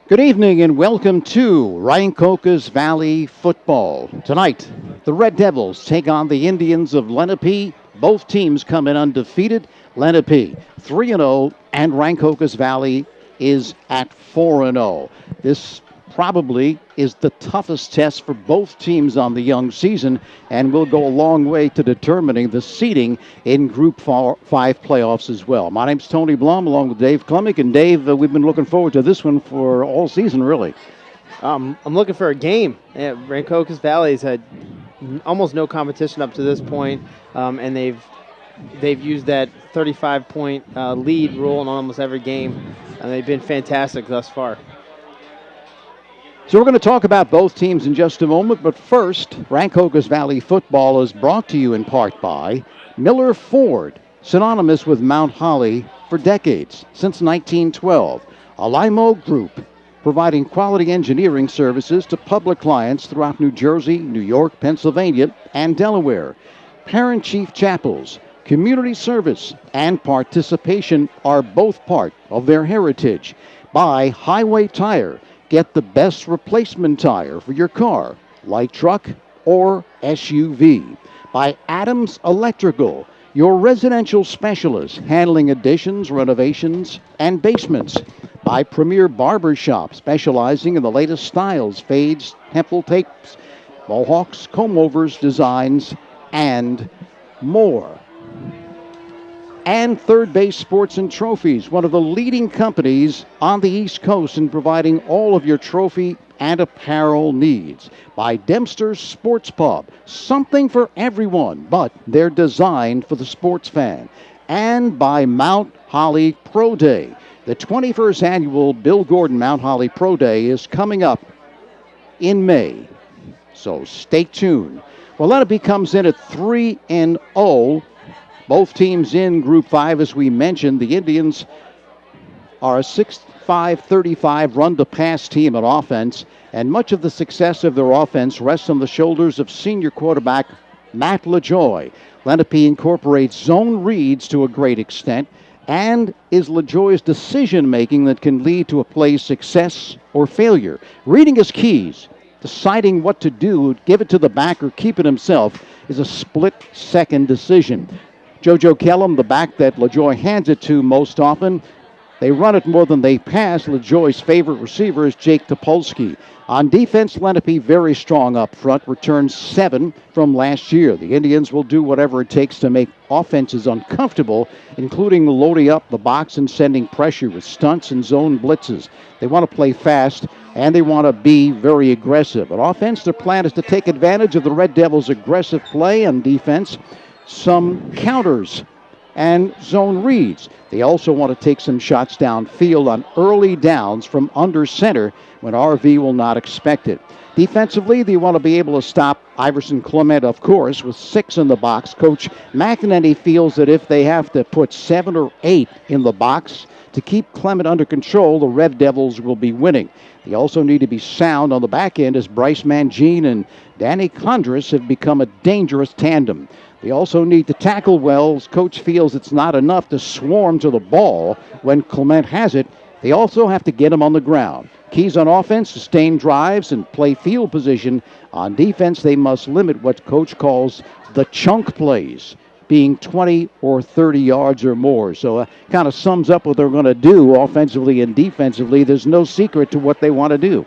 Good evening and welcome to Rancocas Valley football. Tonight, the Red Devils take on the Indians of Lenape. Both teams come in undefeated. Lenape 3-0 and Rancocas Valley is at 4-0. This probably is the toughest test for both teams on the young season and will go a long way to determining the seeding in Group 5 playoffs as well. My name's Tony Blum along with Dave Klemic. And Dave, we've been looking forward to this one for all season, really. I'm looking for a game. Yeah, Rancocas Valley's had almost no competition up to this point, and they've used that 35-point lead rule in almost every game, and they've been fantastic thus far. So we're going to talk about both teams in just a moment, but first, Rancocas Valley football is brought to you in part by Miller Ford, synonymous with Mount Holly for decades, since 1912. Alimo Group, providing quality engineering services to public clients throughout New Jersey, New York, Pennsylvania, and Delaware. Parent Chief Chapels, community service, and participation are both part of their heritage. By Highway Tire, get the best replacement tire for your car, light truck, or SUV. By Adams Electrical, your residential specialist handling additions, renovations, and basements. By Premier Barbershop, specializing in the latest styles, fades, temple tapes, mohawks, comb-overs, designs, and more. And Third Base Sports and Trophies, one of the leading companies on the East Coast in providing all of your trophy and apparel needs. By Dempster's Sports Pub, something for everyone, but they're designed for the sports fan. And by Mount Holly Pro Day. The 21st annual Bill Gordon Mount Holly Pro Day is coming up in May, so stay tuned. Well, Lenape comes in at 3-0. Both teams in Group 5, as we mentioned. The Indians are a 6-5-35 run-to-pass team on offense, and much of the success of their offense rests on the shoulders of senior quarterback Matt LaJoy. Lenape incorporates zone reads to a great extent, and is LaJoy's decision-making that can lead to a play's success or failure. Reading is keys. Deciding what to do, give it to the back or keep it himself, is a split-second decision. JoJo Kellum, the back that LaJoy hands it to most often, they run it more than they pass. LaJoy's favorite receiver is Jake Topolsky. On defense, Lenape very strong up front, returns 7 from last year. The Indians will do whatever it takes to make offenses uncomfortable, including loading up the box and sending pressure with stunts and zone blitzes. They want to play fast, and they want to be very aggressive. On offense, their plan is to take advantage of the Red Devils' aggressive play. On defense, some counters and zone reads. They also want to take some shots downfield on early downs from under center when RV will not expect it. Defensively, they want to be able to stop Iverson Clement, of course, with 6 in the box. Coach McEnany feels that if they have to put 7 or 8 in the box to keep Clement under control, the Red Devils will be winning. They also need to be sound on the back end, as Bryce Mangine and Danny Condris have become a dangerous tandem. They also need to tackle well. Coach feels it's not enough to swarm to the ball when Clement has it. They also have to get him on the ground. Keys on offense, sustain drives, and play field position. On defense, they must limit what Coach calls the chunk plays, being 20 or 30 yards or more. So kind of sums up what they're going to do offensively and defensively. There's no secret to what they want to do.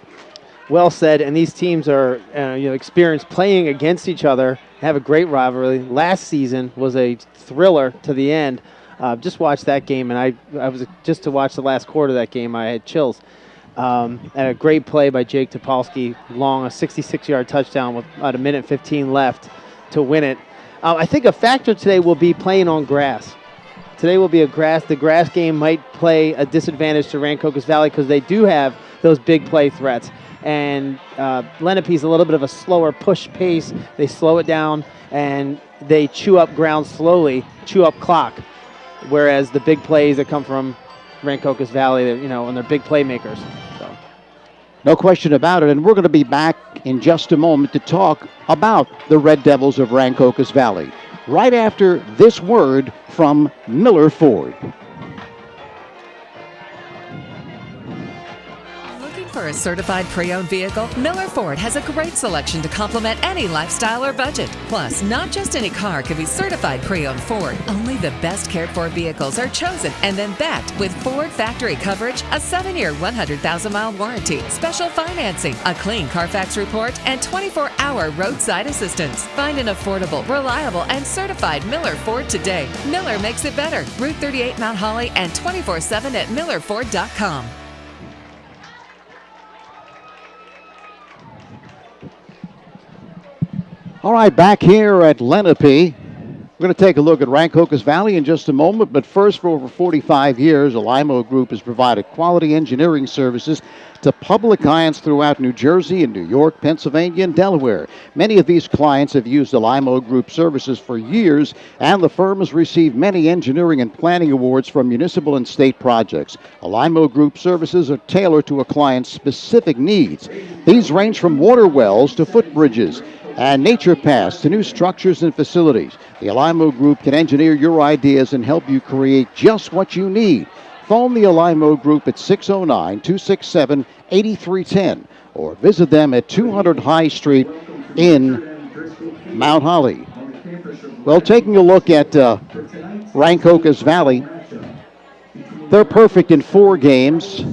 Well said, and these teams are experienced playing against each other, have a great rivalry. Last season was a thriller to the end. Just watched that game, and I was just to watch the last quarter of that game, I had chills. And a great play by Jake Topolsky, long, a 66-yard touchdown with about 1:15 left to win it. I think a factor today will be playing on grass. Today will be the grass game might play a disadvantage to Rancocas Valley because they do have those big play threats. And Lenape's a little bit of a slower push pace. They slow it down, and they chew up ground slowly, chew up clock. Whereas the big plays that come from Rancocas Valley, and they're big playmakers. So. No question about it, and we're going to be back in just a moment to talk about the Red Devils of Rancocas Valley, right after this word from Miller Ford. a certified pre-owned vehicle? Miller Ford has a great selection to complement any lifestyle or budget. Plus, not just any car can be certified pre-owned Ford. Only the best cared for vehicles are chosen and then backed with Ford factory coverage, a 7-year, 100,000-mile warranty, special financing, a clean Carfax report, and 24-hour roadside assistance. Find an affordable, reliable, and certified Miller Ford today. Miller makes it better. Route 38 Mount Holly and 24/7 at millerford.com. All right, back here at Lenape, we're going to take a look at Rancocas Valley in just a moment, but first, for over 45 years, the Limo Group has provided quality engineering services to public clients throughout New Jersey and New York, Pennsylvania, and Delaware. Many of these clients have used the Limo Group services for years, and the firm has received many engineering and planning awards from municipal and state projects. The Limo Group services are tailored to a client's specific needs. These range from water wells to footbridges and nature paths to new structures and facilities. The Alimo Group can engineer your ideas and help you create just what you need. Phone the Alimo Group at 609-267-8310 or visit them at 200 High Street in Mount Holly. Well, taking a look at Rancocas Valley, they're perfect in 4 games.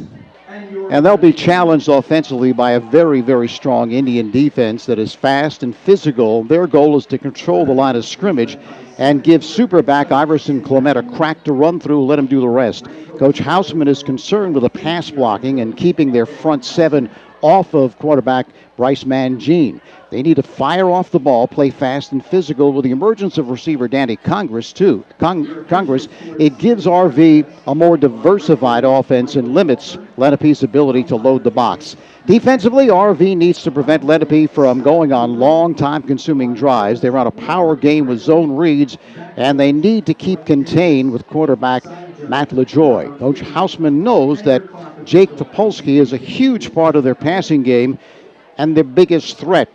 And they'll be challenged offensively by a very, very strong Indian defense that is fast and physical. Their goal is to control the line of scrimmage and give superback Iverson Klemic a crack to run through, let him do the rest. Coach Houseman is concerned with the pass blocking and keeping their front 7 off of quarterback Bryce Mangine. They need to fire off the ball, play fast and physical. With the emergence of receiver Danny Congress, it gives RV a more diversified offense and limits Lenape's ability to load the box. Defensively, RV needs to prevent Lenape from going on long, time-consuming drives. They run a power game with zone reads, and they need to keep contained with quarterback Matt LaJoy. Coach Houseman knows that Jake Topolsky is a huge part of their passing game and their biggest threat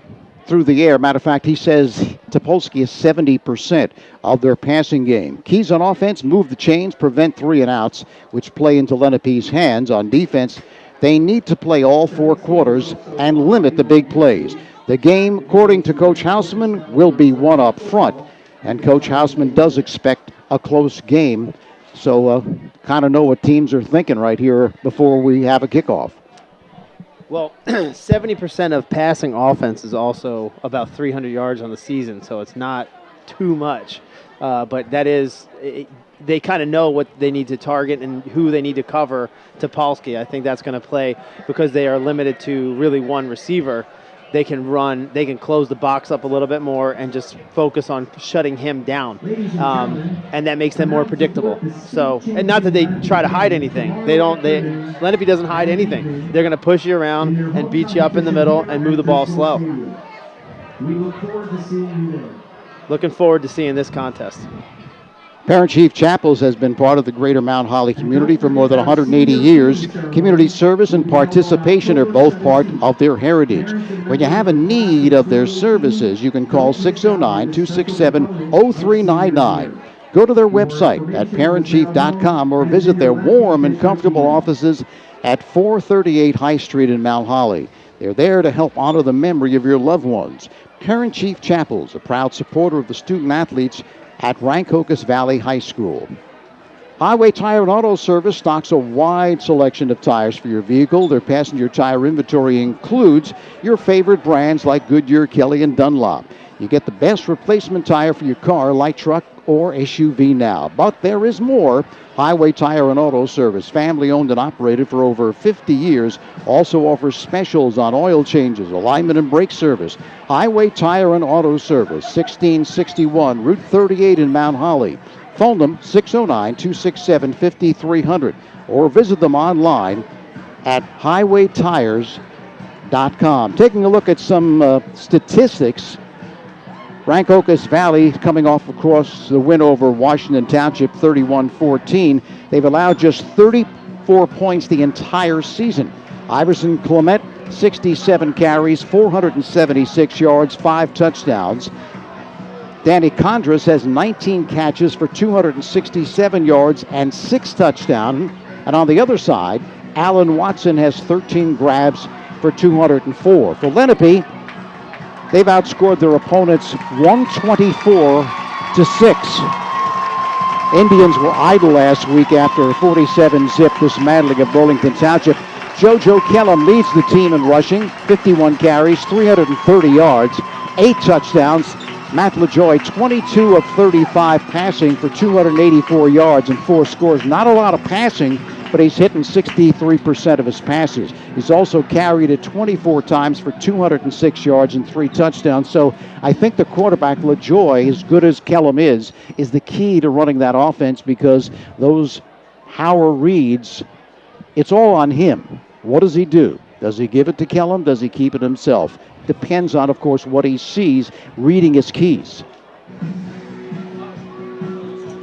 through the air. Matter of fact, he says Topolsky is 70% of their passing game. Keys on offense: move the chains, prevent 3-and-outs, which play into Lenape's hands. On defense, they need to play all 4 quarters and limit the big plays. The game, according to Coach Houseman, will be won up front, and Coach Houseman does expect a close game. So kind of know what teams are thinking right here before we have a kickoff. Well, 70% of passing offense is also about 300 yards on the season, so it's not too much. But that is, they kind of know what they need to target and who they need to cover. Topolsky, I think that's going to play because they are limited to really one receiver. They can run, they can close the box up a little bit more and just focus on shutting him down. And that makes them more predictable. So, and not that they try to hide anything. Lenape doesn't hide anything. They're going to push you around and beat you up in the middle and move the ball slow. Looking forward to seeing this contest. Parent Chief Chapels has been part of the greater Mount Holly community for more than 180 years. Community service and participation are both part of their heritage. When you have a need of their services, you can call 609-267-0399. Go to their website at parentchief.com or visit their warm and comfortable offices at 438 High Street in Mount Holly. They're there to help honor the memory of your loved ones. Parent Chief Chapels, a proud supporter of the student athletes at Rancocas Valley High School. Highway Tire and Auto Service stocks a wide selection of tires for your vehicle. Their passenger tire inventory includes your favorite brands like Goodyear, Kelly, and Dunlop. You get the best replacement tire for your car, light truck, or SUV now. But there is more. Highway Tire and Auto Service, family owned and operated for over 50 years, also offers specials on oil changes, alignment and brake service. Highway Tire and Auto Service, 1661 Route 38 in Mount Holly. Phone them 609-267-5300 or visit them online at highwaytires.com. Taking a look at some statistics. Rancocas Valley coming off across the win over Washington Township 31-14. They've allowed just 34 points the entire season. Iverson Klemic, 67 carries, 476 yards, 5 touchdowns. Danny Condras has 19 catches for 267 yards and 6 touchdowns. And on the other side, Allen Watson has 13 grabs for 204. For Lenape, they've outscored their opponents 124 to 6. Indians were idle last week after a 47-zip dismantling of Burlington Township. JoJo Kellum leads the team in rushing, 51 carries, 330 yards, 8 touchdowns. Matt LaJoy, 22 of 35 passing for 284 yards and 4 scores. Not a lot of passing, but he's hitting 63% of his passes. He's also carried it 24 times for 206 yards and 3 touchdowns. So I think the quarterback, LaJoy, as good as Kellum is the key to running that offense, because those Howard reads, it's all on him. What does he do? Does he give it to Kellum? Does he keep it himself? Depends on, of course, what he sees, reading his keys.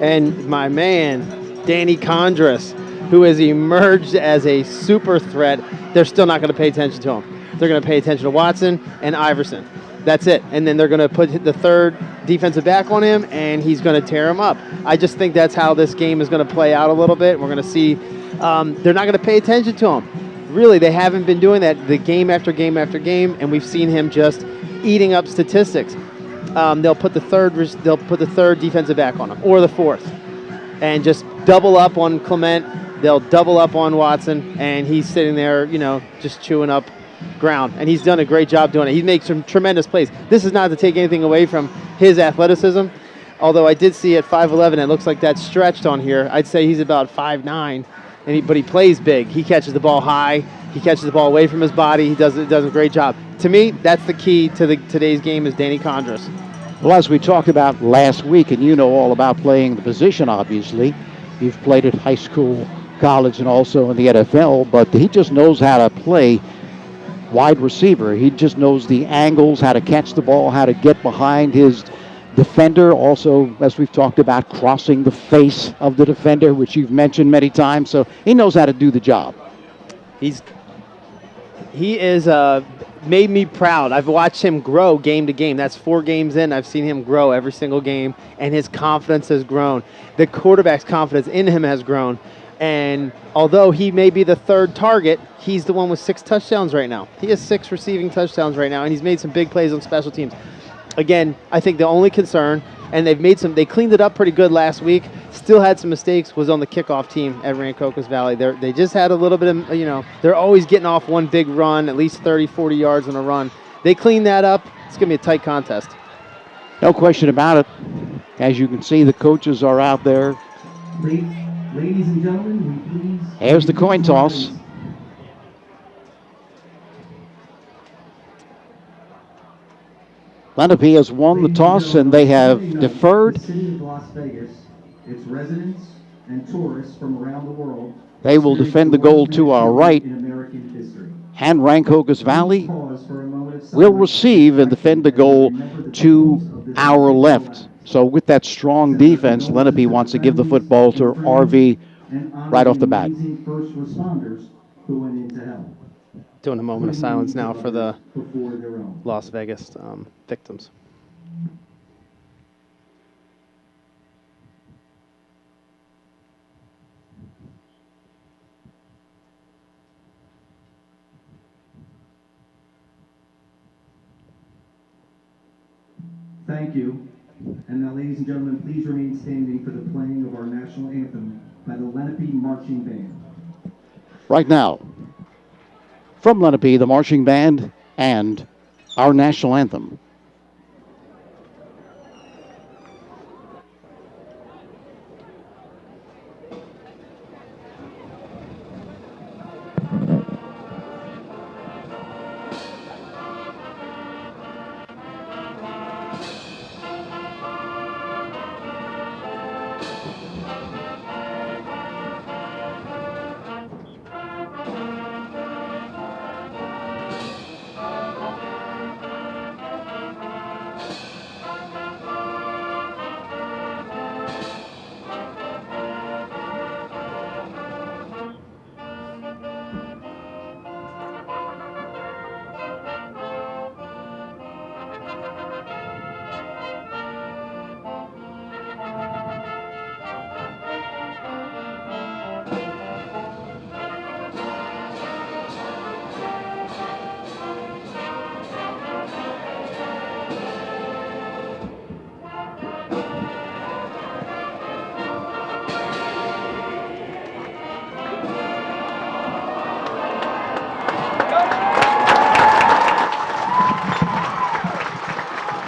And my man, Danny Condris, who has emerged as a super threat, they're still not going to pay attention to him. They're going to pay attention to Watson and Iverson. That's it. And then they're going to put the third defensive back on him, and he's going to tear him up. I just think that's how this game is going to play out a little bit. We're going to see they're not going to pay attention to him. Really, they haven't been doing that the game after game after game, and we've seen him just eating up statistics. They'll put the third defensive back on him, or the fourth, and just double up on Clement. They'll double up on Watson, and he's sitting there, just chewing up ground. And he's done a great job doing it. He makes some tremendous plays. This is not to take anything away from his athleticism, although I did see at 5'11", it looks like that's stretched on here. I'd say he's about 5'9". But he plays big. He catches the ball high. He catches the ball away from his body. He does a great job. To me, that's the key to today's game is Danny Condris. Well, as we talked about last week, and you know all about playing the position, obviously. You've played at high school, college, and also in the NFL, but he just knows how to play wide receiver. He just knows the angles, how to catch the ball, how to get behind his defender. Also, as we've talked about, crossing the face of the defender, which you've mentioned many times. So he knows how to do the job. He is made me proud. I've watched him grow game to game. That's 4 games in. I've seen him grow every single game, and his confidence has grown. The quarterback's confidence in him has grown. And although he may be the third target, he's the one with 6 touchdowns right now. He has 6 receiving touchdowns right now, and he's made some big plays on special teams. Again, I think the only concern, and they cleaned it up pretty good last week, still had some mistakes, was on the kickoff team at Rancocas Valley. They just had a little bit of, they're always getting off one big run, at least 30, 40 yards on a run. They cleaned that up. It's going to be a tight contest. No question about it. As you can see, the coaches are out there. Ladies and gentlemen, we please... Here's the coin toss. Lenape has won the toss, and they have deferred. The city of Las Vegas, its residents and tourists from around the world. They will defend the goal to our right, in American history. and Rancocas Valley will receive and defend the goal to our left. So with that strong defense, Lenape wants to give the football to RV right off the bat. First responders who went into help. Doing a moment of silence now for the Las Vegas victims. Thank you. And now, ladies and gentlemen, please remain standing for the playing of our national anthem by the Lenape Marching Band. Right now, from Lenape, the marching band and our national anthem.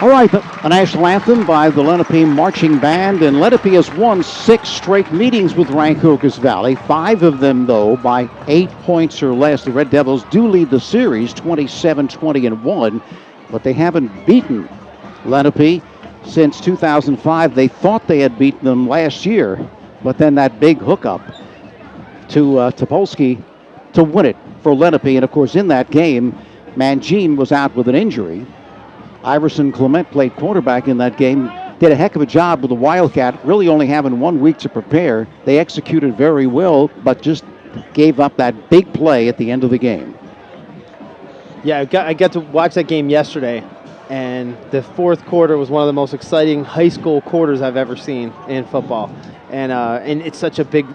All right, the national anthem by the Lenape Marching Band, and Lenape has won 6 straight meetings with Rancocas Valley, 5 of them, though, by 8 points or less. The Red Devils do lead the series 27-20-1, but they haven't beaten Lenape since 2005. They thought they had beaten them last year, but then that big hookup to Topolsky to win it for Lenape. And, of course, in that game, Mangine was out with an injury. Iverson Klemic played quarterback in that game, did a heck of a job with the Wildcat, really only having 1 week to prepare. They executed very well, but just gave up that big play at the end of the game. Yeah, I got to watch that game yesterday, and the fourth quarter was one of the most exciting high school quarters I've ever seen in football. And it's such a big,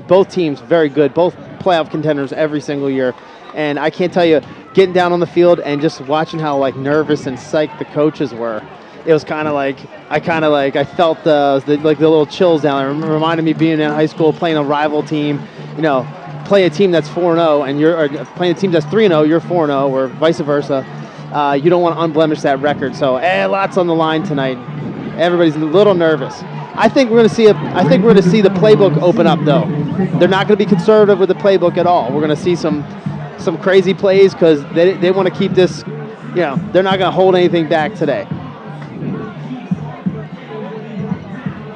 both teams very good, both playoff contenders every single year. And I can't tell you, getting down on the field and just watching how nervous and psyched the coaches were. It was kind of like I felt the little chills down there. It reminded me being in high school playing a rival team, play a team that's 4-0 and you're playing a team that's 3-0, you're 4-0, or vice versa. You don't want to unblemish that record. So lots on the line tonight. Everybody's a little nervous. I think we're going to see the playbook open up, though. They're not going to be conservative with the playbook at all. We're going to see some crazy plays because they want to keep this. They're not going to hold anything back today.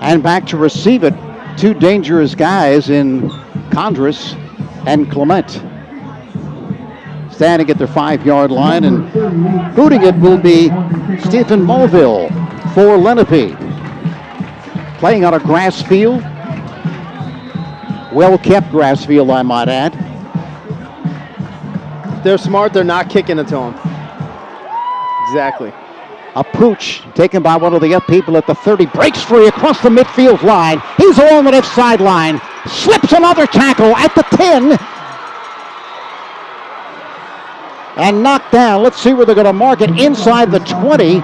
And back to receive it, 2 dangerous guys in Condris and Clement. Standing at their 5-yard line, and booting it will be Stephen Mulville for Lenape. Playing on a grass field, well-kept grass field, I might add. They're smart. They're not kicking it to him. Exactly. A pooch taken by one of the up people at the 30. Breaks free across the midfield line. He's along the left sideline. Slips another tackle at the 10. And knocked down. Let's see where they're going to mark it. Inside the 20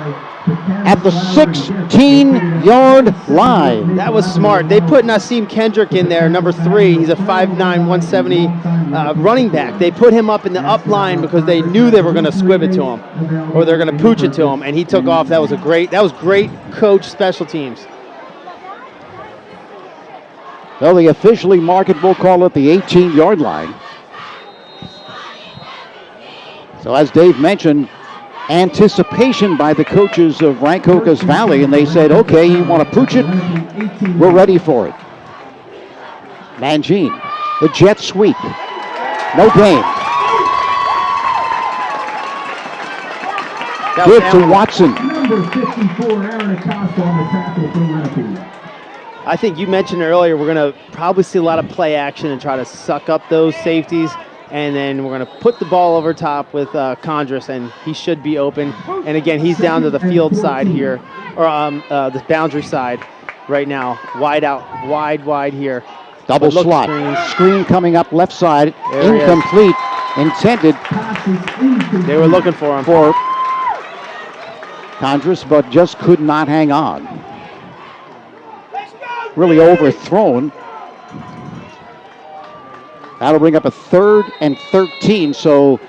at the 16-yard line. That was smart. They put Nassim Kendrick in there, number 3. He's a 5'9", 170 running back. They put him up in the up line because they knew they were going to squib it to him, or they're going to pooch it to him, and he took off. That was great coach special teams. Well, they officially mark it, we'll call it the 18-yard line. So as Dave mentioned, anticipation by the coaches of Rancocas Valley, and they said, okay, you want to pooch it? We're ready for it. Mangine, the jet sweep. No gain. Good to Watson. Number 54, Aaron Acosta on the tackle for Lenape. I think you mentioned earlier we're going to probably see a lot of play action and try to suck up those safeties. And then we're going to put the ball over top with Condris, and he should be open. And again, he's down to the field side here, or the boundary side right now. Wide out, wide here. Double slot. Screen coming up left side. There incomplete. Intended. They were looking for him. For Condris, but just could not hang on. Really overthrown. That'll bring up a 3rd and 13. So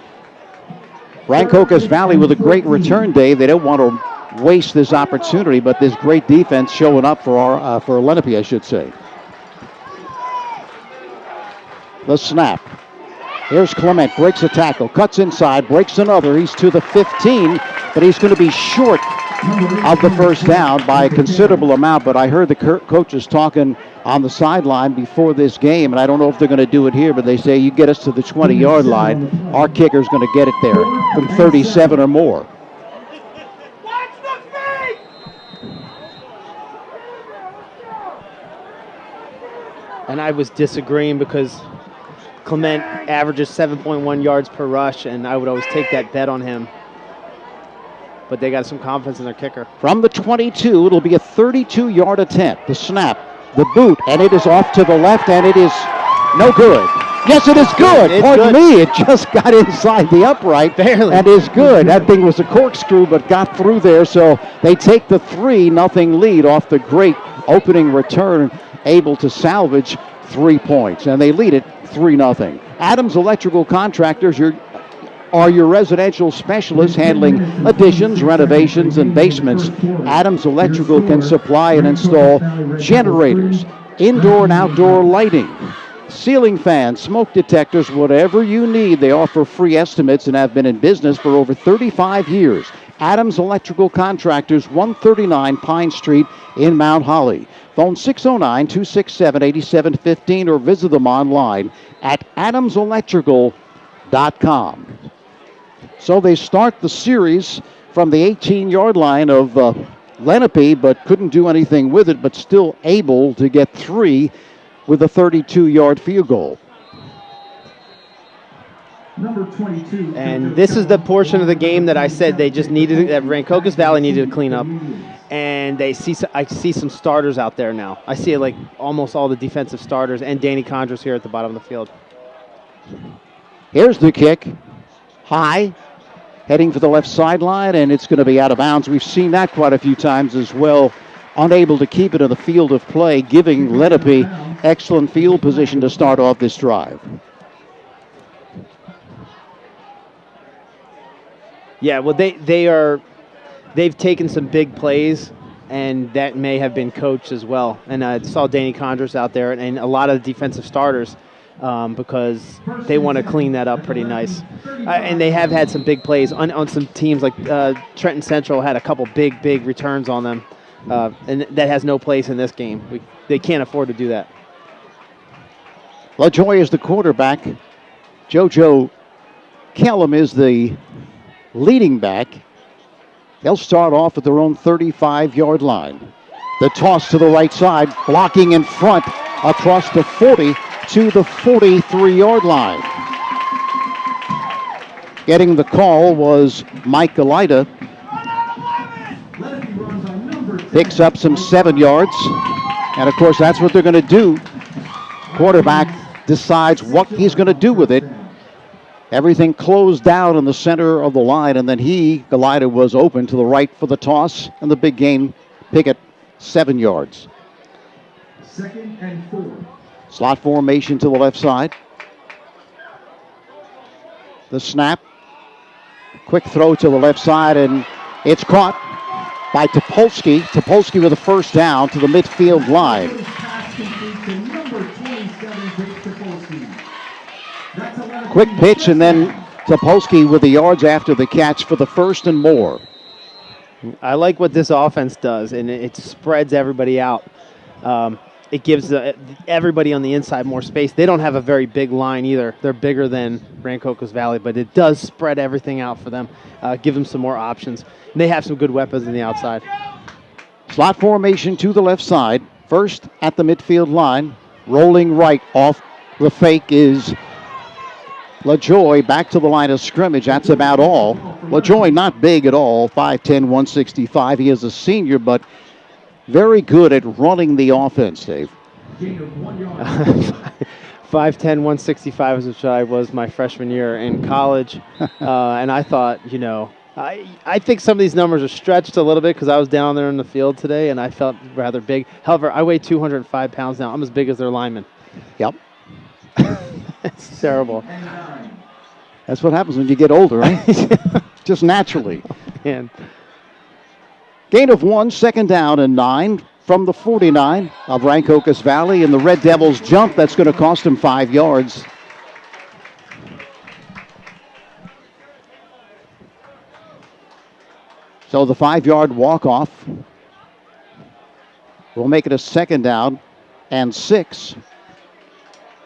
Rancocas Valley with a great return, Dave. They don't want to waste this opportunity, but this great defense showing up for Lenape, I should say. The snap. Here's Clement, breaks a tackle, cuts inside, breaks another. He's to the 15, but he's going to be short of the first down by a considerable amount. But I heard the coaches talking on the sideline before this game, and I don't know if they're going to do it here, but they say you get us to the 20-yard line, our kicker's going to get it there from 37 or more. And I was disagreeing because Clement averages 7.1 yards per rush, and I would always take that bet on him. But they got some confidence in their kicker. From the 22, it'll be a 32-yard attempt. The snap, the boot, and it is off to the left, and it is no good. Yes, it is good. Pardon me, it just got inside the upright. Barely. And is good. That thing was a corkscrew, but got through there. So they take the 3-0 lead off the great opening return, able to salvage 3 points. And they lead it 3-0. Adams Electrical Contractors, are your residential specialists handling additions, renovations, and basements. Adams Electrical can supply and install generators, indoor and outdoor lighting, ceiling fans, smoke detectors, whatever you need. They offer free estimates and have been in business for over 35 years. Adams Electrical Contractors, 139 Pine Street in Mount Holly. Phone 609-267-8715 or visit them online at adamselectrical.com. So they start the series from the 18-yard line of Lenape, but couldn't do anything with it, but still able to get 3 with a 32-yard field goal. Number 22. And this is the portion of the game that I said they just needed, that Rancocas Valley needed to clean up. And I see some starters out there now. I see like almost all the defensive starters and Danny Condras here at the bottom of the field. Here's the kick. High, heading for the left sideline, and it's going to be out of bounds. We've seen that quite a few times as well. Unable to keep it in the field of play, giving Lenape excellent field position to start off this drive. Yeah, well, they've taken some big plays, and that may have been coached as well. And I saw Danny Condras out there and a lot of defensive starters because they want to clean that up pretty nice. And they have had some big plays on some teams like Trenton Central had a couple big returns on them, and that has no place in this game. They can't afford to do that. LaJoy is the quarterback. JoJo Kellum is the leading back. They'll start off at their own 35-yard line. The toss to the right side, blocking in front across the 40 to the 43-yard line. Getting the call was Mike Galida. Picks up some 7 yards. And, of course, that's what they're going to do. Quarterback decides what he's going to do with it. Everything closed down in the center of the line, and then Galida, was open to the right for the toss, and the big gain, Pickett, 7 yards. 2nd and 4. Slot formation to the left side. The snap. Quick throw to the left side, and it's caught by Topolsky. Topolsky with a first down to the midfield line. Quick pitch, and then Topolsky with the yards after the catch for the first and more. I like what this offense does, and it spreads everybody out. It gives everybody on the inside more space. They don't have a very big line either. They're bigger than Rancocas Valley, but it does spread everything out for them, give them some more options. And they have some good weapons on the outside. Slot formation to the left side. First at the midfield line. Rolling right off the fake is LaJoy back to the line of scrimmage. That's about all. LaJoy not big at all, 5'10", 165. He is a senior, but very good at running the offense, Dave. 5'10", 165 is which I was my freshman year in college. And I thought, I think some of these numbers are stretched a little bit because I was down there in the field today and I felt rather big. However, I weigh 205 pounds now. I'm as big as their lineman. Yep. It's terrible. That's what happens when you get older, right? Just naturally. Man. Gain of 1, 2nd down and 9 from the 49 of Rancocas Valley, and the Red Devils jump. That's going to cost them 5 yards. So the 5-yard walk-off will make it a 2nd down and 6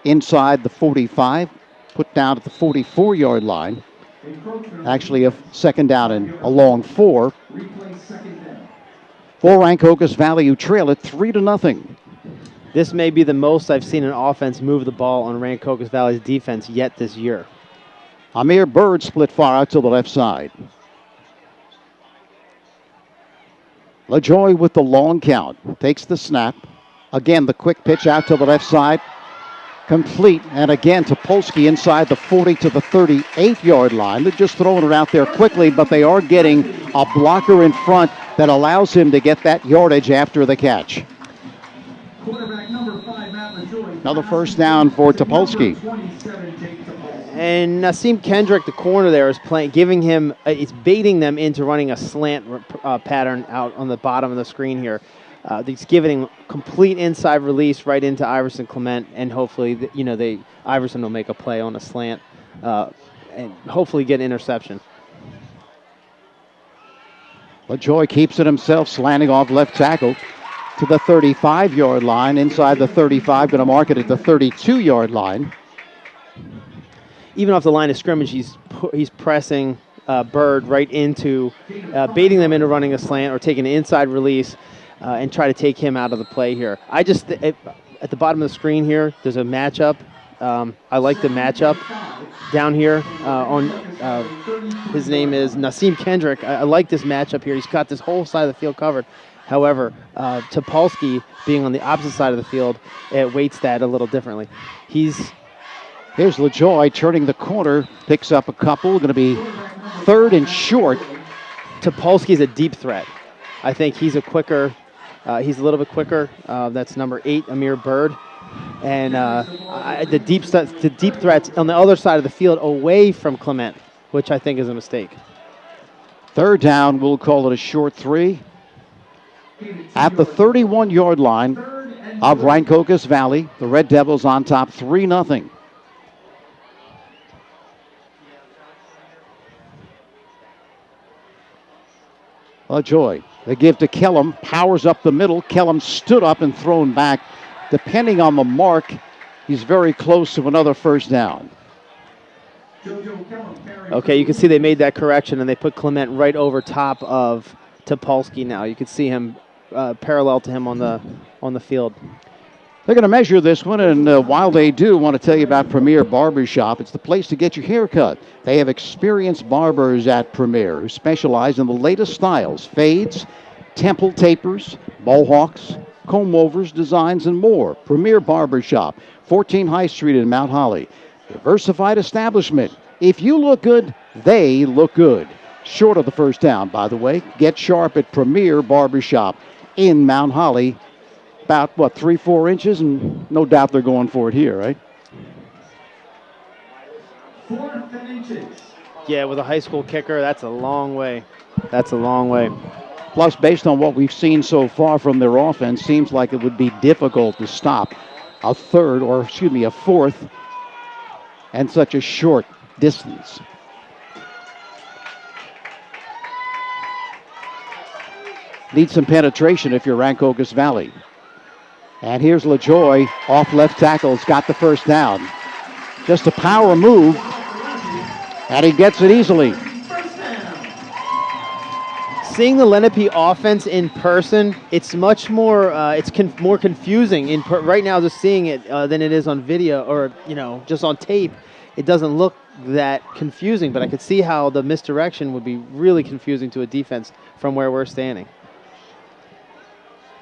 inside the 45, put down at the 44-yard line. Actually, a 2nd down and a long 4. For Rancocas Valley, who trail it 3-0. This may be the most I've seen an offense move the ball on Rancocas Valley's defense yet this year. Amir Bird split far out to the left side. LaJoy with the long count. Takes the snap. Again, the quick pitch out to the left side. Complete. And again, Topolsky inside the 40 to the 38-yard line. They're just throwing it out there quickly, but they are getting a blocker in front that allows him to get that yardage after the catch. Quarterback number 5, Matt LaJoy. Another first down for Topolsky. And Naseem Kendrick, the corner there, is giving him, it's baiting them into running a slant pattern out on the bottom of the screen here. He's giving complete inside release right into Iverson Clement, and hopefully, Iverson will make a play on a slant and hopefully get an interception. LaJoy keeps it himself, slanting off left tackle to the 35-yard line. Inside the 35, going to mark it at the 32-yard line. Even off the line of scrimmage, he's pressing Bird right into, baiting them into running a slant or taking an inside release and try to take him out of the play here. At the bottom of the screen here, there's a matchup. I like the matchup down here his name is Naseem Kendrick. I like this matchup here. He's got this whole side of the field covered. However, Topolsky being on the opposite side of the field, it weights that a little differently. Here's LaJoy turning the corner, picks up a couple, going to be 3rd and short. Topolsky's a deep threat. I think he's a little bit quicker. That's number 8, Amir Bird. And the deep threats on the other side of the field away from Clement, which I think is a mistake. 3rd down, we'll call it a short 3. At the 31-yard line of Rancocas Valley, the Red Devils on top 3-0. LaJoy, they give to Kellum, powers up the middle. Kellum stood up and thrown back. Depending on the mark, he's very close to another 1st down. Okay, you can see they made that correction, and they put Clement right over top of Topolsky now. You can see him parallel to him on the field. They're going to measure this one, and while they do, I want to tell you about Premier Barbershop. It's the place to get your hair cut. They have experienced barbers at Premier who specialize in the latest styles, fades, temple tapers, mohawks, comb-overs, designs, and more. Premier Barbershop, 14 High Street in Mount Holly. Diversified establishment. If you look good, they look good. Short of the 1st down, by the way. Get sharp at Premier Barbershop in Mount Holly. About, 3-4 inches, and no doubt they're going for it here, right? 4 inches. Yeah, with a high school kicker, that's a long way. That's a long way. Plus, based on what we've seen so far from their offense, seems like it would be difficult to stop a 4th, and such a short distance. Need some penetration if you're Rancocas Valley. And here's LaJoy off left tackle. He's got the 1st down. Just a power move, and he gets it easily. Seeing the Lenape offense in person, it's much more more confusing right now just seeing it than it is on video or just on tape. It doesn't look that confusing, but I could see how the misdirection would be really confusing to a defense from where we're standing.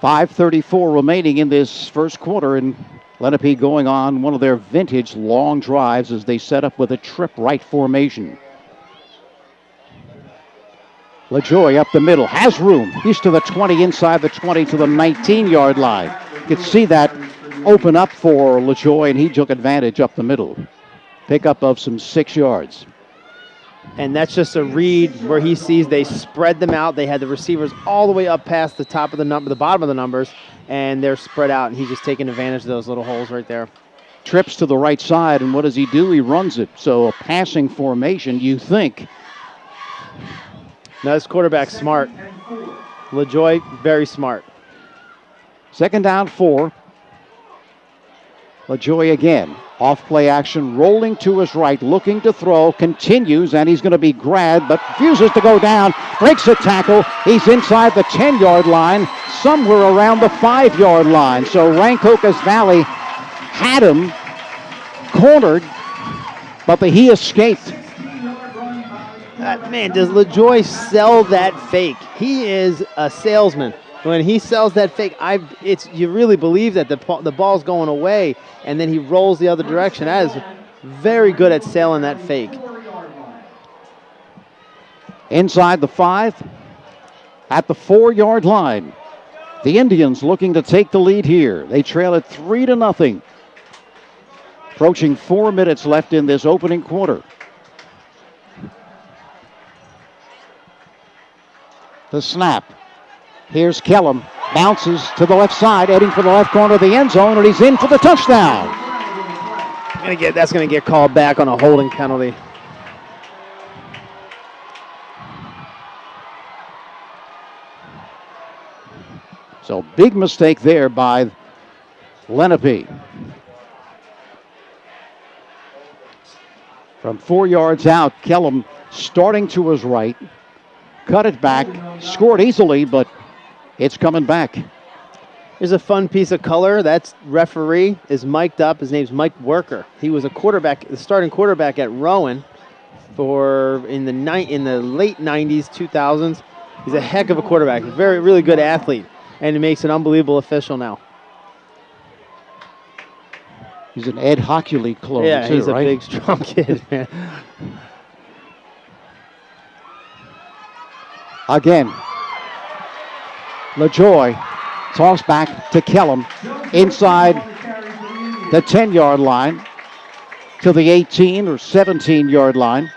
5:34 remaining in this 1st quarter, and Lenape going on one of their vintage long drives as they set up with a trip right formation. LaJoy up the middle, has room. He's to the 20, inside the 20 to the 19-yard line. You could see that open up for LaJoy, and he took advantage up the middle. Pickup of some 6 yards. And that's just a read where he sees they spread them out. They had the receivers all the way up past the top of the bottom of the numbers, and they're spread out, and he's just taking advantage of those little holes right there. Trips to the right side, and what does he do? He runs it. So a passing formation, you think. Now this quarterback's smart. LaJoy, very smart. 2nd down 4. LaJoy again. Off play action, rolling to his right, looking to throw, continues, and he's going to be grabbed, but refuses to go down, breaks a tackle. He's inside the 10-yard line, somewhere around the 5-yard line. So Rancocas Valley had him cornered, but he escaped. Man, does LaJoy sell that fake? He is a salesman. When he sells that fake, you really believe that the ball's going away, and then he rolls the other direction. That is very good at selling that fake. Inside the 5, at the 4-yard line. The Indians looking to take the lead here. They trail it 3-0. Approaching 4 minutes left in this opening quarter. The snap. Here's Kellum. Bounces to the left side, heading for the left corner of the end zone, and he's in for the touchdown. That's going to get called back on a holding penalty. So big mistake there by Lenape. From 4 yards out, Kellum starting to his right. Cut it back, scored easily, but it's coming back. Here's a fun piece of color. That referee is mic'd up. His name's Mike Worker. He was the starting quarterback at Rowan in the late 90s, 2000s. He's a heck of a quarterback. He's a really good athlete, and he makes an unbelievable official now. He's an Ed Hockley clone, yeah, too, he's right? a big, strong kid, man. Again, LaJoy toss back to Kellum inside the 10-yard line to the 18 or 17-yard line.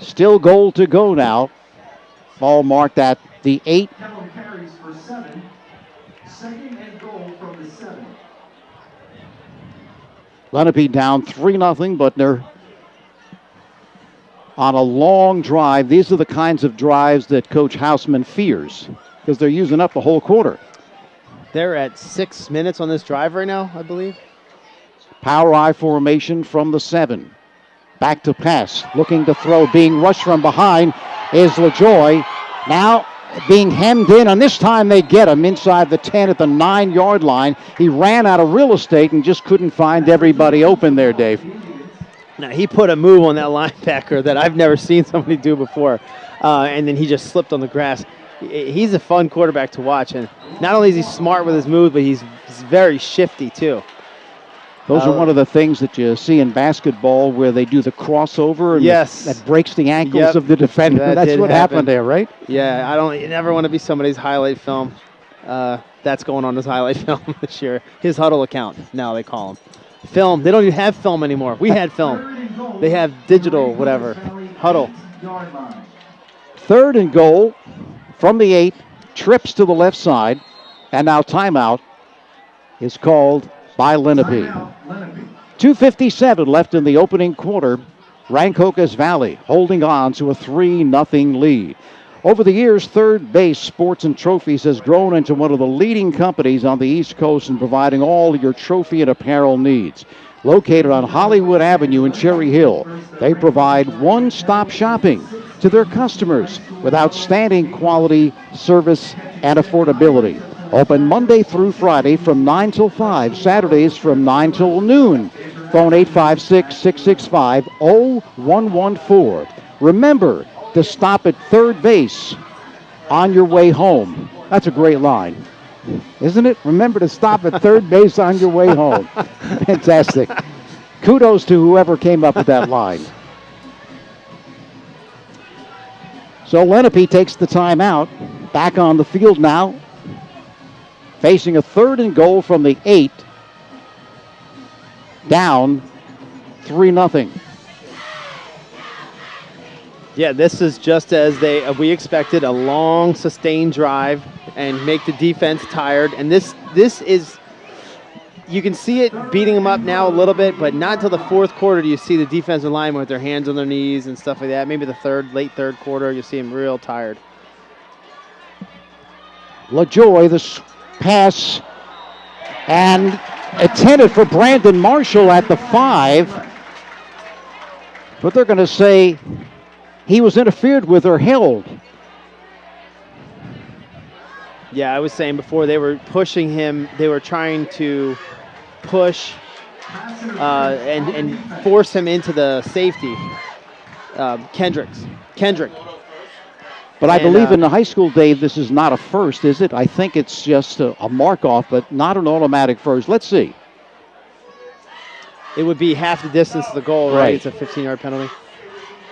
Still goal to go now. Ball marked at the 8. Kellum carries for 7. Second and goal from the 7. Lenape down 3-0, but they're on a long drive. These are the kinds of drives that Coach Houseman fears because they're using up the whole quarter. They're at 6 minutes on this drive right now, I believe. Power I formation from the 7. Back to pass, looking to throw, being rushed from behind is LaJoy. Now being hemmed in, and this time they get him inside the 10 at the 9-yard line. He ran out of real estate and just couldn't find everybody open there, Dave. Now, he put a move on that linebacker that I've never seen somebody do before, and then he just slipped on the grass. He's a fun quarterback to watch, and not only is he smart with his moves, but he's very shifty, too. Those are one of the things that you see in basketball where they do the crossover and yes. that breaks the ankles of the defender. That's what happened there, right? Yeah, you never want to be somebody's highlight film. That's going on his highlight film this year. His huddle account, now they call him. Film. They don't even have film anymore. We had film. They have digital, whatever. Huddle. 3rd and goal from the 8. Trips to the left side. And now timeout is called by Lenape. 2:57 left in the opening quarter. Rancocas Valley holding on to a 3-0 lead. Over the years, Third Base Sports and Trophies has grown into one of the leading companies on the East Coast in providing all your trophy and apparel needs. Located on Hollywood Avenue in Cherry Hill, they provide one-stop shopping to their customers with outstanding quality, service, and affordability. Open Monday through Friday from 9 till 5, Saturdays from 9 till noon. Phone 856-665-0114. Remember to stop at third base on your way home. That's a great line, isn't it? Remember to stop at third base on your way home. Fantastic. Kudos to whoever came up with that line. So Lenape takes the timeout. Back on the field now. Facing a 3rd and goal from the 8. Down 3-0. Yeah, this is just as we expected, a long, sustained drive and make the defense tired. And this is, you can see it beating them up now a little bit, but not until the 4th quarter do you see the defensive line with their hands on their knees and stuff like that. Maybe the late third quarter, you see them real tired. LaJoy, the pass, and intended for Brandon Marshall at the 5. But they're going to say he was interfered with or held. Yeah, I was saying before they were pushing him. They were trying to push and force him into the safety. Kendrick. But I believe in the high school, Dave, this is not a first, is it? I think it's just a mark-off, but not an automatic first. Let's see. It would be half the distance to the goal, right? It's a 15-yard penalty.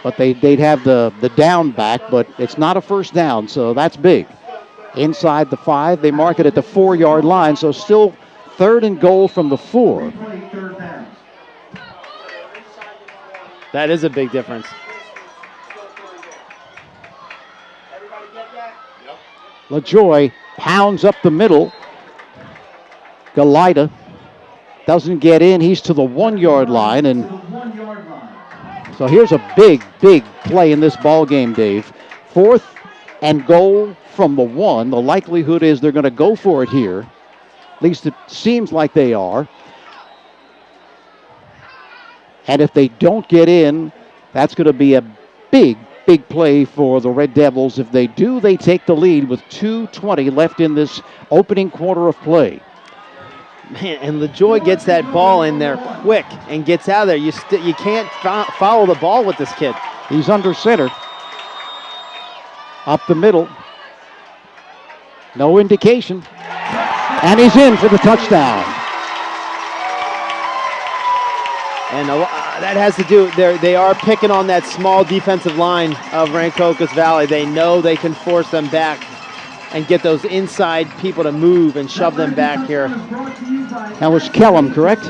but they'd have the down back, but it's not a first down, so that's big. Inside the 5, they mark it at the 4-yard line, so still 3rd and goal from the 4. That is a big difference. LaJoy pounds up the middle. Galida doesn't get in. He's to the 1-yard line, and so here's a big, big play in this ball game, Dave. 4th and goal from the 1. The likelihood is they're going to go for it here. At least it seems like they are. And if they don't get in, that's going to be a big, big play for the Red Devils. If they do, they take the lead with 2:20 left in this opening quarter of play. Man, and LaJoy gets that ball in there quick and gets out of there. You can't follow the ball with this kid. He's under center. Up the middle. No indication. And he's in for the touchdown. And that has to do, they are picking on that small defensive line of Rancocas Valley. They know they can force them back and get those inside people to move and shove them back here. That was Kellum, correct?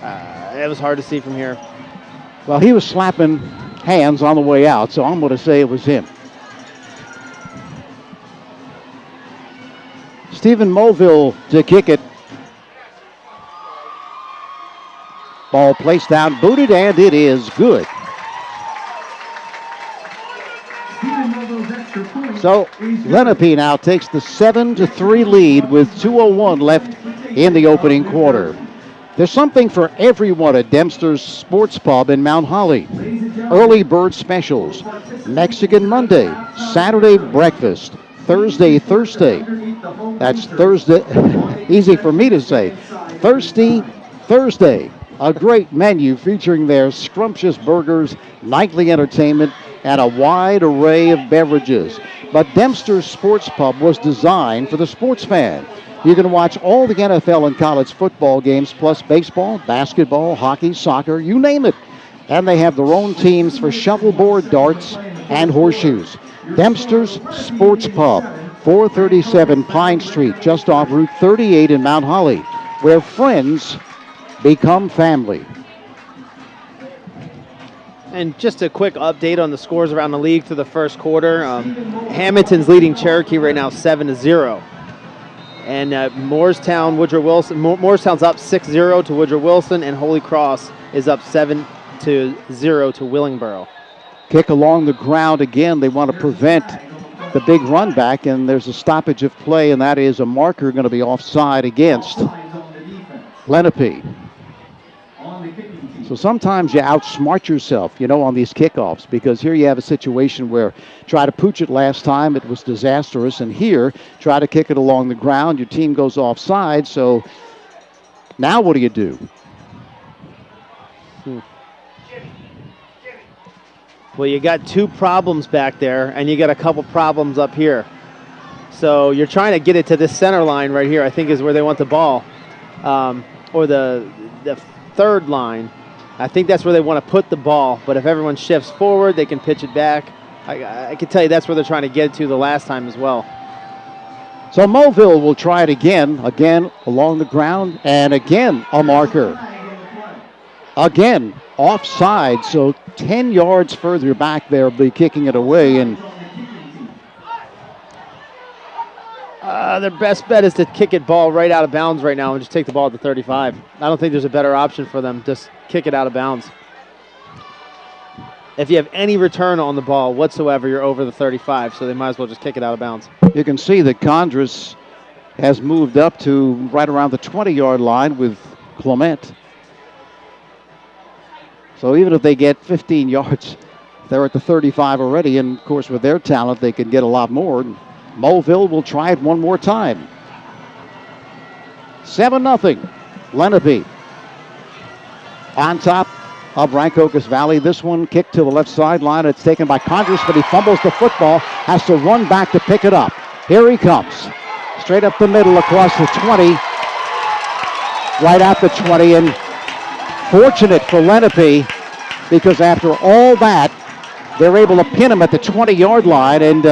It was hard to see from here. Well, he was slapping hands on the way out, so I'm going to say it was him. Stephen Mulville to kick it. Ball placed down, booted, and it is good. So Lenape now takes the 7-3 lead with 2:01 left in the opening quarter. There's something for everyone at Dempster's Sports Pub in Mount Holly. Early bird specials, Mexican Monday, Saturday breakfast, Thursday. That's Thursday, easy for me to say. Thursday. A great menu featuring their scrumptious burgers, nightly entertainment, and a wide array of beverages. But Dempster's Sports Pub was designed for the sports fan. You can watch all the NFL and college football games, plus baseball, basketball, hockey, soccer, you name it. And they have their own teams for shuffleboard, darts, and horseshoes. Dempster's Sports Pub, 437 Pine Street, just off Route 38 in Mount Holly, where friends become family. And just a quick update on the scores around the league through the first quarter. Hamilton's leading Cherokee right now 7-0. And Moorestown's up 6-0 to Woodrow Wilson, and Holy Cross is up 7-0 to Willingboro. Kick along the ground again. They want to prevent the big run back, and there's a stoppage of play, and that is a marker going to be offside against Lenape. So sometimes you outsmart yourself, on these kickoffs, because here you have a situation where try to pooch it last time, it was disastrous, and here try to kick it along the ground, your team goes offside, so now what do? Well, you got 2 problems back there, and you got a couple problems up here. So you're trying to get it to this center line right here, I think is where they want the ball, or the third line. I think that's where they want to put the ball, but if everyone shifts forward, they can pitch it back. I can tell you that's where they're trying to get to the last time as well. So Mulville will try it again along the ground, and again a marker. Again, offside, so 10 yards further back they'll be kicking it away, and their best bet is to kick it ball right out of bounds right now and just take the ball at the 35. I don't think there's a better option for them. Just kick it out of bounds. If you have any return on the ball whatsoever, you're over the 35, so they might as well just kick it out of bounds. You can see that Condris has moved up to right around the 20-yard line with Clement. So even if they get 15 yards, they're at the 35 already, and of course with their talent they can get a lot more. Mulville will try it one more time. 7-0. Lenape on top of Rancocas Valley. This one kicked to the left sideline. It's taken by Condris, but he fumbles the football, has to run back to pick it up. Here he comes. Straight up the middle across the 20. Right at the 20, and fortunate for Lenape, because after all that, they're able to pin him at the 20-yard line, and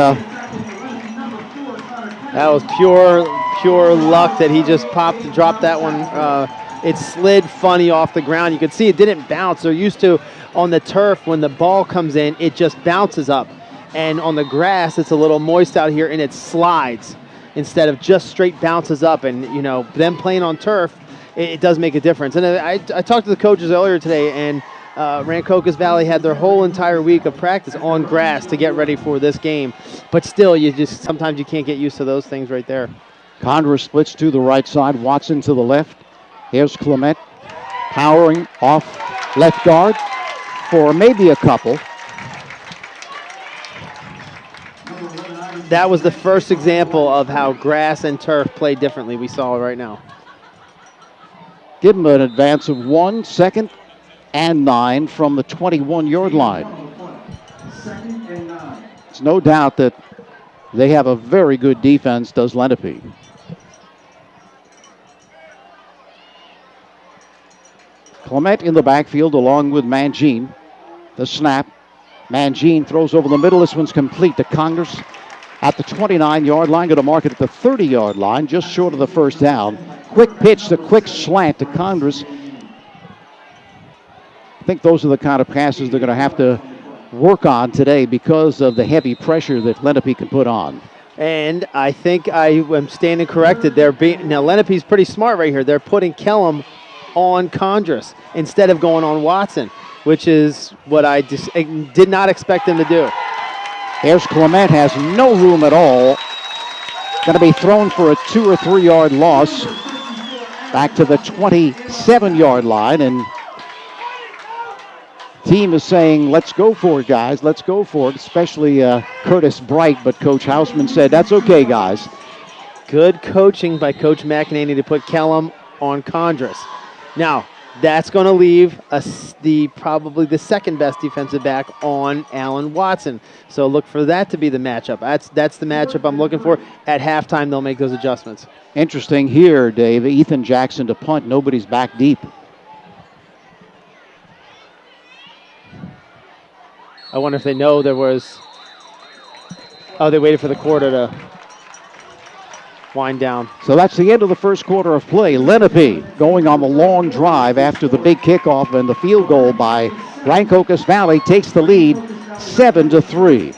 that was pure luck that he just dropped that one. It slid funny off the ground. You could see it didn't bounce. They're used to on the turf when the ball comes in, it just bounces up. And on the grass, it's a little moist out here, and it slides instead of just straight bounces up. And, you know, them playing on turf, it does make a difference. And I talked to the coaches earlier today, and Rancocas Valley had their whole entire week of practice on grass to get ready for this game. But still, sometimes you can't get used to those things right there. Condra splits to the right side, Watson to the left. Here's Klemic powering off left guard for maybe a couple. That was the first example of how grass and turf play differently. We saw it right now. Give them an advance of 1, 2nd and 9 from the 21-yard line. It's no doubt that they have a very good defense, does Lenape. Clement in the backfield along with Mangine. The snap. Mangine throws over the middle. This one's complete to Congress at the 29-yard line. Going to mark it at the 30-yard line, just short of the first down. Quick pitch, the quick slant to Congress. I think those are the kind of passes they're going to have to work on today because of the heavy pressure that Lenape can put on. And I think I am standing corrected. Now Lenape's pretty smart right here. They're putting Kellum on Condris instead of going on Watson, which is what I did not expect them to do. Here's Clement, has no room at all. Going to be thrown for a 2 or 3 yard loss. Back to the 27-yard line, and team is saying, let's go for it, guys. Let's go for it, especially Curtis Bright. But Coach Hausman said, that's okay, guys. Good coaching by Coach McEnany to put Kellum on Condris. Now, that's going to leave probably the second best defensive back on Allen Watson. So look for that to be the matchup. That's the matchup I'm looking for. At halftime, they'll make those adjustments. Interesting here, Dave. Ethan Jackson to punt. Nobody's back deep. I wonder if they know there was... Oh, they waited for the quarter to wind down. So that's the end of the first quarter of play. Lenape going on the long drive after the big kickoff, and the field goal by Rancocas Valley takes the lead 7-3.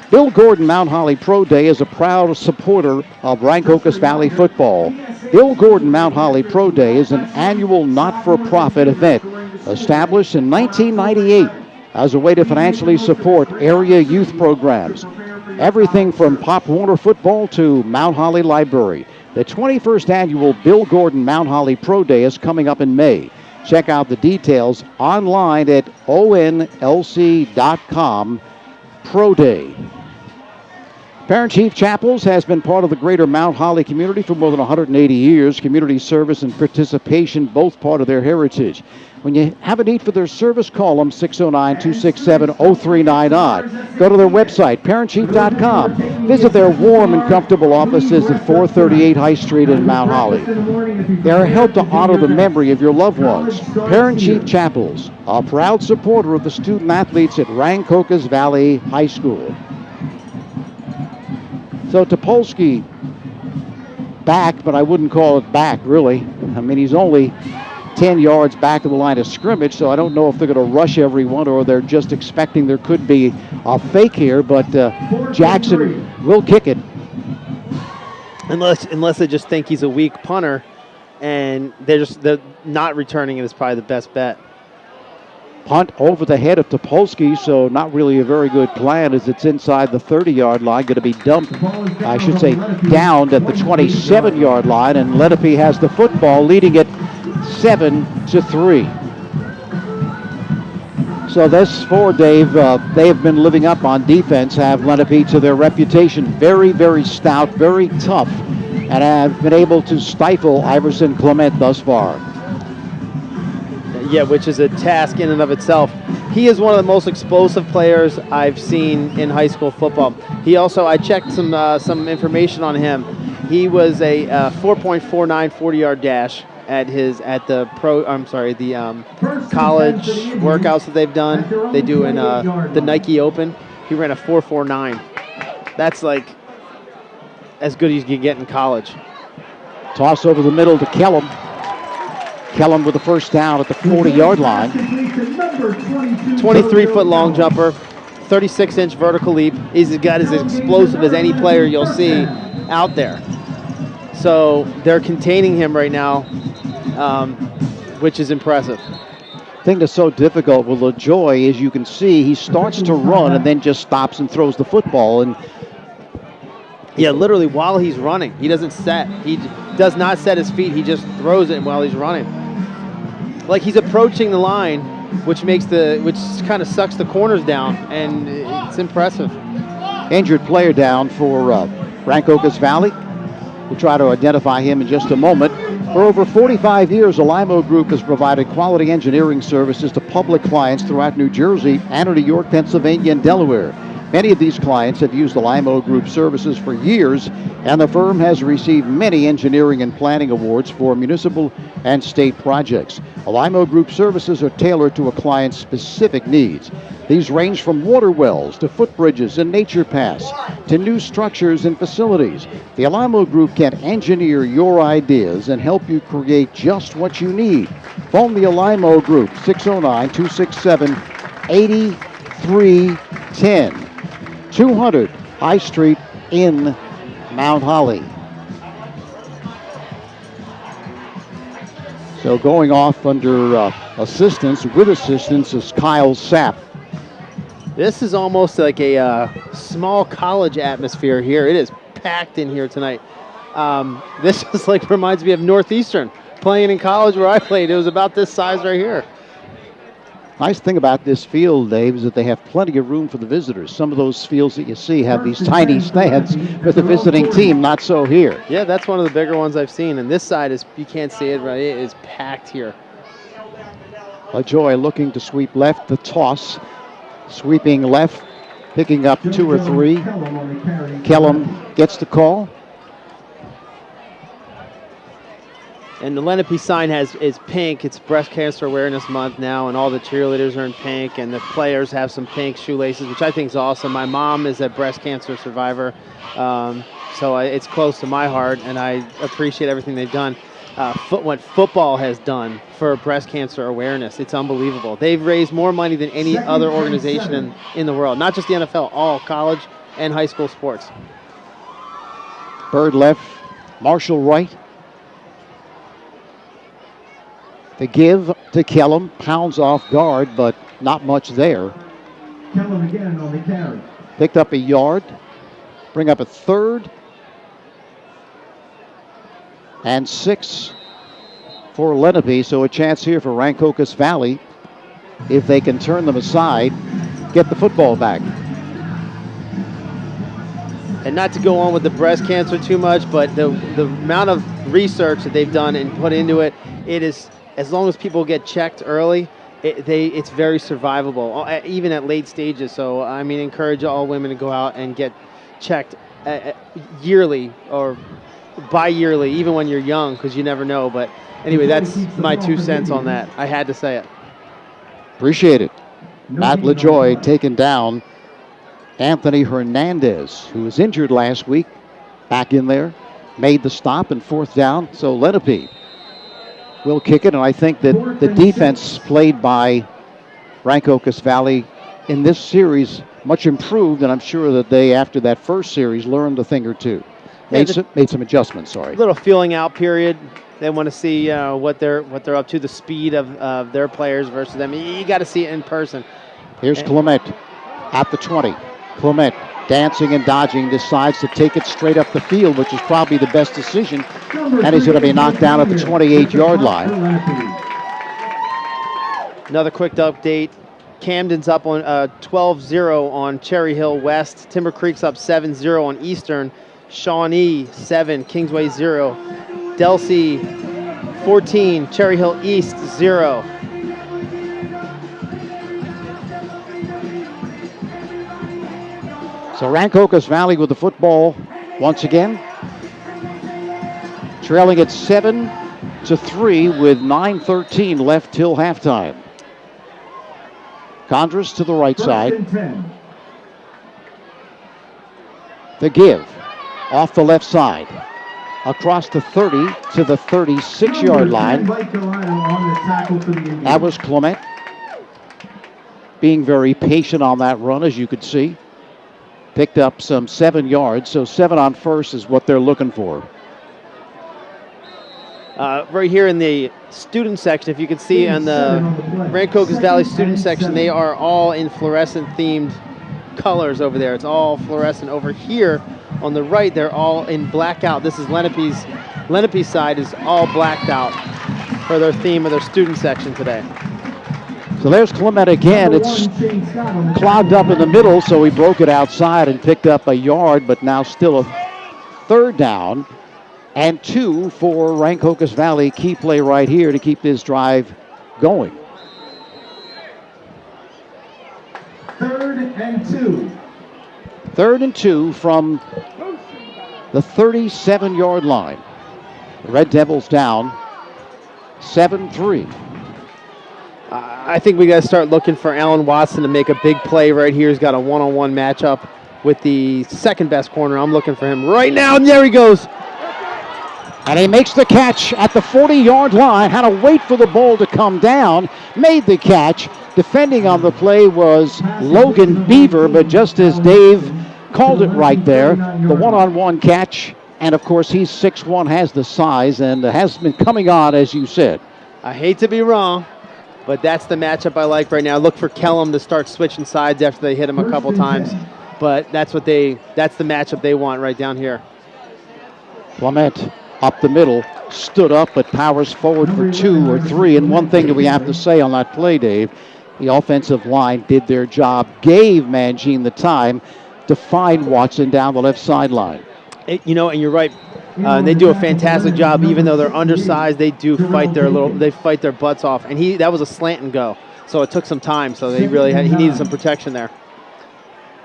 Bill Gordon Mount Holly Pro Day is a proud supporter of Rancocas Valley football. Bill Gordon Mount Holly Pro Day is an annual not-for-profit event established in 1998 as a way to financially support area youth programs. Everything from Pop Warner football to Mount Holly Library. The 21st annual Bill Gordon Mount Holly Pro Day is coming up in May. Check out the details online at onlc.com. Pro Day. Parent Chief Chapels has been part of the greater Mount Holly community for more than 180 years. Community service and participation, both part of their heritage. When you have a need for their service, call them 609-267-0399. Go to their website, parentchief.com. Visit their warm and comfortable offices at 438 High Street in Mount Holly. They are helped to honor the memory of your loved ones. Parent Chief Chapels, a proud supporter of the student athletes at Rancocas Valley High School. So Topolsky back, but I wouldn't call it back, really. I mean, he's only 10 yards back of the line of scrimmage, so I don't know if they're going to rush everyone or they're just expecting there could be a fake here, but Jackson will kick it. Unless they just think he's a weak punter, and they're not returning it is probably the best bet. Punt over the head of Topolsky, so not really a very good plan as it's inside the 30-yard line. Going to be dumped, I should say, downed at the 27-yard line, and Lenape has the football, leading it 7-3. So this for Dave, they have been living up on defense, have Lenape, to their reputation. Very, very stout, very tough, and have been able to stifle Iverson Clement thus far. Yeah, which is a task in and of itself. He is one of the most explosive players I've seen in high school football. He also, I checked some information on him. He was a 4.49 40-yard dash. at the college workouts that they've done. They do in the Nike Open. He ran a 4.49. That's like as good as you can get in college. Toss over the middle to Kellum. Kellum with the first down at the 40-yard line. 23-foot long jumper, 36-inch vertical leap. He's got as explosive as any player you'll see out there. So they're containing him right now, which is impressive. The thing that's so difficult with LaJoy is you can see he starts to run and then just stops and throws the football. And yeah, literally while he's running. He doesn't set. He does not set his feet. He just throws it while he's running. Like he's approaching the line, which kind of sucks the corners down, and it's impressive. Injured player down for Rancocas Valley. We'll try to identify him in just a moment. For over 45 years, the Limo Group has provided quality engineering services to public clients throughout New Jersey and New York, Pennsylvania, and Delaware. Many of these clients have used the Limo Group services for years, and the firm has received many engineering and planning awards for municipal and state projects. The Limo Group services are tailored to a client's specific needs. These range from water wells to footbridges and nature paths to new structures and facilities. The Alimo Group can engineer your ideas and help you create just what you need. Phone the Alimo Group, 609-267-8310. 200 High Street in Mount Holly. So going off under assistance is Kyle Sapp. This is almost like a small college atmosphere here. It is packed in here tonight. This is like reminds me of Northeastern playing in college where I played. It was about this size right here. Nice thing about this field, Dave, is that they have plenty of room for the visitors. Some of those fields that you see have these tiny stands with the visiting team, not so here. Yeah, that's one of the bigger ones I've seen. And this side is, you can't see it, right? It is packed here. LaJoy looking to sweep left, the toss. Sweeping left, picking up 2 or 3. Kellum gets the call. And the Lenape sign is pink. It's Breast Cancer Awareness Month now, and all the cheerleaders are in pink, and the players have some pink shoelaces, which I think is awesome. My mom is a breast cancer survivor, so it's close to my heart, and I appreciate everything they've done. What football has done for breast cancer awareness, it's unbelievable. They've raised more money than any other organization in the world, not just the NFL, all college and high school sports. Bird left, Marshall right. The give to Kellum, pounds off guard, but not much there. Kellum again on the carry. Picked up a yard, bring up a 3rd and 6 for Lenape, so a chance here for Rancocas Valley if they can turn them aside, get the football back. And not to go on with the breast cancer too much, but the amount of research that they've done and put into it, it is, as long as people get checked early, it's very survivable, even at late stages. So, I mean, encourage all women to go out and get checked yearly or bi-yearly, even when you're young, because you never know. But anyway, that's my 2 cents on that. I had to say it. Appreciate it. Matt LaJoy taking down Anthony Hernandez, who was injured last week, back in there, made the stop and 4th down. So Lenape will kick it, and I think that the defense played by Rancocas Valley in this series much improved, and I'm sure that they, after that first series, learned a thing or two. Made some adjustments, sorry. Little feeling out period. They want to see what they're up to, the speed of their players versus them. You got to see it in person. Here's Klemic at the 20. Klemic dancing and dodging, decides to take it straight up the field, which is probably the best decision, and he's going to be knocked down at the 28-yard line. Another quick update. Camden's up on 12-0 on Cherry Hill West. Timber Creek's up 7-0 on Eastern. Shawnee 7, Kingsway 0. Delsea 14, Cherry Hill East 0. So Rancocas Valley with the football once again. Trailing at 7 7-3 with 9:13 left till halftime. Condras to the right side. The give off the left side. Across the 30 to the 36-yard line. That was Klemic. Being very patient on that run, as you could see. Picked up some 7 yards, so 7 on first is what they're looking for. Right here in the student section, if you can see on the Rancocas Valley student section, they are all in fluorescent themed colors over there. It's all fluorescent. Over here on the right, they're all in blackout. This is Lenape's. Lenape's side is all blacked out for their theme of their student section today. So there's Klemic again. It's clogged up in the middle, so he broke it outside and picked up a yard, but now still a 3rd down and 2 for Rancocas Valley. Key play right here to keep this drive going. 3rd and 2. 3rd and 2 from the 37-yard line. The Red Devils down 7-3. I think we got to start looking for Allen Watson to make a big play right here. He's got a one-on-one matchup with the second best corner. I'm looking for him right now, and there he goes. And he makes the catch at the 40-yard line. Had to wait for the ball to come down. Made the catch. Defending on the play was Logan Beaver, but just as Dave called it right there, the one-on-one catch. And, of course, he's 6'1", has the size, and has been coming on, as you said. I hate to be wrong, but that's the matchup I like right now. Look for Kellum to start switching sides after they hit him a couple times. But that's the matchup they want right down here. Clement up the middle, stood up, but powers forward for 2 or 3. And one thing that we have to say on that play, Dave, the offensive line did their job, gave Mangine the time to find Watson down the left sideline. And you're right. They do a fantastic job, even though they're undersized. They do fight their butts off. And that was a slant and go, so it took some time. So he needed some protection there.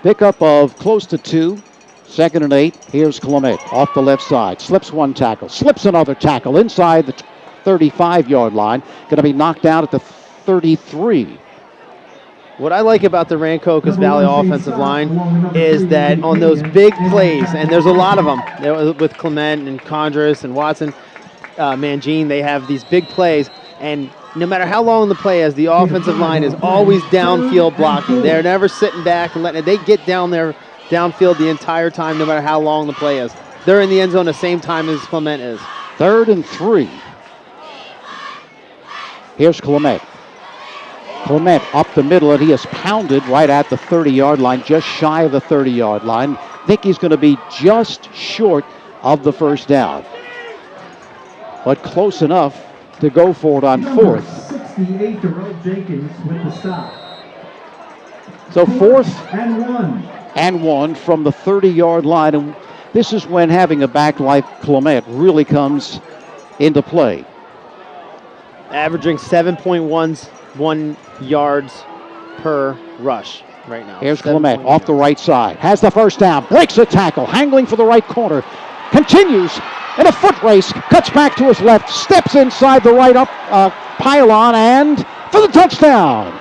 Pickup of close to 2. 2nd and 8. Here's Klemic off the left side. Slips one tackle. Slips another tackle inside the 35-yard line. Going to be knocked out at the 33. What I like about the Rancocas Valley offensive line is that on those big plays, and there's a lot of them with Klemic and Condras and Watson, Mangine, they have these big plays, and no matter how long the play is, the offensive line is always downfield blocking. They're never sitting back and letting it. They get down there downfield the entire time, no matter how long the play is. They're in the end zone the same time as Klemic is. 3rd and 3. Here's Klemic. Klemic up the middle, and he is pounded right at the 30-yard line, just shy of the 30-yard line. I think he's going to be just short of the 1st down, but close enough to go for it on 4th. 68, Darrell Jenkins with the stop. So 4th and 1. And 1 from the 30-yard line, and this is when having a back like Klemic really comes into play. Averaging 7.1 yards per rush right now. Here's Klemic off the right side. Has the 1st down. Breaks a tackle. Angling for the right corner. Continues in a foot race. Cuts back to his left. Steps inside the right pylon and for the touchdown.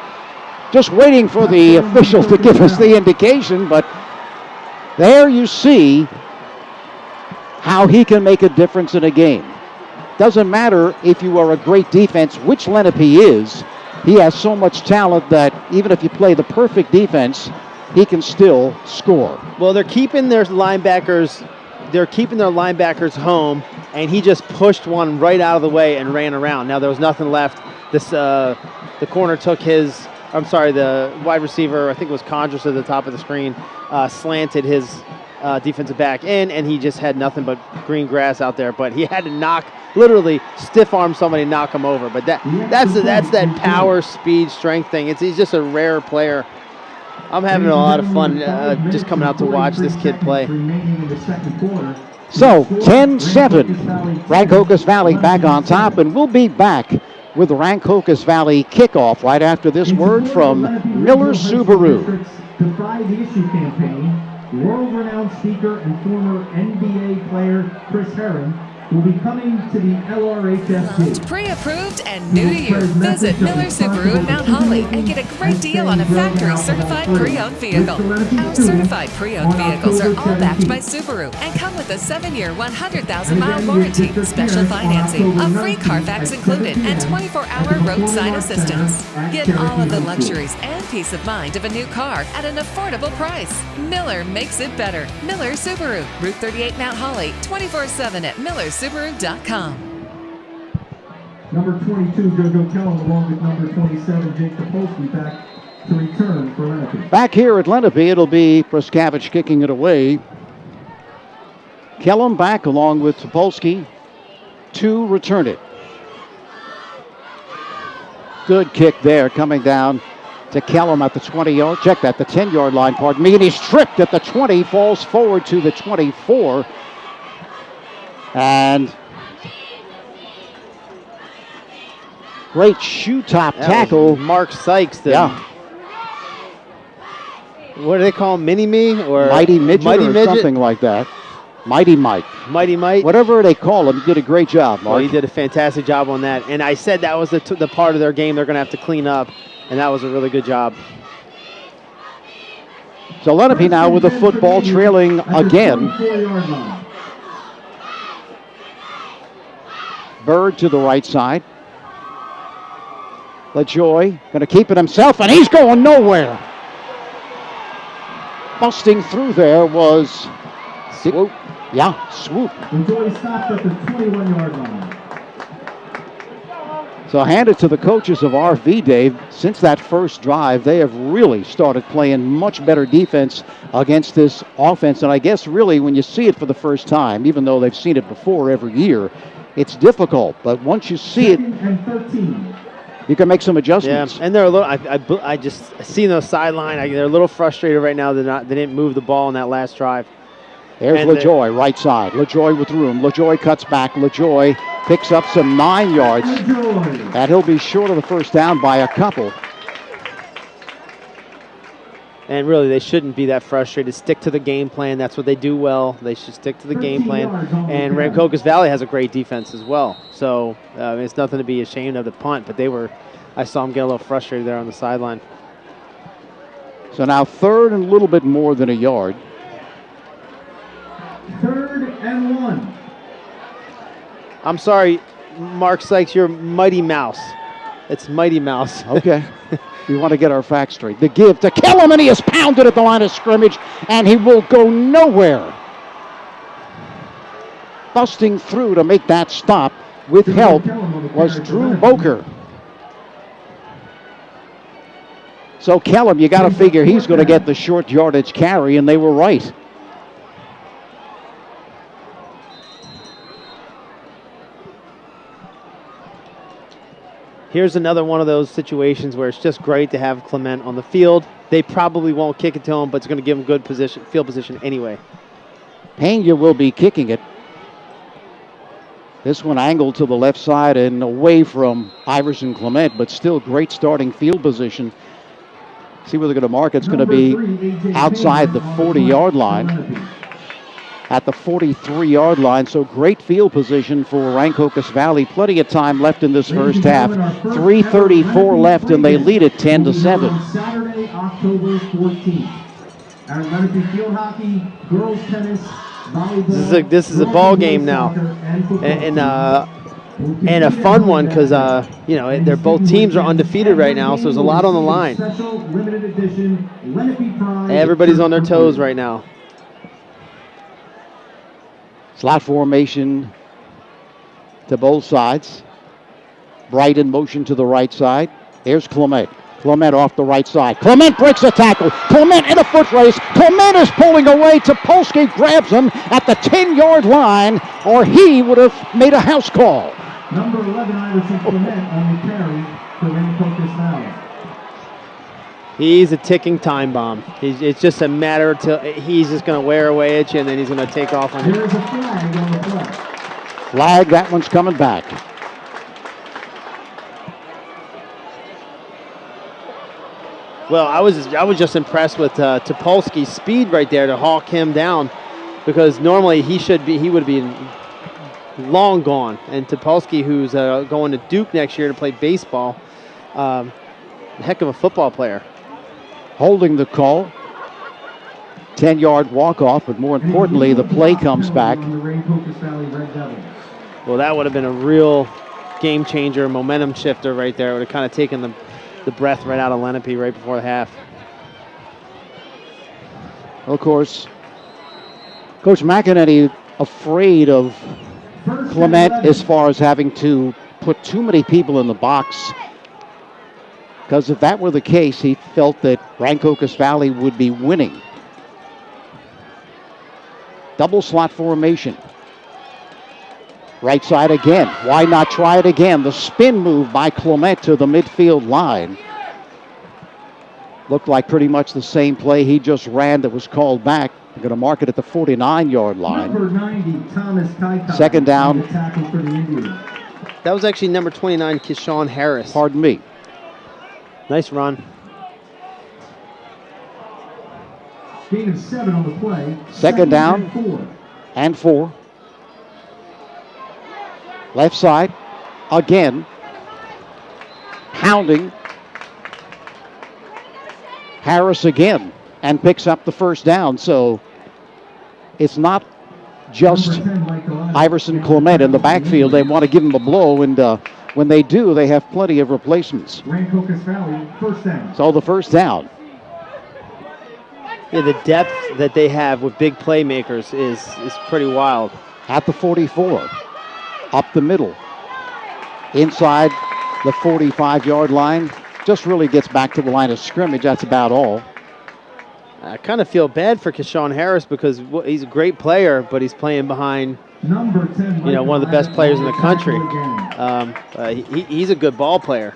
Just waiting for the official to give us the indication, but there you see how he can make a difference in a game. Doesn't matter if you are a great defense, which Lenape is. He has so much talent that even if you play the perfect defense, he can still score. Well, they're keeping their linebackers home, and he just pushed one right out of the way and ran around. Now there was nothing left. The corner took the wide receiver, I think it was Condras at the top of the screen, slanted his defensive back in, and he just had nothing but green grass out there. But he had to literally stiff arm somebody and knock him over. But that's that power, speed, strength thing. He's just a rare player. I'm having a lot of fun just coming out to watch this kid play. So 10-7, Rancocas Valley back on top, and we'll be back with the Rancocas Valley kickoff right after this word from Miller Subaru. The Five Issue Campaign, world-renowned speaker and former NBA player Chris Herron will be coming to the LRHFC. Pre-approved and new to you. Visit Miller Subaru in Mount Holly and get a great deal on a factory-certified pre-owned vehicle. Our certified pre-owned vehicles are all backed by Subaru and come with a 7-year, 100,000-mile warranty, special financing, a free Carfax included, and 24-hour roadside assistance. Get all of the luxuries and peace of mind of a new car at an affordable price. Miller makes it better. Miller Subaru, Route 38 Mount Holly, 24/7 at millersubaru.com. Number 22, Jojo Kellum, along with number 27, Jake Topolsky, back to return for Lenape. Back here at Lenape, it'll be Pregame kicking it away. Kellum back along with Topolsky to return it. Good kick there coming down to Kellum at the 20-yard. Check that, the 10-yard line, pardon me. And he's tripped at the 20, falls forward to the 24. And great shoe top tackle. Mark Sykes. Yeah. What do they call him? Mini-Me? Or Mighty Midget or something like that. Mighty Mike. Mighty Mike. Whatever they call him, he did a great job, Mark. Well, he did a fantastic job on that. And I said that was the part of their game they're going to have to clean up. And that was a really good job. So Lenape now with the football trailing again. Bird to the right side. LaJoy going to keep it himself, and he's going nowhere. Busting through there was Swoop. Yeah, Swoop. LaJoy stopped at the 21-yard line. So hand it to the coaches of RV, Dave. Since that first drive, they have really started playing much better defense against this offense. And I guess really when you see it for the first time, even though they've seen it before every year, it's difficult. But once you see it, you can make some adjustments. Yeah, and they're a little. I just see those sideline. They're a little frustrated right now. They didn't move the ball in that last drive. There's LaJoy, right side. LaJoy with room. LaJoy cuts back. LaJoy picks up some 9 yards. And he'll be short of the first down by a couple. And really, they shouldn't be that frustrated. Stick to the game plan. That's what they do well. They should stick to the game plan. And Rancocas Valley has a great defense as well. So it's nothing to be ashamed of the punt. But I saw them get a little frustrated there on the sideline. So now 3rd and a little bit more than a yard. 3rd and 1. I'm sorry, Mark Sykes, you're Mighty Mouse. It's Mighty Mouse. Okay. We want to get our facts straight. The give to Kellum, and he is pounded at the line of scrimmage, and he will go nowhere. Busting through to make that stop with help was Drew Boker. So Kellum, you got to figure he's going to get the short yardage carry, and they were right. Here's another one of those situations where it's just great to have Clement on the field. They probably won't kick it to him, but it's going to give him good field position anyway. Pena will be kicking it. This one angled to the left side and away from Iverson Clement, but still great starting field position. See where they're going to mark. It's going to be outside the 40-yard line. At the 43-yard line, so great field position for Rancocas Valley. Plenty of time left in this first half. 3:34 left, and they lead it 10-7. Saturday, October 14th. Our Lenape field hockey, girls tennis, volleyball. This is a ball game now, and a fun one because they're both teams are undefeated right now, so there's a lot on the line. Special limited edition Lenape Pride. Everybody's on their toes right now. Slot formation to both sides. Bright in motion to the right side. Here's Clement. Clement off the right side. Clement breaks a tackle. Clement in a foot race. Clement is pulling away. Topolsky grabs him at the 10-yard line, or he would have made a house call. Number 11, Iverson Clement on the carry for Rancocas Valley. He's a ticking time bomb. It's just a matter till he's just going to wear away at you, and then he's going to take off on you. There is a flag on the play. Flag, that one's coming back. Well, I was just impressed with Topolsky's speed right there to hawk him down, because normally he would be long gone. And Topolsky, who's going to Duke next year to play baseball, heck of a football player. Holding the call. 10-yard walk-off, but more importantly, the play comes back. Well, that would have been a real game changer, momentum shifter right there. It would have kind of taken the breath right out of Lenape right before the half. Of course, Coach McEnany afraid of Klemic as far as having to put too many people in the box, because if that were the case, he felt that Rancocas Valley would be winning. Double slot formation. Right side again. Why not try it again? The spin move by Klemic to the midfield line. Looked like pretty much the same play he just ran that was called back. They're going to mark it at the 49-yard line. Number 90, Thomas Kaikai. Second down. Tackle for the Indians. That was actually number 29, Keshawn Harris. Pardon me. Nice run. Gain of 7 on the play. Second down and 4. Left side again. Pounding. Harris again and picks up the first down. So it's not just Iverson Klemic in the backfield. They want to give him a blow, and when they do, they have plenty of replacements. Rancocas Valley, first down. So the first down. Yeah, the depth that they have with big playmakers is pretty wild. At the 44. Up the middle. Inside the 45-yard line. Just really gets back to the line of scrimmage. That's about all. I kind of feel bad for Keshawn Harris because he's a great player, but he's playing behind Number 10, one of the best players in the country. He's a good ball player.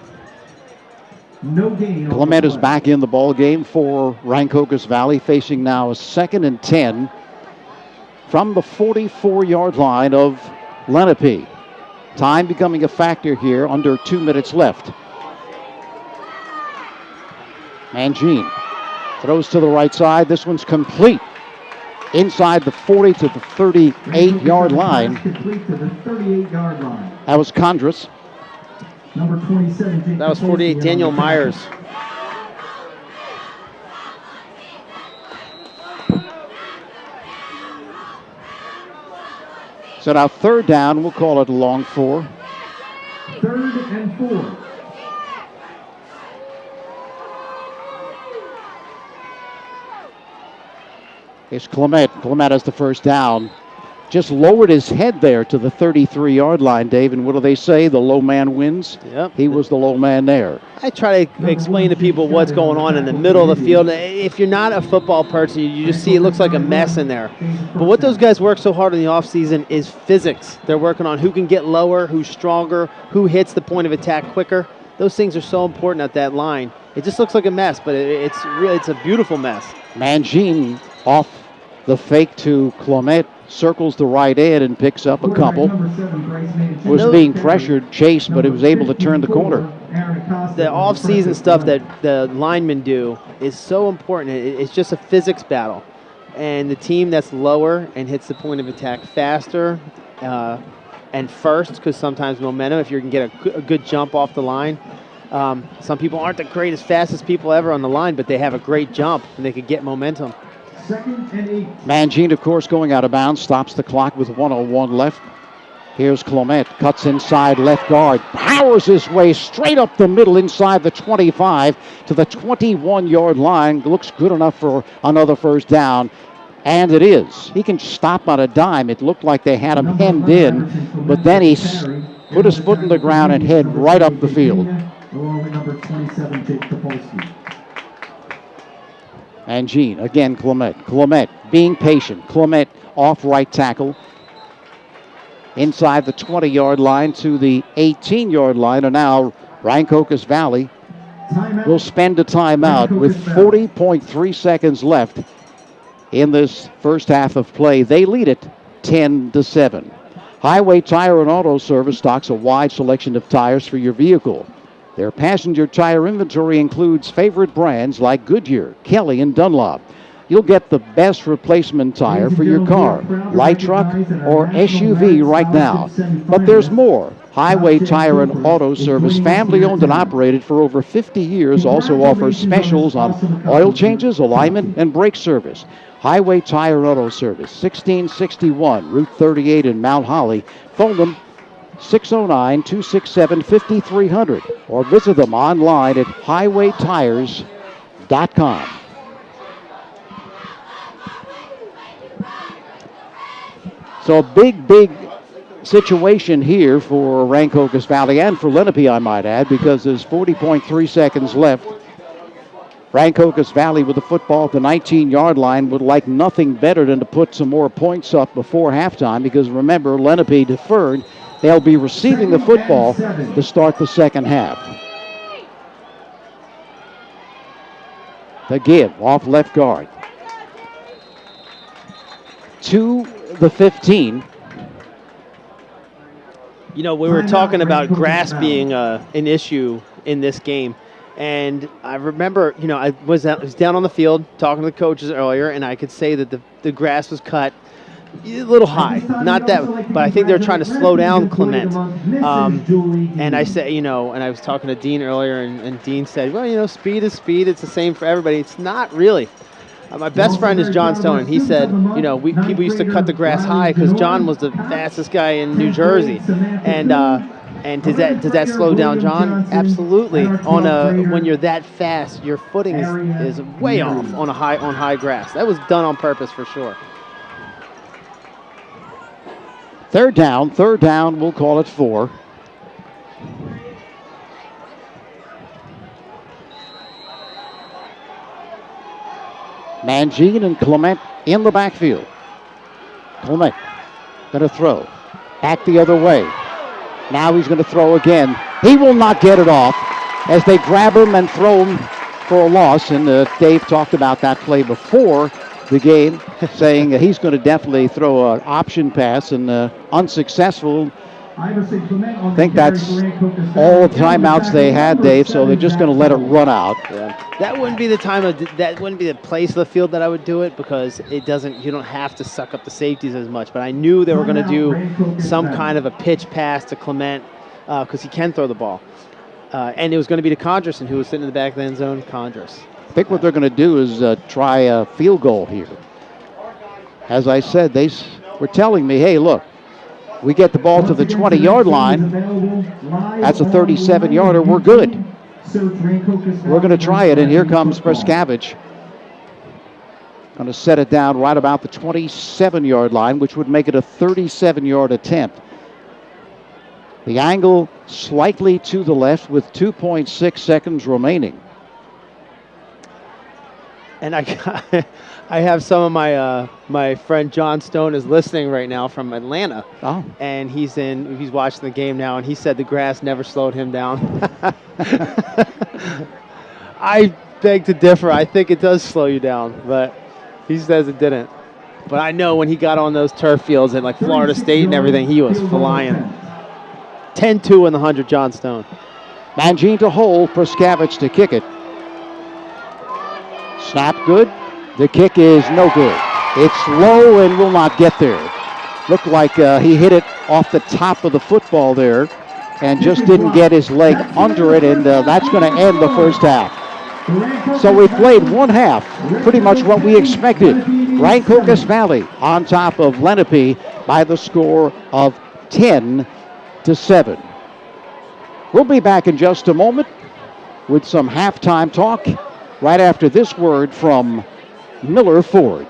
No gain. Klemic is back in the ball game for Rancocas Valley, facing now a 2nd and 10 from the 44-yard line of Lenape. Time becoming a factor here, under 2 minutes left. Mangine throws to the right side. This one's complete. Inside the 40 to the 38-yard line. Complete to the 38-yard line. That was Condris. Number 27. That was 48, Daniel Myers. So now third down, we'll call it a long 4. 3rd and 4. It's Klemic. Klemic has the first down. Just lowered his head there to the 33-yard line, Dave. And what do they say? The low man wins? Yep. He was the low man there. I try to explain to people what's going on in the middle of the field. If you're not a football person, you just see it looks like a mess in there. But what those guys work so hard in the offseason is physics. They're working on who can get lower, who's stronger, who hits the point of attack quicker. Those things are so important at that line. It just looks like a mess, but it's a beautiful mess. Mangine off the fake to Klemic, circles the right end and picks up a couple. Was being pressured, chased, but it was able to turn the corner. The off-season stuff that the linemen do is so important. It's just a physics battle. And the team that's lower and hits the point of attack faster and first, because sometimes momentum, if you can get a good jump off the line. Some people aren't the greatest, fastest people ever on the line, but they have a great jump and they could get momentum. 2nd and 8. Mangine, of course, going out of bounds, stops the clock with 1:01 left. Here's Klemic, cuts inside left guard, powers his way straight up the middle inside the 25 to the 21-yard line. Looks good enough for another first down, and it is. He can stop on a dime. It looked like they had him hemmed in, but then he put his foot in the ground and head right up the field. Along with number 27, Jake Topolsky. Mangine, again Klemic. Klemic being patient. Klemic off right tackle. Inside the 20-yard line to the 18-yard line. And now Rancocas Valley will spend a timeout with 40.3 seconds left in this first half of play. They lead it 10-7. Highway Tire and Auto Service stocks a wide selection of tires for your vehicle. Their passenger tire inventory includes favorite brands like Goodyear, Kelly, and Dunlop. you'll get the best replacement tire for your car, light truck, or SUV right now. But there's more. Highway Tire and Auto Service, family owned and operated for over 50 years, also offers specials on oil changes, alignment, and brake service. Highway Tire and Auto Service, 1661 Route 38 in Mount Holly. Phone them 609-267-5300 or visit them online at highwaytires.com. So a big situation here for Rancocas Valley and for Lenape, I might add, because there's 40.3 seconds left. Rancocas Valley with the football at the 19-yard line would like nothing better than to put some more points up before halftime, because remember, Lenape deferred. They'll be receiving the football to start the second half. The give off left guard. To the 15. You know, we were talking about grass being an issue in this game. And I remember, you know, I was down on the field talking to the coaches earlier, and I could say that the grass was cut a little high. Not that, but I think they were trying to slow down Klemic. And I said, you know, and I was talking to Dean earlier, and Dean said, well, you know, speed is speed. It's the same for everybody. It's not really. My best friend is John Stone, and he said, you know, people used to cut the grass high because John was the fastest guy in New Jersey. And does that slow down John? Absolutely. When you're that fast, your footing is way off on high grass. That was done on purpose for sure. Third down, we'll call it 4. Mangine and Clement in the backfield. Clement going to throw. Back the other way. Now he's going to throw again. He will not get it off as they grab him and throw him for a loss. And Dave talked about that play before the game, saying he's going to definitely throw an option pass, and unsuccessful. I think that's all the timeouts they had, Dave, so they're just going to let it run out. Yeah. That wouldn't be the that wouldn't be the place of the field that I would do it, because you don't have to suck up the safeties as much. But I knew they were going to do some kind of a pitch pass to Clement, because he can throw the ball. And it was going to be to Condrison, who was sitting in the back of the end zone. Condris. I think what they're going to do is try a field goal here. As I said, they were telling me, hey, look, we get the ball to the 20-yard line. That's a 37-yarder. We're good. We're going to try it, and here comes Preskavich. Going to set it down right about the 27-yard line, which would make it a 37-yard attempt. The angle slightly to the left with 2.6 seconds remaining. And I have some of my friend John Stone is listening right now from Atlanta. Oh. And he's watching the game now, and he said the grass never slowed him down. I beg to differ. I think it does slow you down, but he says it didn't. But I know when he got on those turf fields at like Florida State and everything, he was flying. 10-2 in the 100, John Stone. Mangine to hold, Preskavich to kick it. Snap good. The kick is no good. It's low and will not get there. Looked like he hit it off the top of the football there and just didn't get his leg under it, and that's going to end the first half. So we played one half, pretty much what we expected. Rancocas Valley on top of Lenape by the score of 10-7. We'll be back in just a moment with some halftime talk right after this word from Miller Ford.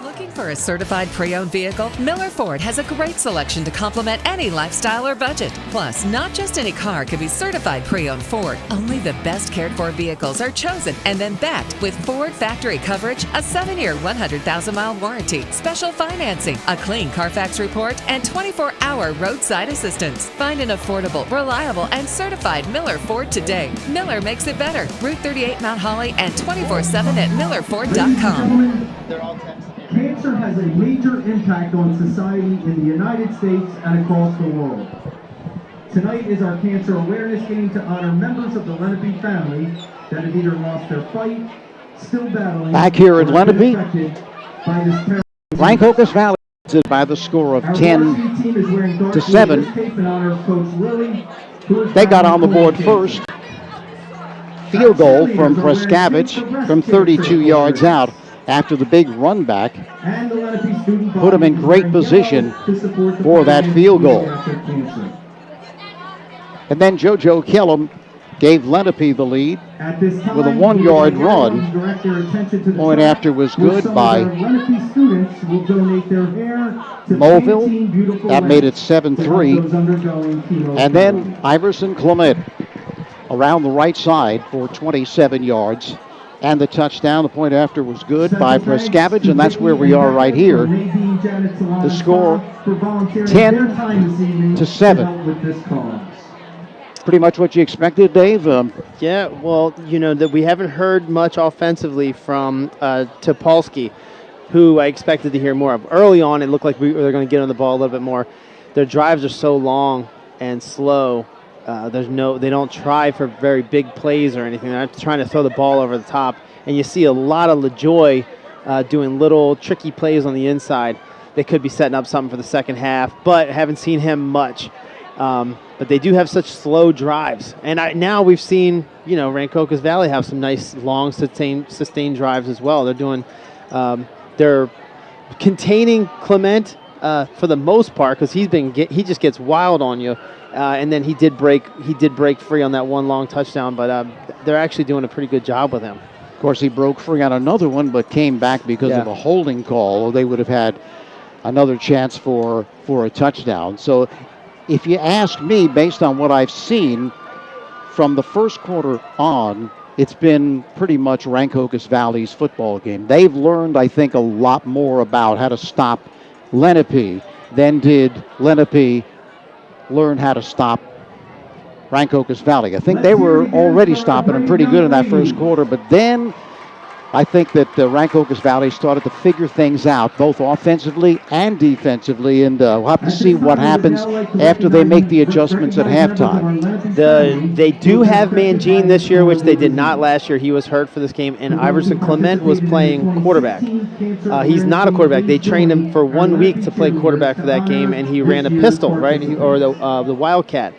Looking for a certified pre-owned vehicle? Miller Ford has a great selection to complement any lifestyle or budget. Plus, not just any car can be certified pre-owned Ford. Only the best cared for vehicles are chosen and then backed with Ford factory coverage, a 7-year, 100,000-mile warranty, special financing, a clean Carfax report, and 24-hour roadside assistance. Find an affordable, reliable, and certified Miller Ford today. Miller makes it better. Route 38 Mount Holly and 24/7 at millerford.com. They're all texting. Cancer has a major impact on society in the United States and across the world. Tonight is our cancer awareness game to honor members of the Lenape family that have either lost their fight still battling. Back here at Lenape, by this terrible Rancocas Valley leads it by the score of 10 to 7. They got on the board first. Field goal from Pregame from 32 yards out after the big run back put him in great position for that field goal. And then JoJo Kellum gave Lenape the lead with a 1-yard run. Point after was good by Mobile. That made it 7-3. And then Iverson Klemic around the right side for 27 yards. And the touchdown, the point after was good by Pregame, and that's where we are right here. The score, 10 to 7. Pretty much what you expected, Dave? Yeah, well, that we haven't heard much offensively from Topolsky, who I expected to hear more of. Early on, it looked like they're going to get on the ball a little bit more. Their drives are so long and slow. They don't try for very big plays or anything. They're not trying to throw the ball over the top. And you see a lot of LaJoy doing little tricky plays on the inside. They could be setting up something for the second half, but haven't seen him much. But they do have such slow drives. And now we've seen, Rancocas Valley have some nice long sustained drives as well. They're containing Clement for the most part because he just gets wild on you. And then he did break free on that one long touchdown, but they're actually doing a pretty good job with him. Of course, he broke free on another one, but came back because of a holding call, or they would have had another chance for a touchdown. So if you ask me, based on what I've seen from the first quarter on, it's been pretty much Rancocas Valley's football game. They've learned, I think, a lot more about how to stop Lenape than did Lenape learn how to stop Rancocas Valley. I think they were already stopping them pretty good in that first quarter, but then I think that Rancocas Valley started to figure things out, both offensively and defensively, and we'll have to see what happens after they make the adjustments at halftime. They do have Mangine this year, which they did not last year. He was hurt for this game, and Iverson Clement was playing quarterback. He's not a quarterback. They trained him for 1 week to play quarterback for that game, and he ran a pistol, right, or the Wildcat.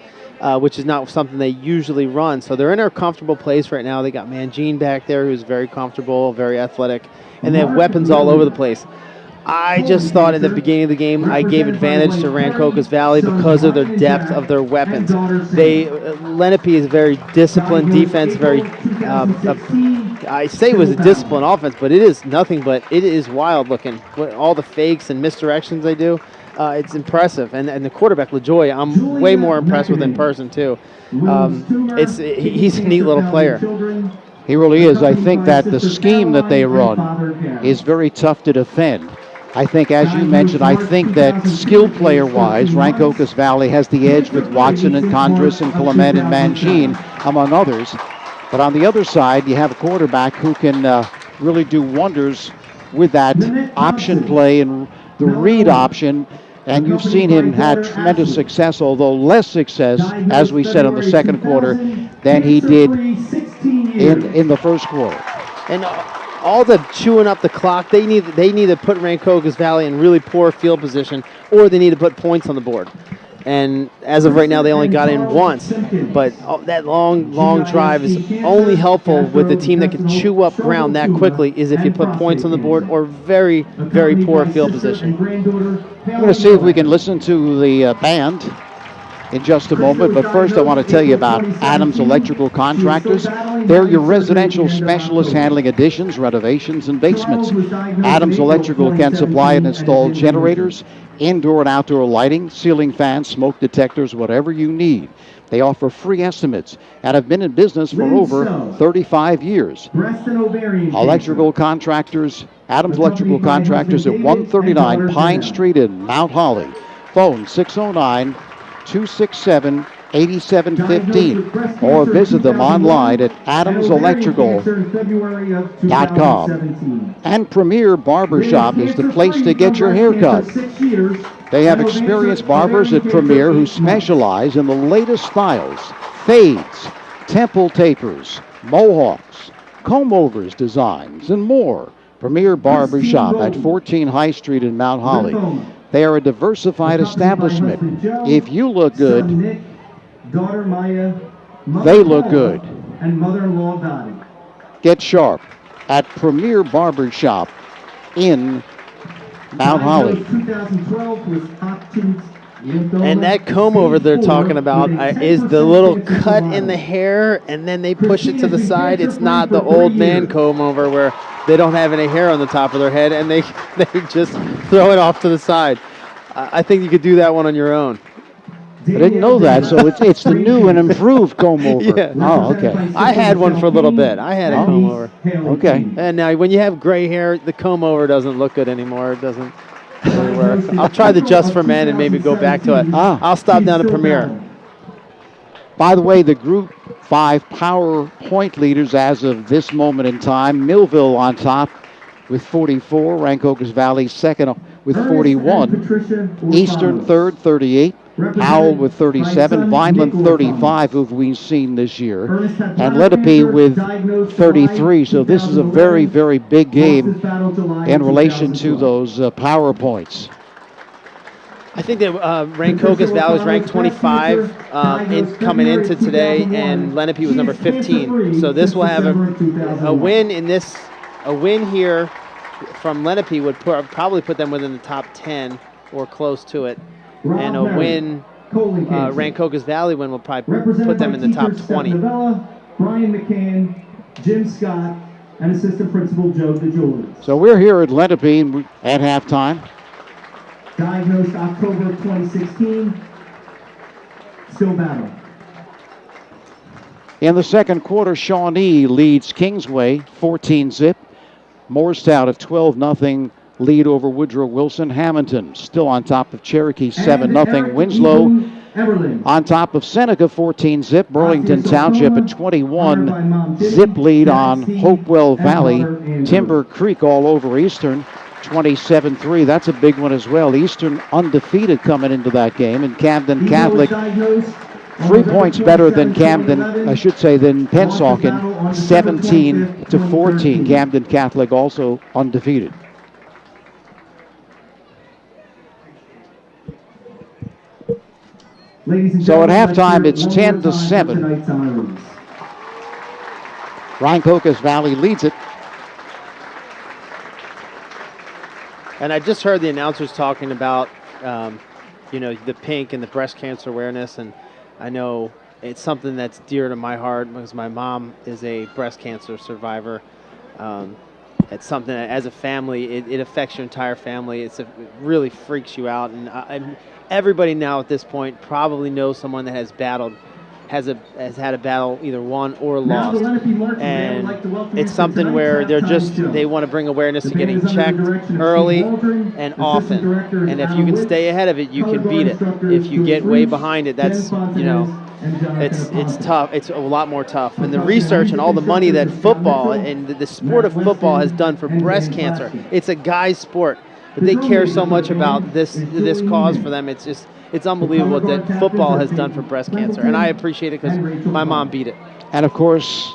Which is not something they usually run. So they're in a comfortable place right now. They got Mangine back there who's very comfortable, very athletic, and they have weapons all over the place. I just thought at the beginning of the game I gave advantage to Rancocas Valley because of their depth of their weapons. Lenape is a very disciplined defense, I say it was a disciplined offense, but it is nothing but it is wild looking. All the fakes and misdirections they do. It's impressive, and the quarterback LaJoy, I'm way more impressed with in person too. He's a neat little player. He really is. I think that the scheme that they run is very tough to defend. I think, as you mentioned, I think that skill player-wise, Rancocas Valley has the edge with Watson and Condris and Clement and Mangine, among others. But on the other side, you have a quarterback who can really do wonders with that option play and the read option. And you've seen him have tremendous success, although less success, as we said in the second quarter, than he did in the first quarter. And all the chewing up the clock, they need to put Rancocas Valley in really poor field position, or they need to put points on the board. And as of right now, they only got in once. But that long drive is only helpful with a team that can chew up ground that quickly is if you put points on the board or very, very poor field position. We're going to see if we can listen to the band in just a moment. But first, I want to tell you about Adams Electrical Contractors. They're your residential specialists handling additions, renovations, and basements. Adams Electrical can supply and install generators, indoor and outdoor lighting, ceiling fans, smoke detectors, whatever you need. They offer free estimates and have been in business for over 35 years. Electrical Contractors, Adams Electrical Contractors at 139 Pine Street in Mount Holly. Phone 609-267-8715 or visit them online at adamselectrical.com. And Premier Barbershop is the place to get your hair cut. They have experienced barbers at Premier who specialize in the latest styles: fades, temple tapers, mohawks, comb-overs, designs, and more. Premier Barber Shop at 14 High Street in Mount Holly. They are a diversified establishment. If you look good, Nick, daughter Maya, they look good. and mother-in-law Dottie. Get sharp at Premier Barber Shop in Mount Holly. 2012 was Hot Tooth lymphoma. And that comb over they're talking about is the little cut in the hair, and then they push it to the side. It's not the old man comb over where they don't have any hair on the top of their head, and they just throw it off to the side. I think you could do that one on your own. I didn't know that, so it's the new and improved comb over. Yeah. Oh, okay. I had one for a little bit. I had a comb over. Okay. And now when you have gray hair, the comb over doesn't look good anymore. It doesn't really work. I'll try the Just for Men and maybe go back to it. I'll stop down to Premier. By the way, the Group 5 power point leaders as of this moment in time, Millville on top with 44, Rancocas Valley second with 41, Eastern third, 38, Howell with 37, Vineland 35, who we've seen this year, and Lenape with 33. So this is a very, very big game in relation to those power points. I think that Rancocas Valley was ranked 25 coming into today, and Lenape was number 15. So this will have a win in this. A win here from Lenape would probably put them within the top 10 or close to it. And a win, Rancocas Valley win will probably put them in the top 20. Brian McCann, Jim Scott, and assistant principal Joe DeJulius. So we're here at Lenape at halftime. Diagnosed October 2016. Still battling. In the second quarter, Shawnee leads Kingsway 14-zip. Morristown at 12-0 lead over Woodrow Wilson. Hamilton still on top of Cherokee 7-0. Winslow on top of Seneca 14-zip. Burlington Township at 21-zip lead on Hopewell Valley. Timber Creek all over Eastern 27-3. That's a big one as well. Eastern undefeated coming into that game. And Camden Catholic 3 points better than Camden, I should say, than Pennsauken, 17-14. Camden Catholic also undefeated. So at halftime, it's 10-7. Rancocas Valley leads it. And I just heard the announcers talking about, the pink and the breast cancer awareness, and I know it's something that's dear to my heart because my mom is a breast cancer survivor. It's something that, as a family, it affects your entire family. It really freaks you out, and everybody now at this point probably knows someone that has had a battle, either won or lost. And it's something where they want to bring awareness to getting checked early and often. And if you can stay ahead of it, you can beat it. If you get way behind it, that's, it's tough. It's a lot more tough. And the research and all the money that football and the sport of football has done for breast cancer, it's a guy's sport. But they care so much about this cause for them. It's unbelievable what that football has done for breast cancer, and I appreciate it because my mom beat it. And of course,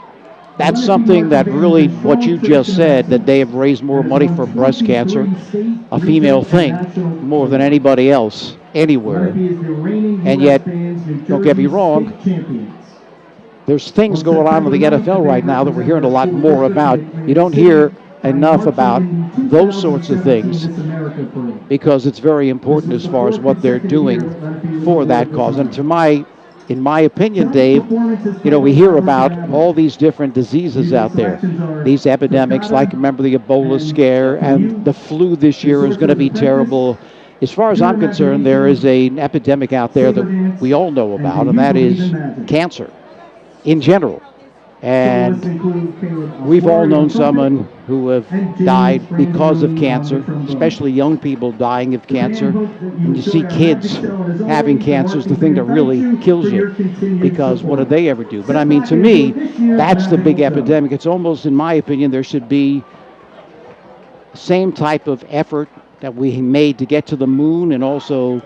that's something that really, what you just said, that they have raised more money for breast cancer, a female thing, more than anybody else anywhere. And yet, don't get me wrong, there's things going on with the NFL right now that we're hearing a lot more about. You don't hear enough about those sorts of things because it's very important as far as what they're doing for that cause. And in my opinion, Dave, we hear about all these different diseases out there, these epidemics, like remember the Ebola scare, and the flu this year is going to be terrible. As far as I'm concerned, there is an epidemic out there that we all know about, and that is cancer in general. And we've all known someone who have died because of cancer, especially young people dying of cancer. And you see kids having cancer is the thing that really kills you, because what do they ever do? But I mean, to me, that's the big epidemic. It's almost, in my opinion, there should be the same type of effort that we made to get to the moon and also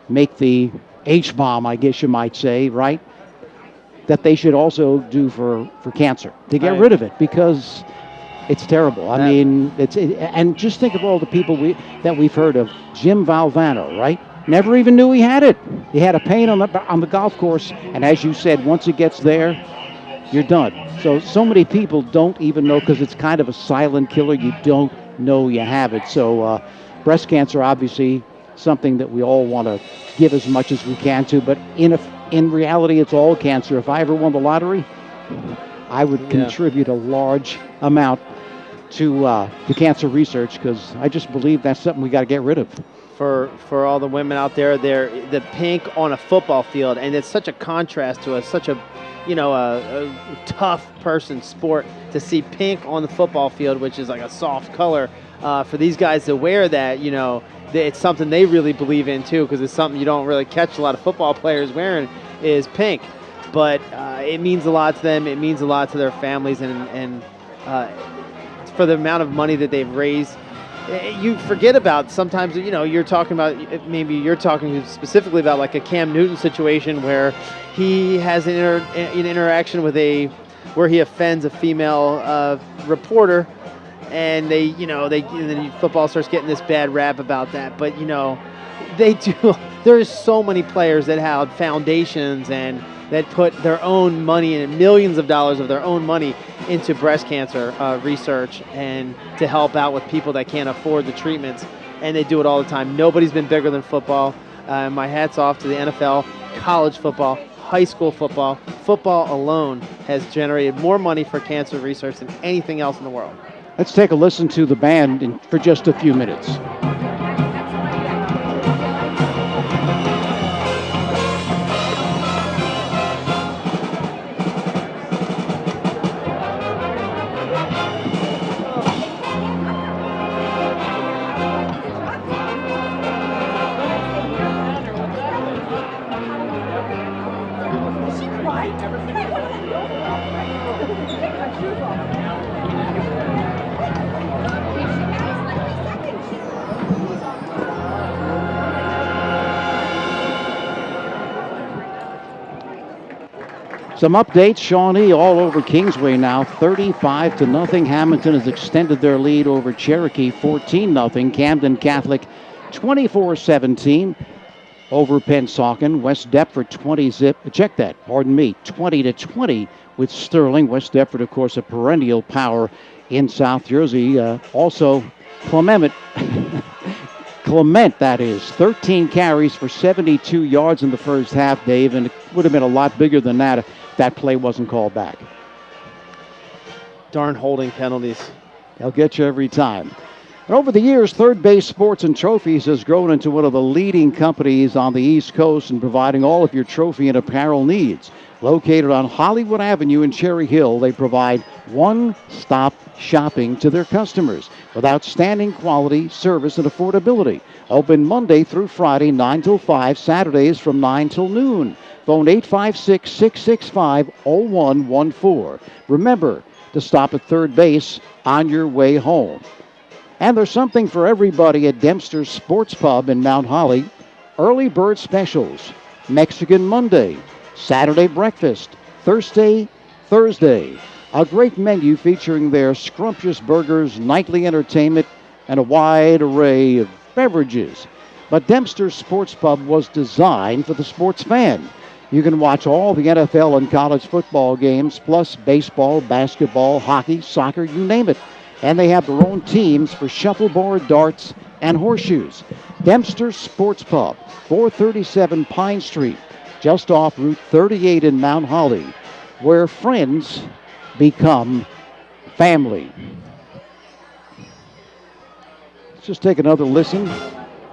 make the H-bomb, I guess you might say, right? that they should also do for cancer, to get rid of it, because it's terrible. I mean, and just think of all the people that we've heard of. Jim Valvano, right? Never even knew he had it. He had a pain on the golf course, and as you said, once it gets there, you're done. So many people don't even know, because it's kind of a silent killer. You don't know you have it. So breast cancer, obviously, something that we all want to give as much as we can to, but in reality, it's all cancer. If I ever won the lottery, I would contribute a large amount to cancer research, because I just believe that's something we got to get rid of. For all the women out there, they're the pink on a football field, and it's such a contrast to such a tough person sport, to see pink on the football field, which is like a soft color. For these guys to wear that, it's something they really believe in too, because it's something you don't really catch a lot of football players wearing, is pink. But it means a lot to them. It means a lot to their families, and for the amount of money that they've raised. You forget about sometimes, you're talking about, maybe you're talking specifically about like a Cam Newton situation where he has an interaction with where he offends a female reporter, and then football starts getting this bad rap about that. But, they do, there's so many players that have foundations and that put their own money and millions of dollars of their own money into breast cancer research, and to help out with people that can't afford the treatments, and they do it all the time. Nobody's been bigger than football. My hat's off to the NFL, college football, high school football. Football alone has generated more money for cancer research than anything else in the world. Let's take a listen to the band for just a few minutes. Some updates. Shawnee all over Kingsway now, 35-0. Hamilton has extended their lead over Cherokee, 14-0. Camden Catholic, 24-17 over Pennsauken. West Deptford, 20-20 with Sterling. West Deptford, of course, a perennial power in South Jersey. Also, Clement, that is, 13 carries for 72 yards in the first half, Dave, and it would have been a lot bigger than that if that play wasn't called back. Darn holding penalties. They'll get you every time. And over the years, Third Base Sports and Trophies has grown into one of the leading companies on the East Coast in providing all of your trophy and apparel needs. Located on Hollywood Avenue in Cherry Hill, they provide one-stop shopping to their customers with outstanding quality, service, and affordability. Open Monday through Friday, 9 till 5, Saturdays from 9 till noon. Phone 856-665-0114. Remember to stop at third base on your way home. And there's something for everybody at Dempster's Sports Pub in Mount Holly. Early bird specials, Mexican Monday, Saturday breakfast, Thursday. A great menu featuring their scrumptious burgers, nightly entertainment, and a wide array of beverages. But Dempster's Sports Pub was designed for the sports fan. You can watch all the NFL and college football games, plus baseball, basketball, hockey, soccer, you name it. And they have their own teams for shuffleboard, darts, and horseshoes. Dempster's Sports Pub, 437 Pine Street, just off Route 38 in Mount Holly, where friends become family. Let's just take another listen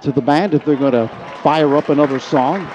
to the band if they're going to fire up another song.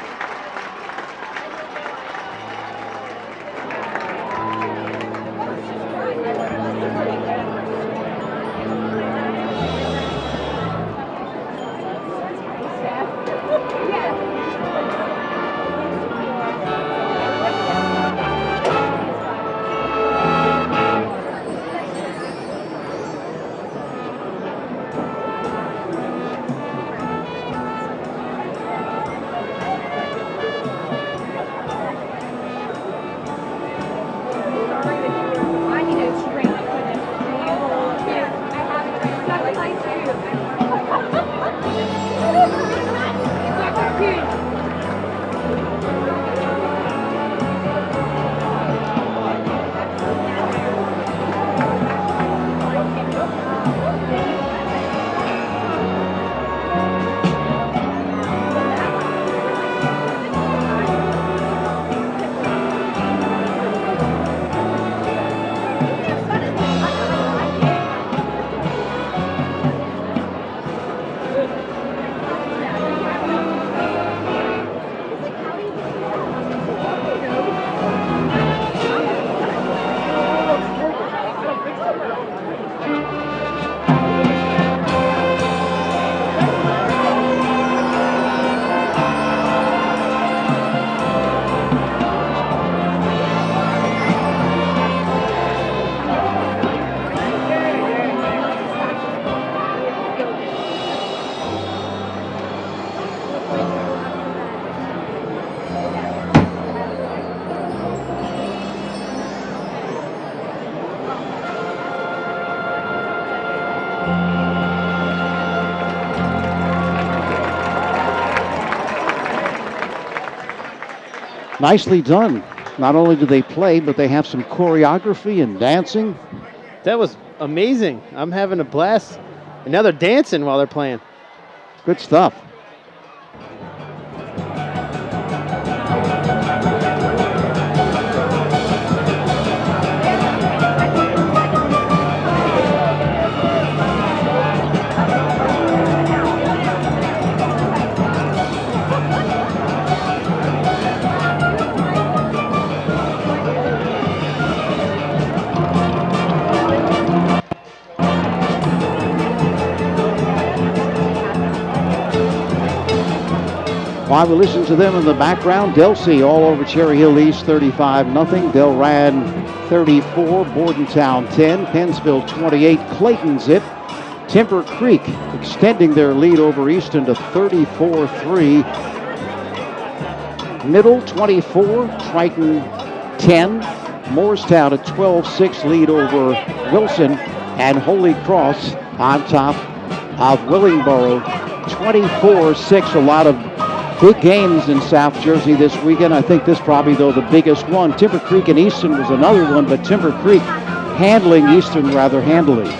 Nicely done. Not only do they play, but they have some choreography and dancing. That was amazing. I'm having a blast. And now they're dancing while they're playing. Good stuff. While we listen to them in the background, Delsea all over Cherry Hill East 35-0. Delran 34, Bordentown 10, Pennsville 28, Clayton zip. Timber Creek extending their lead over Easton to 34-3. Middle 24, Triton 10, Moorestown a 12-6 lead over Wilson, and Holy Cross on top of Willingboro 24-6. A lot of big games in South Jersey this weekend. I think this probably, though, the biggest one. Timber Creek and Easton was another one, but Timber Creek handling Easton rather handily.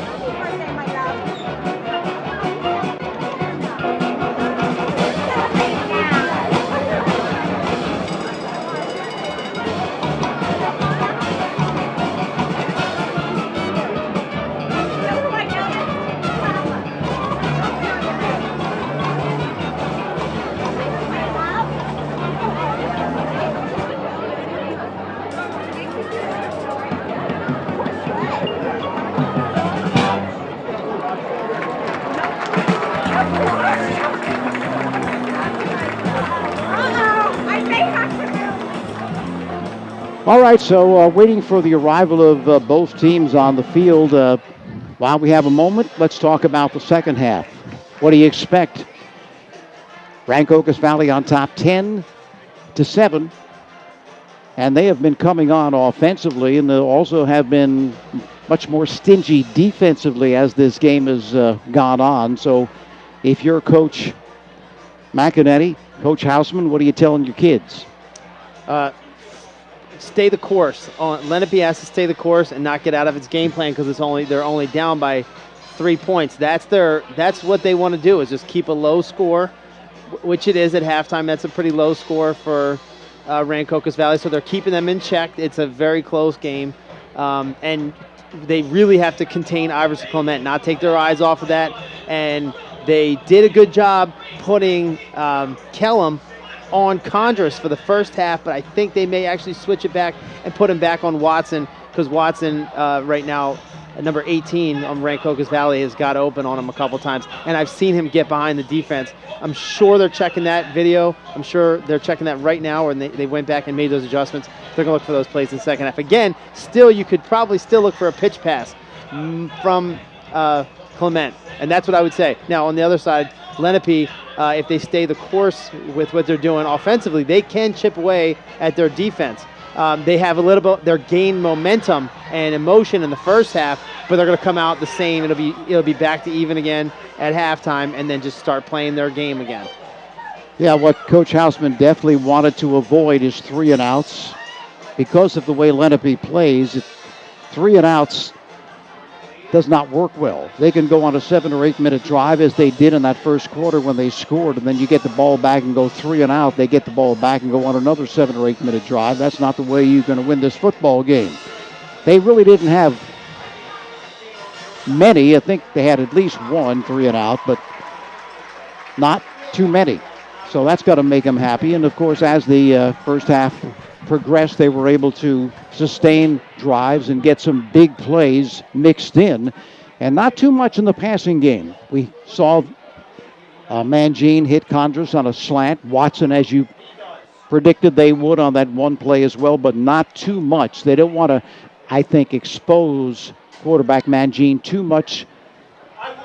All right, so waiting for the arrival of both teams on the field. While we have a moment, let's talk about the second half. What do you expect? Rancocas Valley on top 10-7. And they have been coming on offensively, and they also have been much more stingy defensively as this game has gone on. So if you're Coach McInerney, Coach Houseman, what are you telling your kids? Stay the course. Lenape has to stay the course and not get out of its game plan because they're only down by 3 points. That's what they want to do, is just keep a low score, which it is at halftime. That's a pretty low score for Rancocas Valley, so they're keeping them in check. It's a very close game, and they really have to contain Iverson Clement, not take their eyes off of that. And they did a good job putting Kellum on Condress for the first half, but I think they may actually switch it back and put him back on Watson, because Watson right now, at number 18 on Rancocas Valley, has got open on him a couple times, and I've seen him get behind the defense. I'm sure they're checking that video. I'm sure they're checking that right now, and they went back and made those adjustments. They're going to look for those plays in the second half. Again, still, you could probably still look for a pitch pass from Clement, and that's what I would say. Now, on the other side, Lenape, if they stay the course with what they're doing offensively, they can chip away at their defense. They have a little bit, they're gained momentum and emotion in the first half, but they're going to come out the same. It'll be back to even again at halftime, and then just start playing their game again. Yeah, what Coach Houseman definitely wanted to avoid is 3 and outs. Because of the way Lenape plays, 3 and outs does not work well. They can go on a 7 or 8 minute drive, as they did in that first quarter when they scored, and then you get the ball back and go 3 and out. They get the ball back and go on another 7 or 8 minute drive. That's not the way you're going to win this football game. They really didn't have many. I think they had at least 1 3 and out, but not too many. So that's got to make them happy. And of course, as the first half progressed, they were able to sustain drives and get some big plays mixed in, and not too much in the passing game. We saw Mangine hit Condress on a slant. Watson, as you predicted they would on that one play as well, but not too much. They don't want to, I think, expose quarterback Mangine too much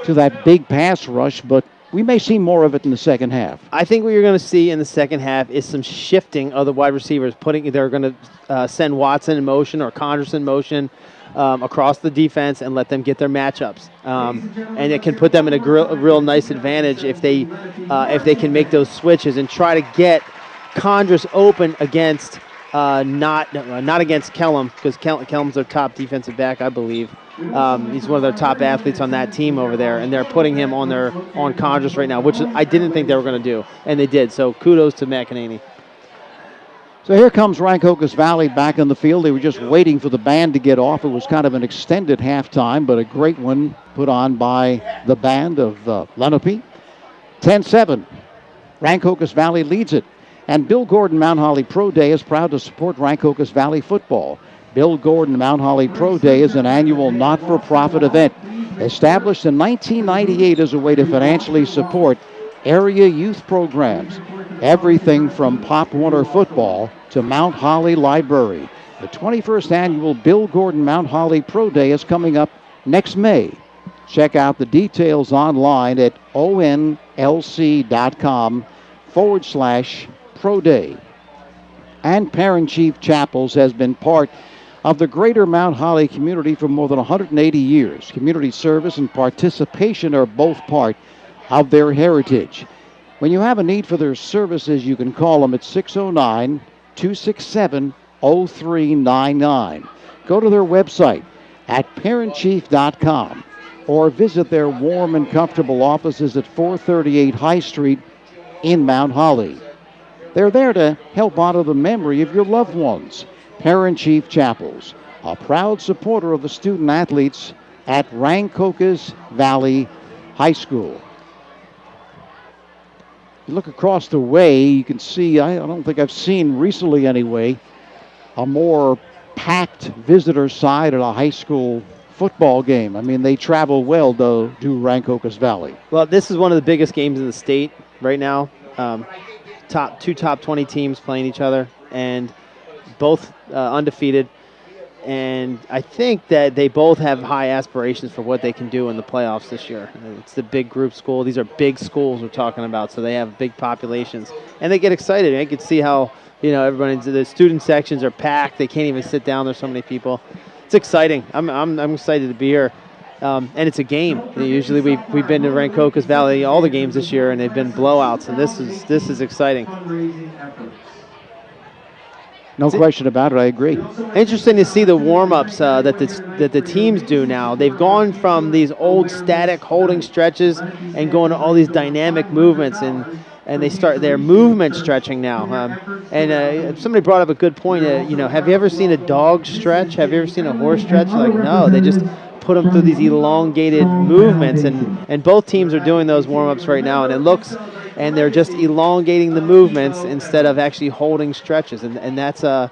to that big pass rush, but we may see more of it in the second half. I think what you're going to see in the second half is some shifting of the wide receivers. They're going to send Watson in motion or Condress in motion across the defense and let them get their matchups. And it can put them in a real nice advantage if they can make those switches and try to get Condress open against Not against Kellum, because Kellum's their top defensive back, I believe. He's one of their top athletes on that team over there, and they're putting him on Congress right now, which I didn't think they were going to do, and they did. So kudos to McEnany. So here comes Rancocas Valley back in the field. They were just waiting for the band to get off. It was kind of an extended halftime, but a great one put on by the band of Lenape. 10-7. Rancocas Valley leads it. And Bill Gordon Mount Holly Pro Day is proud to support Rancocas Valley football. Bill Gordon Mount Holly Pro Day is an annual not-for-profit event established in 1998 as a way to financially support area youth programs. Everything from Pop Warner football to Mount Holly Library. The 21st annual Bill Gordon Mount Holly Pro Day is coming up next May. Check out the details online at onlc.com/Pro Day. And Parent Chief Chapels has been part of the greater Mount Holly community for more than 180 years. Community service and participation are both part of their heritage. When you have a need for their services, you can call them at 609-267-0399. Go to their website at parentchief.com or visit their warm and comfortable offices at 438 High Street in Mount Holly. They're there to help honor the memory of your loved ones. Parent Chief Chapels, a proud supporter of the student athletes at Rancocas Valley High School. You look across the way, you can see, I don't think I've seen recently anyway, a more packed visitor side at a high school football game. I mean, they travel well to Rancocas Valley. Well, this is one of the biggest games in the state right now. Two top 20 teams playing each other, and both undefeated. And I think that they both have high aspirations for what they can do in the playoffs this year. It's the big group school. These are big schools we're talking about, so they have big populations. And they get excited. I can see how, everybody, the student sections are packed. They can't even sit down. There's so many people. It's exciting. I'm excited to be here. And it's a game. Usually we've been to Rancocas Valley all the games this year, and they've been blowouts, and this is exciting. No question about it. I agree. Interesting to see the warm-ups that the teams do now. They've gone from these old static holding stretches and going to all these dynamic movements, and they start their movement stretching now. And somebody brought up a good point. Have you ever seen a dog stretch? Have you ever seen a horse stretch? Like, no, they just put them through these elongated movements, and both teams are doing those warm-ups right now, and they're just elongating the movements instead of actually holding stretches, and that's a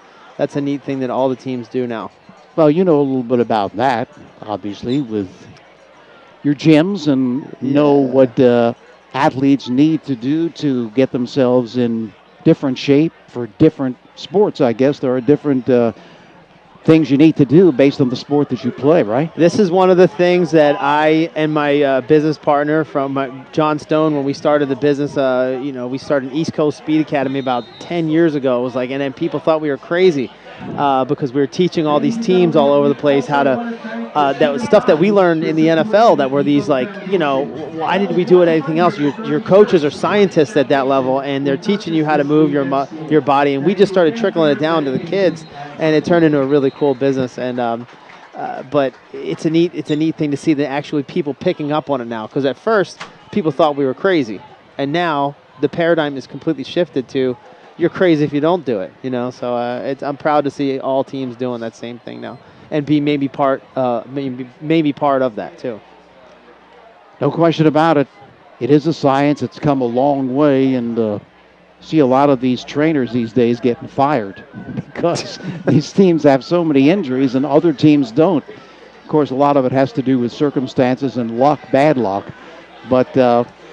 neat thing that all the teams do now. Well, you know a little bit about that, obviously, with your gyms, and know what athletes need to do to get themselves in different shape for different sports. I guess there are different things you need to do based on the sport that you play, right? This is one of the things that I and my business partner John Stone, when we started the business, we started an East Coast Speed Academy about 10 years ago. It was like, and then people thought we were crazy because we were teaching all these teams all over the place how to, that was stuff that we learned in the NFL that were these why did we do it anything else? Your coaches are scientists at that level, and they're teaching you how to move your body, and we just started trickling it down to the kids, and it turned into a really cool business. And but it's a neat thing to see that actually people picking up on it now, because at first people thought we were crazy, and now the paradigm is completely shifted to you're crazy if you don't do it. So I'm proud to see all teams doing that same thing now, and be maybe part of that too. No question about it. It is a science. It's come a long way, and see a lot of these trainers these days getting fired because these teams have so many injuries and other teams don't. Of course, a lot of it has to do with circumstances and luck, bad luck. But,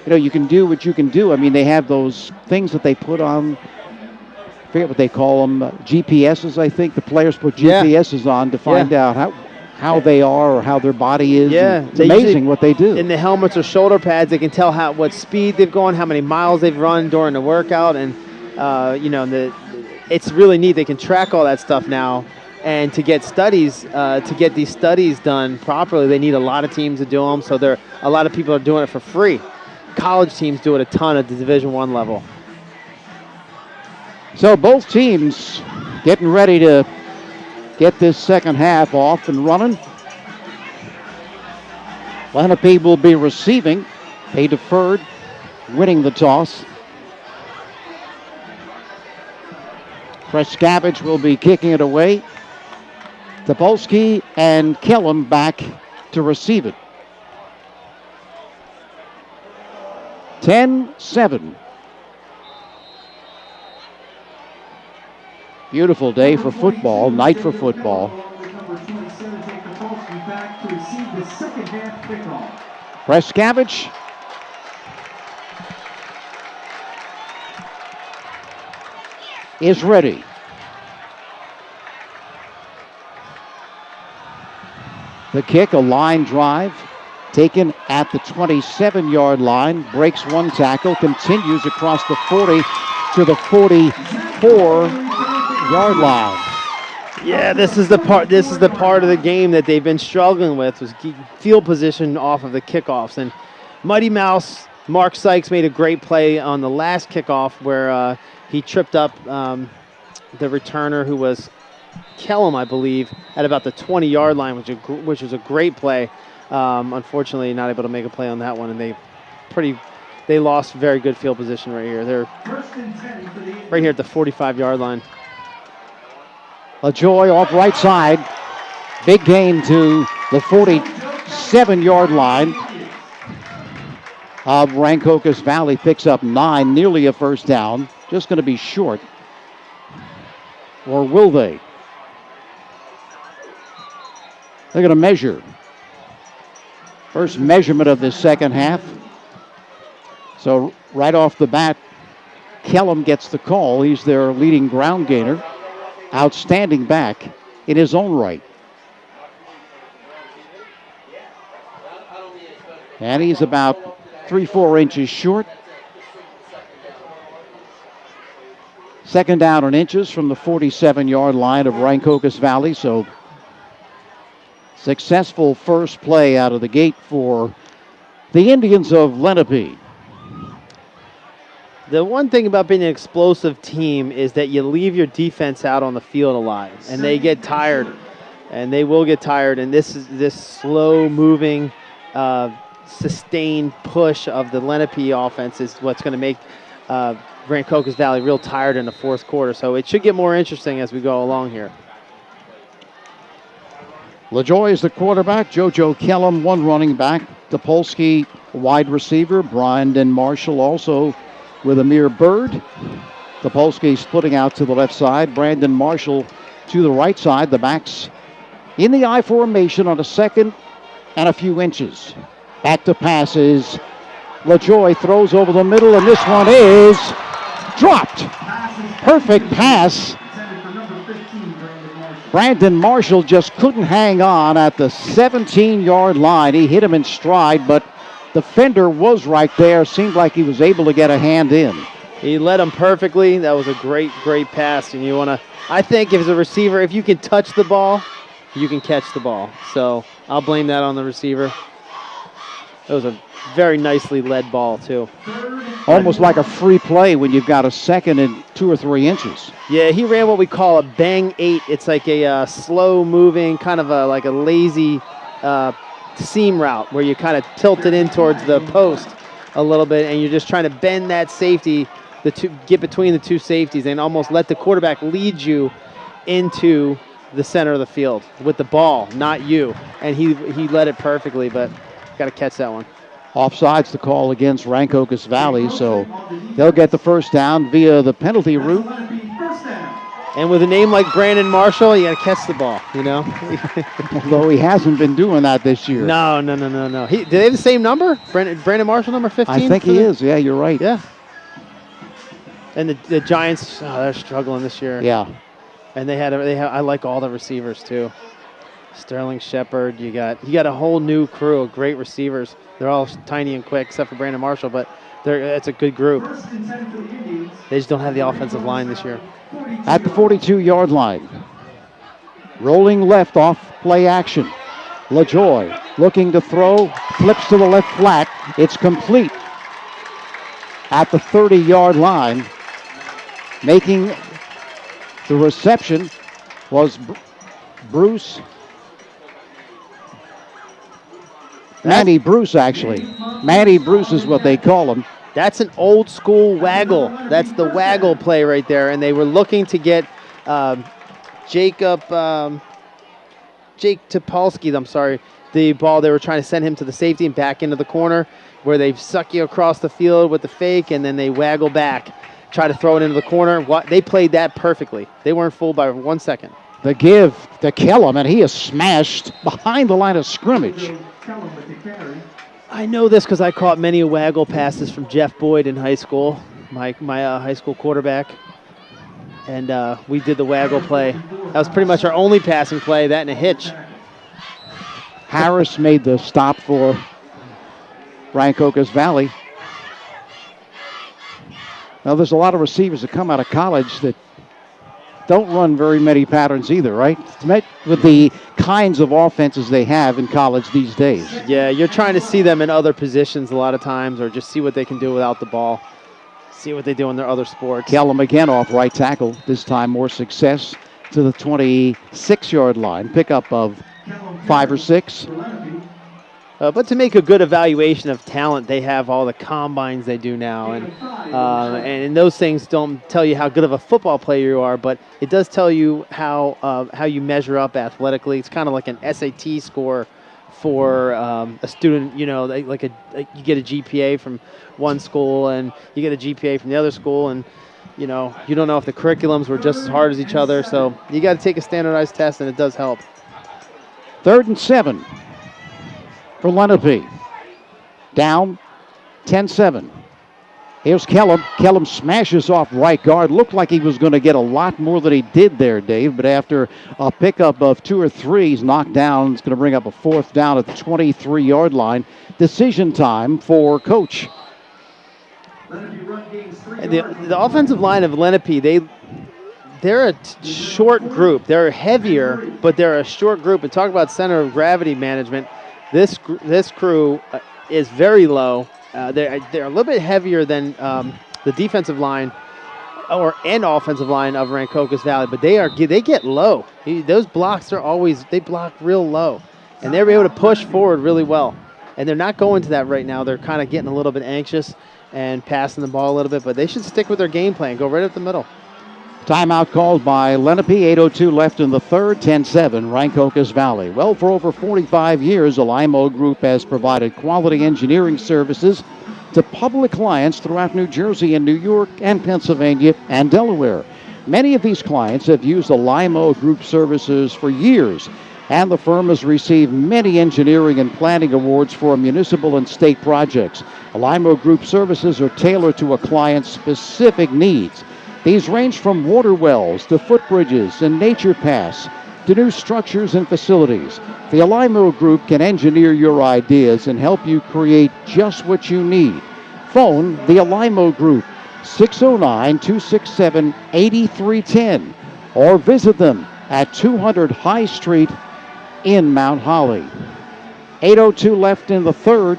you can do what you can do. I mean, they have those things that they put on, I forget what they call them, GPSs, I think. The players put GPSs on to find out how they are or how their body is. Yeah, it's amazing what they do. In the helmets or shoulder pads, they can tell what speed they've gone, how many miles they've run during the workout, and it's really neat. They can track all that stuff now, and to get these studies done properly, they need a lot of teams to do them. So a lot of people are doing it for free. College teams do it a ton at the Division I level. So both teams getting ready to get this second half off and running. Lenape will be receiving. They deferred, winning the toss. Pregame will be kicking it away. Topolsky and Kellum back to receive it. 10-7. Beautiful day for football, night for football. Pregame is ready. The kick, a line drive, taken at the 27-yard line, breaks one tackle, continues across the 40 to the 44-yard line. Yeah, this is the part of the game that they've been struggling with, was field position off of the kickoffs. And Mighty Mouse, Mark Sykes made a great play on the last kickoff where he tripped up the returner, who was Kellum, I believe, at about the 20-yard line, which was a great play. Unfortunately, not able to make a play on that one, and they lost very good field position right here. They're right here at the 45-yard line. LaJoy off right side. Big gain to the 47-yard line of Rancocas Valley. Picks up 9, nearly a first down. Just going to be short. Or will they? They're going to measure. First measurement of this second half. So right off the bat, Kellum gets the call. He's their leading ground gainer. Outstanding back in his own right. And he's about 3-4 inches short. Second down and inches from the 47-yard line of Rancocas Valley. So successful first play out of the gate for the Indians of Lenape. The one thing about being an explosive team is that you leave your defense out on the field a lot, and they get tired, and they will get tired. And this slow-moving, sustained push of the Lenape offense is what's going to make Rancocas Valley real tired in the fourth quarter. So it should get more interesting as we go along here. LaJoy is the quarterback. JoJo Kellum, one running back. Topolsky, wide receiver. Brandon Marshall also with Amir Bird. Topolsky splitting out to the left side. Brandon Marshall to the right side. The backs in the I formation on a second and a few inches. Back to passes. LaJoy throws over the middle, and this one is dropped. Perfect pass. Brandon Marshall just couldn't hang on at the 17-yard line. He hit him in stride, but the fender was right there. Seemed like he was able to get a hand in. He led him perfectly. That was a great, great pass. And you want to, I think, as a receiver, if you can touch the ball, you can catch the ball. So I'll blame that on the receiver. It was a very nicely led ball, too. Almost like a free play when you've got a second and 2 or 3 inches. Yeah, he ran what we call a bang 8. It's like a slow-moving, kind of like a lazy seam route where you kind of tilt it in towards the post a little bit, and you're just trying to bend that safety, get between the two safeties, and almost let the quarterback lead you into the center of the field with the ball, not you. And he led it perfectly, but got to catch that one. Offsides the call against Rancocas Valley, so they'll get the first down via the penalty route. And with a name like Brandon Marshall, you got to catch the ball, you know? Although he hasn't been doing that this year. No. Do they have the same number? Brandon Marshall, number 15? I think he is. Yeah, you're right. Yeah. And the Giants, they're struggling this year. Yeah. And I like all the receivers too. Sterling Shepard, you got a whole new crew of great receivers. They're all tiny and quick, except for Brandon Marshall, but it's a good group. They just don't have the offensive line this year. At the 42-yard line, rolling left off play action. LaJoy looking to throw, flips to the left flat. It's complete at the 30-yard line, making The reception was Bruce. Manny Bruce, actually. Manny Bruce is what they call him. That's an old school waggle. That's the waggle play right there. And they were looking to get Jake Topolsky, the ball. They were trying to send him to the safety and back into the corner where they suck you across the field with the fake and then they waggle back, try to throw it into the corner. They played that perfectly. They weren't fooled by 1 second. The give to Kellum, and he is smashed behind the line of scrimmage. I know this because I caught many waggle passes from Jeff Boyd in high school, my high school quarterback. And we did the waggle play. That was pretty much our only passing play, that and a hitch. Harris made the stop for Rancocas Valley. Now, there's a lot of receivers that come out of college that don't run very many patterns either, right? With the kinds of offenses they have in college these days. Yeah, you're trying to see them in other positions a lot of times or just see what they can do without the ball. See what they do in their other sports. Kellum again off right tackle. This time more success to the 26-yard line. Pickup of 5 or 6. But to make a good evaluation of talent, they have all the combines they do now. And those things don't tell you how good of a football player you are, but it does tell you how you measure up athletically. It's kind of like an SAT score for a student. You know, you get a GPA from one school and you get a GPA from the other school, and you know, you don't know if the curriculums were just as hard as each other. So you got to take a standardized test, and it does help. 3rd and 7 for Lenape. Down 10-7. Here's Kellum. Kellum smashes off right guard. Looked like he was going to get a lot more than he did there, Dave, but after a pickup of 2 or 3, he's knocked down. It's going to bring up a 4th down at the 23-yard line. Decision time for Coach. The offensive line of Lenape, they're a short group. They're heavier, but they're a short group. And talk about center of gravity management. This crew is very low. They're a little bit heavier than the defensive line and offensive line of Rancocas Valley, but they get low. Those blocks they block real low, and they're able to push forward really well. And they're not going to that right now. They're kind of getting a little bit anxious and passing the ball a little bit, but they should stick with their game plan. Go right up the middle. Timeout called by Lenape. 8:02 left in the third. 10-7, Rancocas Valley. Well, for over 45 years, the Limo Group has provided quality engineering services to public clients throughout New Jersey and New York and Pennsylvania and Delaware. Many of these clients have used the Limo Group services for years, and the firm has received many engineering and planning awards for municipal and state projects. The Limo Group services are tailored to a client's specific needs. These range from water wells to footbridges and nature paths to new structures and facilities. The Limo Group can engineer your ideas and help you create just what you need. Phone the Limo Group, 609-267-8310, or visit them at 200 High Street in Mount Holly. 8:02 left in the third.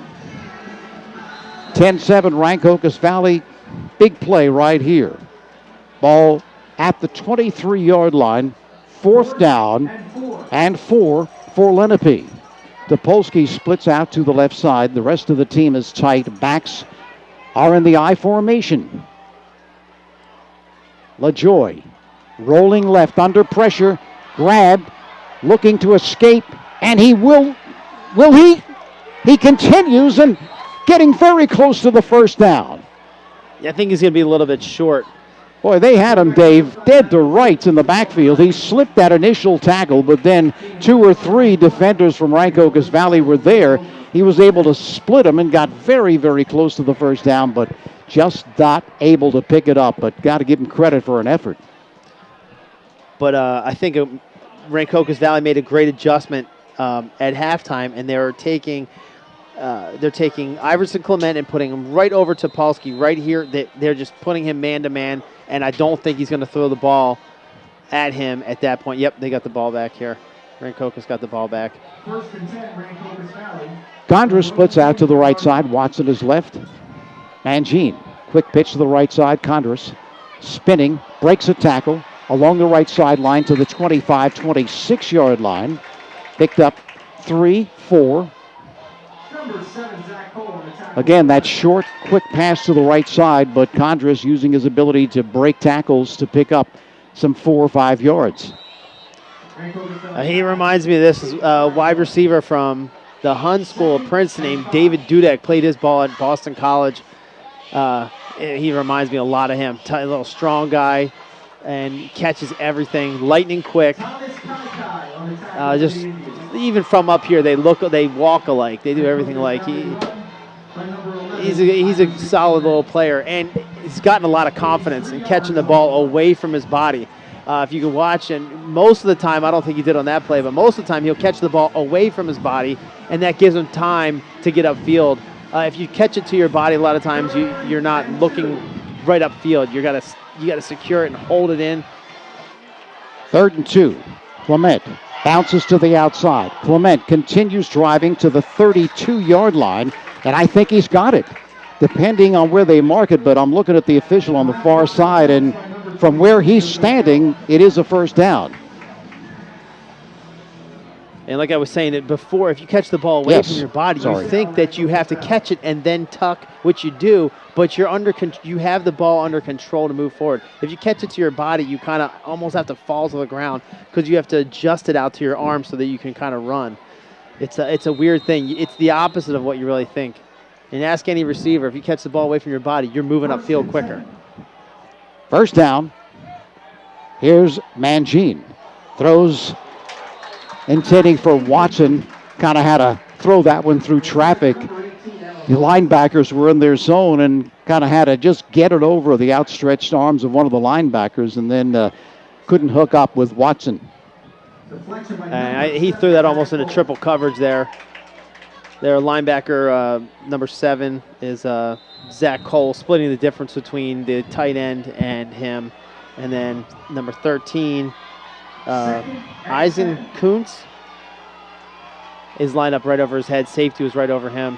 10-7 Rancocas Valley. Big play right here. Ball at the 23-yard line. 4th down and 4 for Lenape. Topolsky splits out to the left side. The rest of the team is tight. Backs are in the I formation. LaJoy rolling left under pressure. Grab, looking to escape, and he will he? He continues and getting very close to the first down. Yeah, I think he's going to be a little bit short. Boy, they had him, Dave, dead to rights in the backfield. He slipped that initial tackle, but then 2 or 3 defenders from Rancocas Valley were there. He was able to split them and got very, very close to the first down, but just not able to pick it up. But got to give him credit for an effort. But I think Rancocas Valley made a great adjustment at halftime, and they're taking Iverson Klemic and putting him right over to Topolsky right here. They're just putting him man-to-man, and I don't think he's going to throw the ball at him at that point. Yep, they got the ball back here. Rancocas got the ball back. 1st and 10, Rancocas Valley. Gondra splits out to the right side. Watson is left. Mangine, quick pitch to the right side. Condras spinning, breaks a tackle. along the right sideline to the 25, 26-yard line. Picked up 3, 4. Again, that short, quick pass to the right side, but Condris using his ability to break tackles to pick up some 4 or 5 yards. He reminds me of this wide receiver from the Hun School of Princeton named David Dudek. Played his ball at Boston College. He reminds me a lot of him. A little strong guy and catches everything, lightning quick. Just even from up here, they walk alike. They do everything alike. He's a solid little player, and he's gotten a lot of confidence in catching the ball away from his body. If you can watch, and most of the time, I don't think he did on that play, but most of the time he'll catch the ball away from his body, and that gives him time to get upfield. If you catch it to your body, a lot of times you're not looking right upfield. You gotta secure it and hold it in. 3rd and 2. Clement bounces to the outside. Clement continues driving to the 32-yard line, and I think he's got it, depending on where they mark it, but I'm looking at the official on the far side, and from where he's standing, it is a first down. And like I was saying it before, if you catch the ball away from your body, you think that you have to catch it and then tuck, which you do, but you have the ball under control to move forward. If you catch it to your body, you kind of almost have to fall to the ground because you have to adjust it out to your arm so that you can kind of run. It's a weird thing. It's the opposite of what you really think. And ask any receiver, if you catch the ball away from your body, you're moving upfield quicker. First down. Here's Mangine. Throws, intending for Watson. Kind of had to throw that one through traffic. The linebackers were in their zone and kind of had to just get it over the outstretched arms of one of the linebackers, and then couldn't hook up with Watson. He threw that almost into triple coverage there. Their linebacker, number 7, is Zach Cole, splitting the difference between the tight end and him. And then number 13, Eisen Kuntz, is lined up right over his head. Safety was right over him.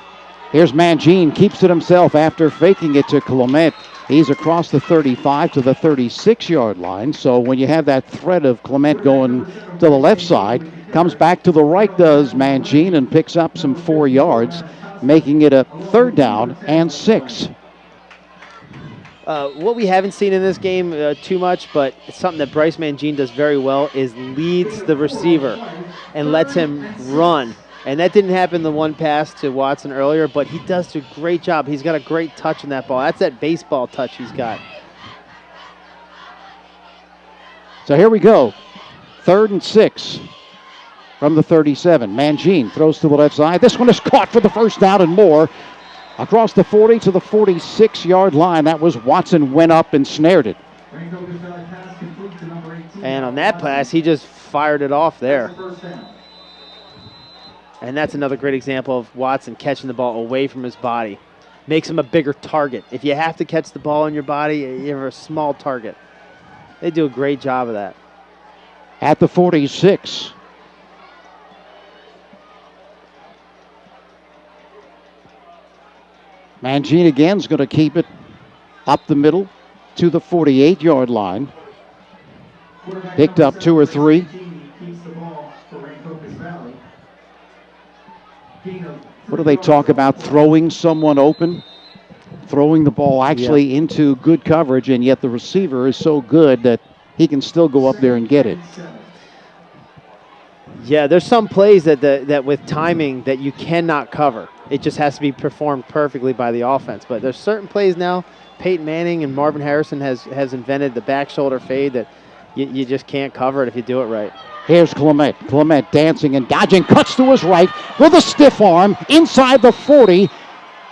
Here's Mangine, keeps it himself after faking it to Clement. He's across the 35 to the 36-yard line. So when you have that threat of Clement going to the left side, comes back to the right, does Mangine, and picks up some 4 yards, making it a 3rd down and 6. What we haven't seen in this game too much, but it's something that Bryce Mangine does very well, is leads the receiver and lets him run. And that didn't happen the one pass to Watson earlier, but he does do a great job. He's got a great touch in that ball. That's that baseball touch he's got. So here we go. 3rd and 6 from the 37. Mangine throws to the left side. This one is caught for the first down and more. Across the 40 to the 46-yard line. That was Watson, went up and snared it. And on that pass, he just fired it off there. And that's another great example of Watson catching the ball away from his body. Makes him a bigger target. If you have to catch the ball in your body, you have a small target. They do a great job of that. At the 46. Mangine again is going to keep it up the middle to the 48-yard line. Picked up 2 or 3. What do they talk about? Throwing someone open? Throwing the ball actually into good coverage, and yet the receiver is so good that he can still go up there and get it. Yeah, there's some plays that with timing that you cannot cover. It just has to be performed perfectly by the offense. But there's certain plays now, Peyton Manning and Marvin Harrison has invented the back shoulder fade that you just can't cover it if you do it right. Here's Clement. Clement dancing and dodging, cuts to his right with a stiff arm inside the 40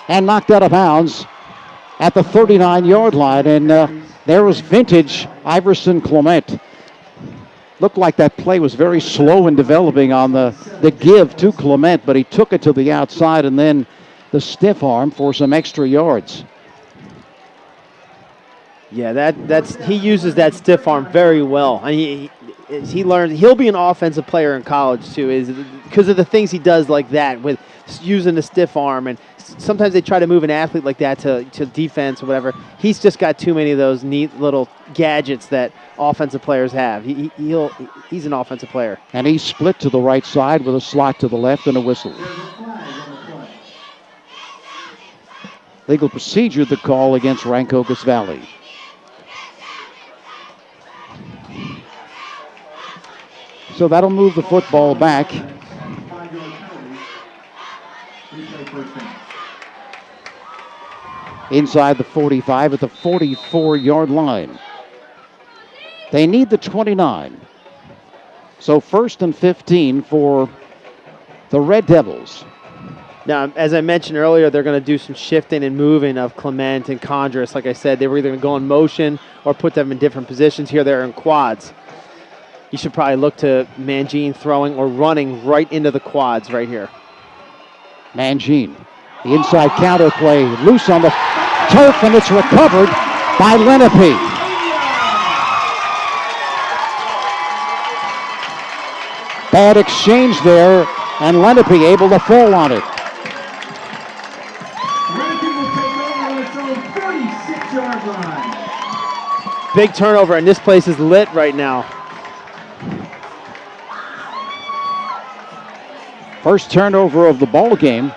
and knocked out of bounds at the 39-yard line. And there was vintage Iverson Clement. Looked like that play was very slow in developing on the give to Clement, but he took it to the outside and then the stiff arm for some extra yards. Yeah, he uses that stiff arm very well. he learned he'll be an offensive player in college too, is because of the things he does like that with using the stiff arm, and sometimes they try to move an athlete like that to defense or whatever. He's just got too many of those neat little gadgets that offensive players have. He's an offensive player. And he's split to the right side with a slot to the left and a whistle. Legal procedure, the call against Rancocas Valley. So that'll move the football back. Inside the 45 at the 44-yard line. They need the 29. So 1st and 15 for the Red Devils. Now, as I mentioned earlier, they're going to do some shifting and moving of Klemic and Condrus. Like I said, they were either going to go in motion or put them in different positions. Here they're in quads. You should probably look to Mangine throwing or running right into the quads right here. Mangine, the inside counter play, loose on the turf, and it's recovered by Lenape. Bad exchange there, and Lenape able to fall on it. Big turnover, and this place is lit right now. First turnover of the ball game,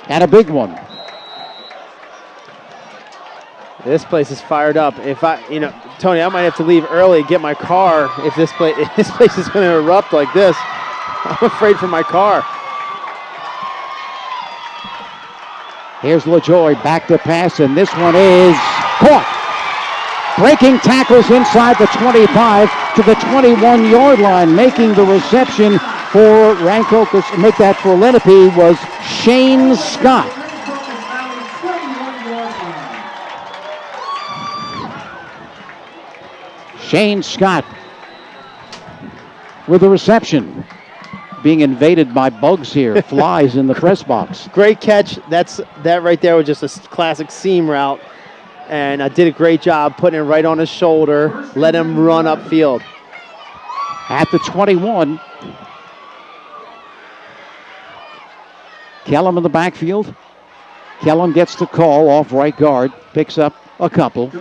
and a big one. This place is fired up. If Tony, I might have to leave early and get my car if this place is going to erupt like this. I'm afraid for my car. Here's LaJoy back to pass, and this one is caught. Breaking tackles inside the 25 to the 21-yard line, making the reception for Rancocas, make that for Lenape, was Shane Scott. Shane Scott with the reception. Being invaded by bugs here, flies in the press box. Great catch. That right there was just a classic seam route. And I did a great job putting it right on his shoulder, let him run upfield. At the 21. Kellum in the backfield. Kellum gets the call off right guard, picks up a couple.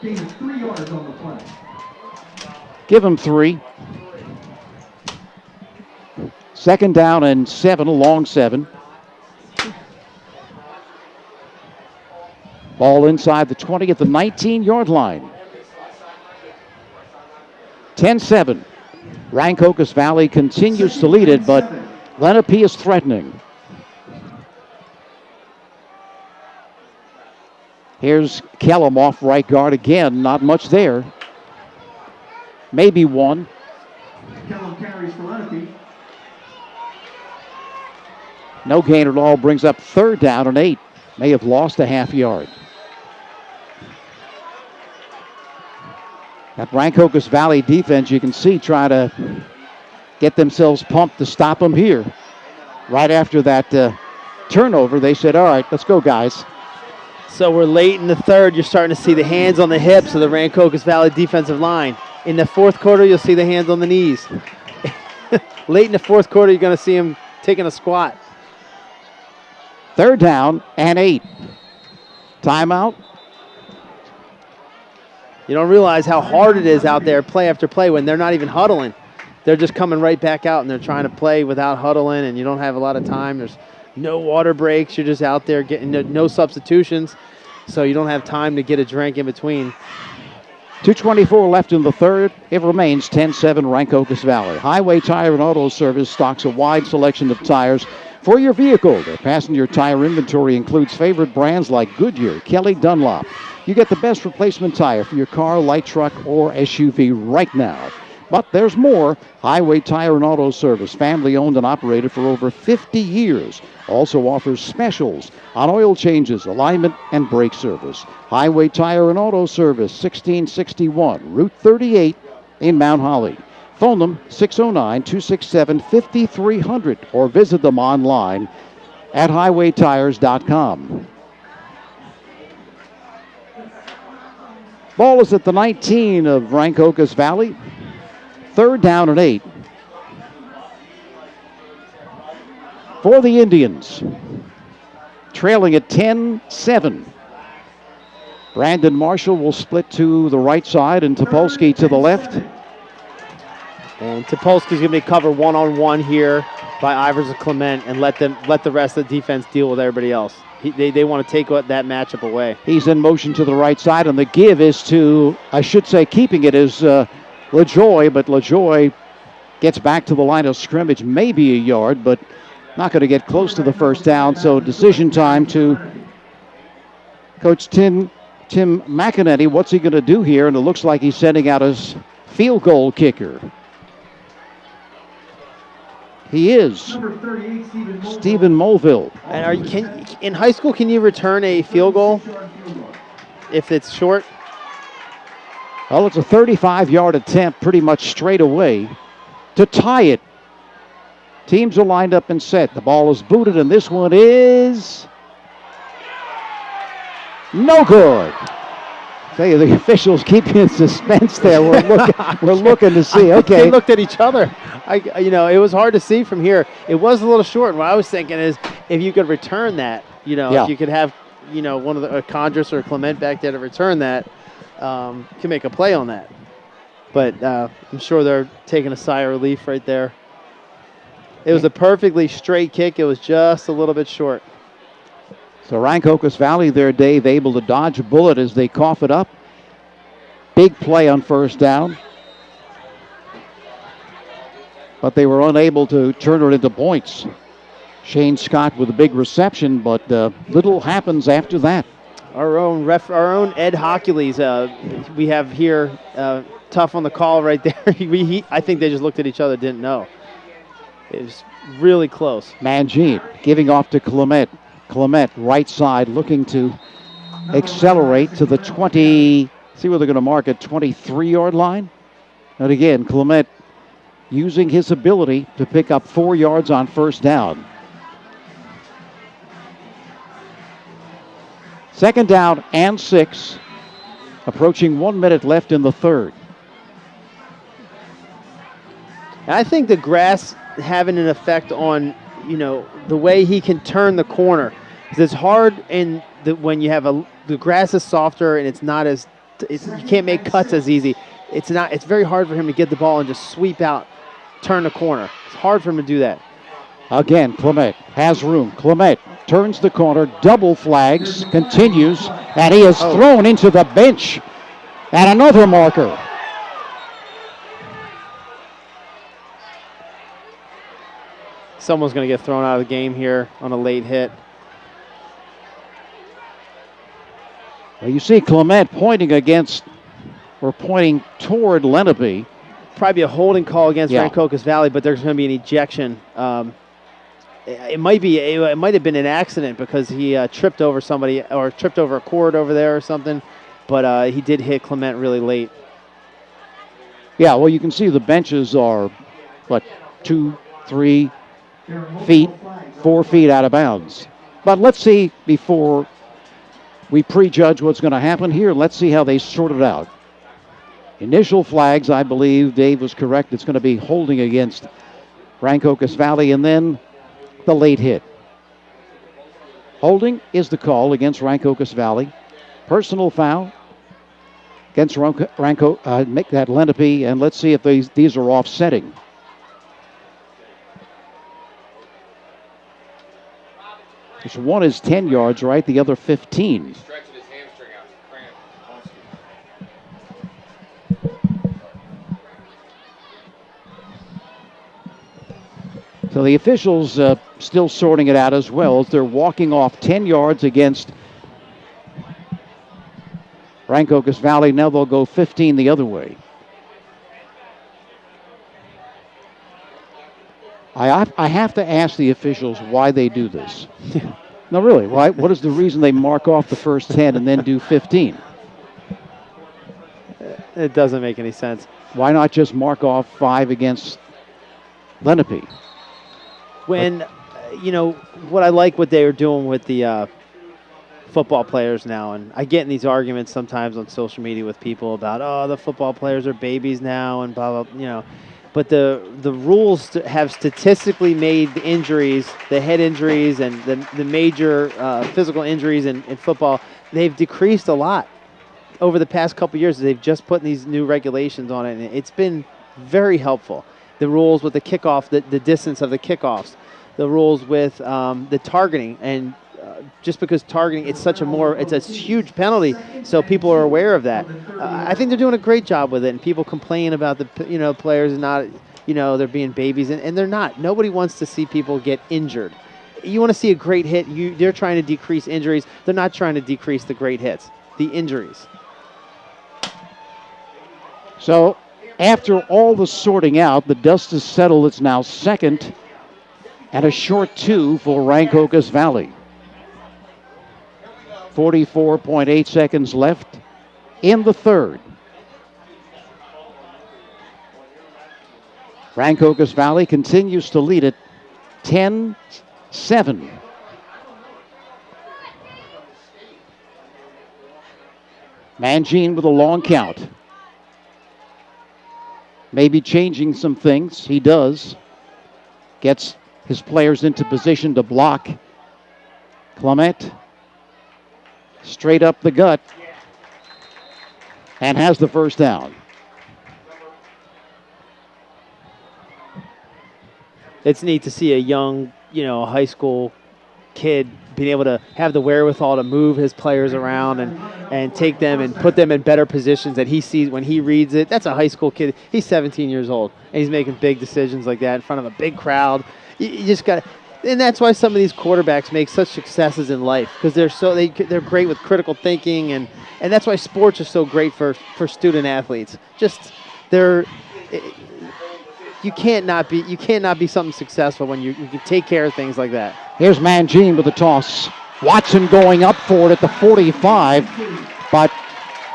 Gain 3 yards on the play. Give him 3. 2nd down and 7, a long 7. Ball inside the 20 at the 19-yard line. 10-7. Rancocas Valley continues to lead it, but Lenape is threatening. Here's Kellum off right guard again. Not much there. Maybe one. Kellum carries for Lenape. No gain at all. Brings up 3rd down and 8. May have lost a half yard. That Rancocas Valley defense, you can see, try to get themselves pumped to stop them here. Right after that turnover, they said, all right, let's go, guys. So we're late in the 3rd. You're starting to see the hands on the hips of the Rancocas Valley defensive line. In the 4th quarter, you'll see the hands on the knees. Late in the 4th quarter, you're going to see them taking a squat. 3rd down and 8. Timeout. You don't realize how hard it is out there play after play when they're not even huddling. They're just coming right back out and they're trying to play without huddling, and you don't have a lot of time. There's no water breaks. You're just out there getting no substitutions, so you don't have time to get a drink in between. 2:24 left in the 3rd. It remains 10-7 Rancocas Valley. Highway Tire and Auto Service stocks a wide selection of tires for your vehicle. Their passenger tire inventory includes favorite brands like Goodyear, Kelly Dunlop. You get the best replacement tire for your car, light truck, or SUV right now. But there's more. Highway Tire and Auto Service, family owned and operated for over 50 years. Also offers specials on oil changes, alignment, and brake service. Highway Tire and Auto Service, 1661 Route 38 in Mount Holly. Phone them 609-267-5300 or visit them online at highwaytires.com. Ball is at the 19 of Rancocas Valley. 3rd down and 8. For the Indians. Trailing at 10-7. Brandon Marshall will split to the right side and Topolsky to the left. And Topolsky's going to be covered one-on-one here by Ivers and Clement and let the rest of the defense deal with everybody else. They want to take that matchup away. He's in motion to the right side, and the give is to, I should say, keeping it is LaJoy, but LaJoy gets back to the line of scrimmage, maybe a yard, but not going to get close to the first down. So decision time to Coach Tim McInerney. What's he going to do here? And it looks like he's sending out his field goal kicker. He is Stephen Mulville. And in high school, can you return a field goal if it's short? Well, it's a 35-yard attempt pretty much straight away to tie it. Teams are lined up and set. The ball is booted, and this one is no good. Tell you, the officials keep you in suspense there. We're looking to see. Okay, they looked at each other. It was hard to see from here. It was a little short. What I was thinking is if you could return that, if you could have, one of a Condris or a Clement back there to return that, can make a play on that. But I'm sure they're taking a sigh of relief right there. It was a perfectly straight kick. It was just a little bit short. So Rancocas Valley there, Dave, able to dodge a bullet as they cough it up. Big play on first down. But they were unable to turn it into points. Shane Scott with a big reception, but little happens after that. Our own Ed Hockley's we have here tough on the call right there. I think they just looked at each other, didn't know. It was really close. Mangine giving off to Clement. Clement, right side, looking to accelerate to the 20, see where they're going to mark it, 23-yard line. And again, Clement using his ability to pick up 4 yards on first down. 2nd down and 6, approaching 1 minute left in the 3rd. I think the grass having an effect on the way he can turn the corner. It's hard when you have the grass is softer and it's not as you can't make cuts as easy. It's very hard for him to get the ball and just sweep out, turn the corner. It's hard for him to do that. Again, Clement has room. Clement turns the corner, double flags, continues, and he is thrown into the bench. And another marker. Someone's going to get thrown out of the game here on a late hit. Well, you see Clement pointing toward Lenape. Probably a holding call against Rancocas Valley, but there's going to be an ejection. It might have been an accident because he tripped over somebody or tripped over a cord over there or something, but he did hit Clement really late. Yeah, well, you can see the benches are, 2, 3 feet, 4 feet out of bounds. But let's see, before we prejudge what's going to happen here, let's see how they sort it out. Initial flags, I believe Dave was correct. It's going to be holding against Rancocas Valley, and then the late hit. Holding is the call against Rancocas Valley. Personal foul against make that Lenape, and let's see if these are offsetting. This one is 10 yards, right? The other 15. So the officials still sorting it out as well as they're walking off 10 yards against Rancocas Valley. Now they'll go 15 the other way. I have to ask the officials why they do this. No, really, why? What is the reason they mark off the first 10 and then do 15? It doesn't make any sense. Why not just mark off 5 against Lenape? When what I like what they are doing with the football players now, and I get in these arguments sometimes on social media with people about, oh, the football players are babies now and blah, blah, But the rules have statistically made the injuries, the head injuries and the major physical injuries in football, they've decreased a lot over the past couple years. They've just put these new regulations on it, and it's been very helpful. The rules with the kickoff, the distance of the kickoffs, the rules with the targeting, and just because targeting, it's a huge penalty, so people are aware of that. I think they're doing a great job with it, and people complain about the players not, they're being babies, and they're not. Nobody wants to see people get injured. You want to see a great hit. They're trying to decrease injuries. They're not trying to decrease the great hits, the injuries. So after all the sorting out, the dust is settled. It's now second and a short 2 for Rancocas Valley. 44.8 seconds left in the third. Rancocas Valley continues to lead it 10-7. Mangine with a long count. Maybe changing some things. He does. Gets his players into position to block. Klemic straight up the gut and has the first down. It's neat to see a young, high school kid being able to have the wherewithal to move his players around and take them and put them in better positions that he sees when he reads it. That's a high school kid. He's 17 years old, and he's making big decisions like that in front of a big crowd. You just got to, and that's why some of these quarterbacks make such successes in life, because they're great with critical thinking, and that's why sports are so great for student athletes. You can't not be something successful when you can take care of things like that. Here's Mangine with the toss. Watson going up for it at the 45, but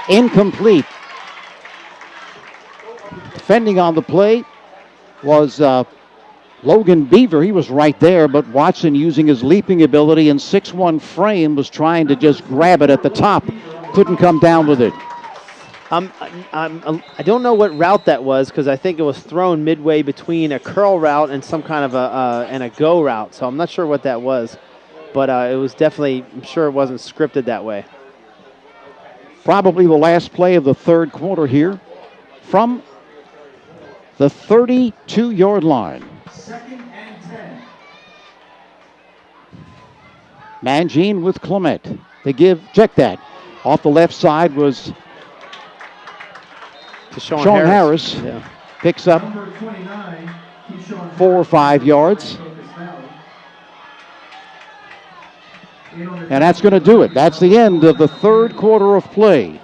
incomplete. Defending on the play was Logan Beaver. He was right there, but Watson, using his leaping ability and 6'1" frame, was trying to just grab it at the top. Couldn't come down with it. I don't know what route that was, because I think it was thrown midway between a curl route and some kind of a go route. So I'm not sure what that was, but it was definitely, I'm sure it wasn't scripted that way. Probably the last play of the third quarter here from the 32-yard line. Second and 10. Mangine with Klemic. Check that. Off the left side was Sean Harris. Yeah. Picks up Number 29, 4 or 5 yards. And that's going to do it. That's the end of the third quarter of play.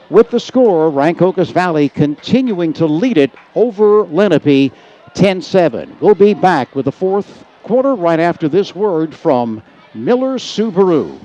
With the score, Rancocas Valley continuing to lead it over Lenape 10-7. We'll be back with the fourth quarter right after this word from Miller Subaru.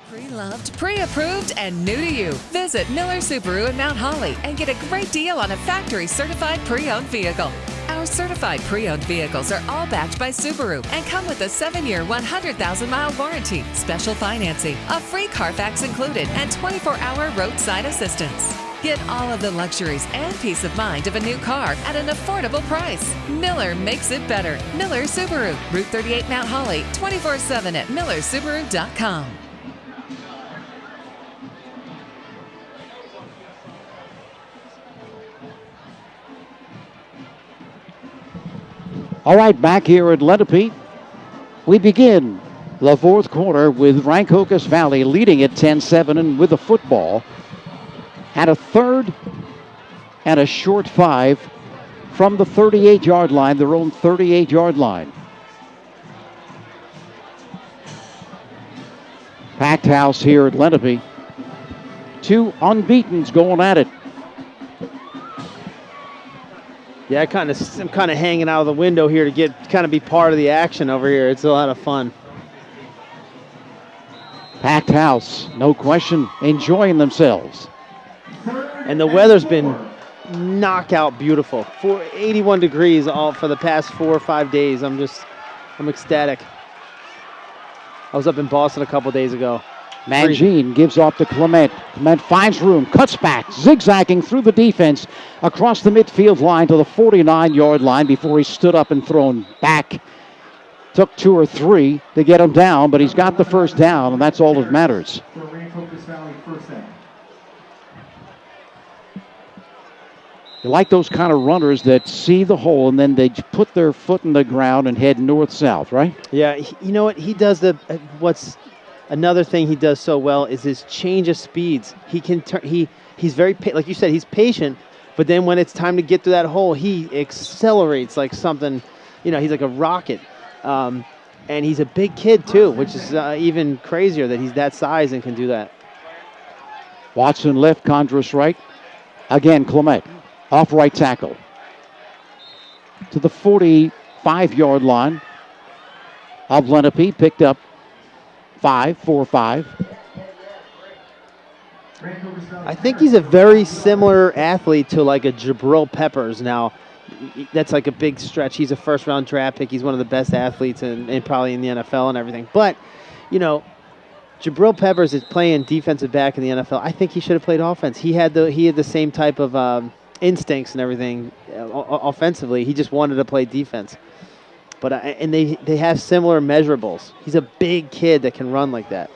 Pre-loved, pre-approved, and new to you. Visit Miller Subaru in Mount Holly and get a great deal on a factory-certified pre-owned vehicle. Our certified pre-owned vehicles are all backed by Subaru and come with a 7-year, 100,000-mile warranty, special financing, a free Carfax included, and 24-hour roadside assistance. Get all of the luxuries and peace of mind of a new car at an affordable price. Miller makes it better. Miller Subaru, Route 38 Mount Holly, 24/7 at millersubaru.com. All right, back here at Lenape, we begin the fourth quarter with Rancocas Valley leading at 10-7 and with the football at a third and a short 5 from the 38-yard line, their own 38-yard line. Packed house here at Lenape. 2 unbeatens going at it. Yeah, I'm kind of hanging out of the window here to kind of be part of the action over here. It's a lot of fun. Packed house, no question, enjoying themselves. And the weather's been knockout beautiful. 81 degrees all for the past 4 or 5 days. I'm ecstatic. I was up in Boston a couple days ago. Mangine gives off to Clement. Clement finds room, cuts back, zigzagging through the defense across the midfield line to the 49-yard line before he stood up and thrown back. Took 2 or 3 to get him down, but he's got the first down, and that's all that matters. For Rancocas Valley, first down. You like those kind of runners that see the hole and then they put their foot in the ground and head north-south, right? Yeah, you know what? He does what's another thing he does so well is his change of speeds. He can he's very, like you said, he's patient, but then when it's time to get through that hole, he accelerates like something, he's like a rocket. And he's a big kid too, which is even crazier that he's that size and can do that. Watson left, Condrus right. Again, Clement. Off right tackle. To the 45-yard line of Lenape. Picked up 4-5. I think he's a very similar athlete to like a Jabril Peppers. Now, that's like a big stretch. He's a first-round draft pick. He's one of the best athletes and probably in the NFL and everything. But, Jabril Peppers is playing defensive back in the NFL. I think he should have played offense. He had the same type of instincts and everything offensively. He just wanted to play defense. But and they have similar measurables. He's a big kid that can run like that.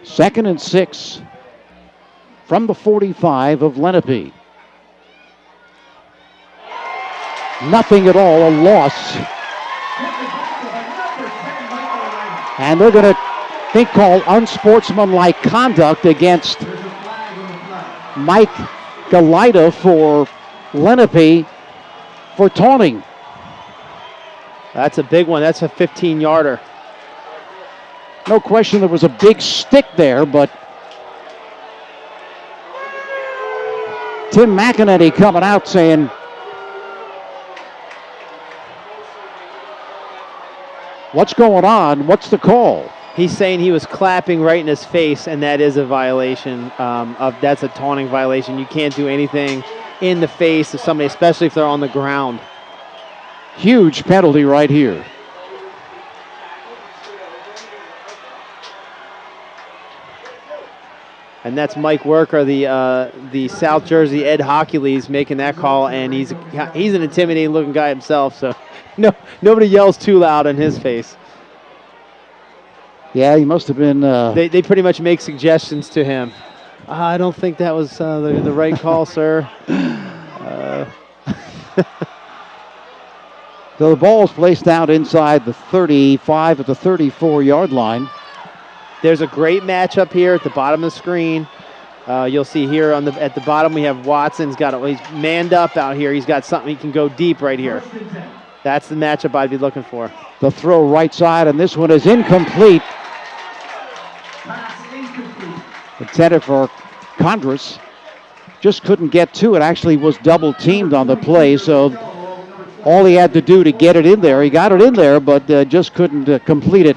2nd and 6 from the 45 of Lenape. Nothing at all, a loss. And they're going to call unsportsmanlike conduct against Mike Galida for Lenape for taunting. That's a big one. That's a 15-yarder. No question there was a big stick there, but Tim McEnany coming out saying, what's going on? What's the call? He's saying he was clapping right in his face, and that is a violation that's a taunting violation. You can't do anything in the face of somebody, especially if they're on the ground. Huge penalty right here. And that's Mike Worker, the South Jersey Ed Hockley's making that call, and he's an intimidating-looking guy himself, so nobody yells too loud in his face. Yeah, he must have been... They pretty much make suggestions to him. I don't think that was the right call, sir. So the ball is placed out inside the 35 at the 34-yard line. There's a great matchup here at the bottom of the screen. You'll see here at the bottom we have Watson's he's manned up out here. He's got something, he can go deep right here. That's the matchup I'd be looking for. The throw right side, and this one is incomplete. Intended for Condrus. Just couldn't get to it. Actually was double teamed on the play, so all he had to do to get it in there, he got it in there, but just couldn't complete it.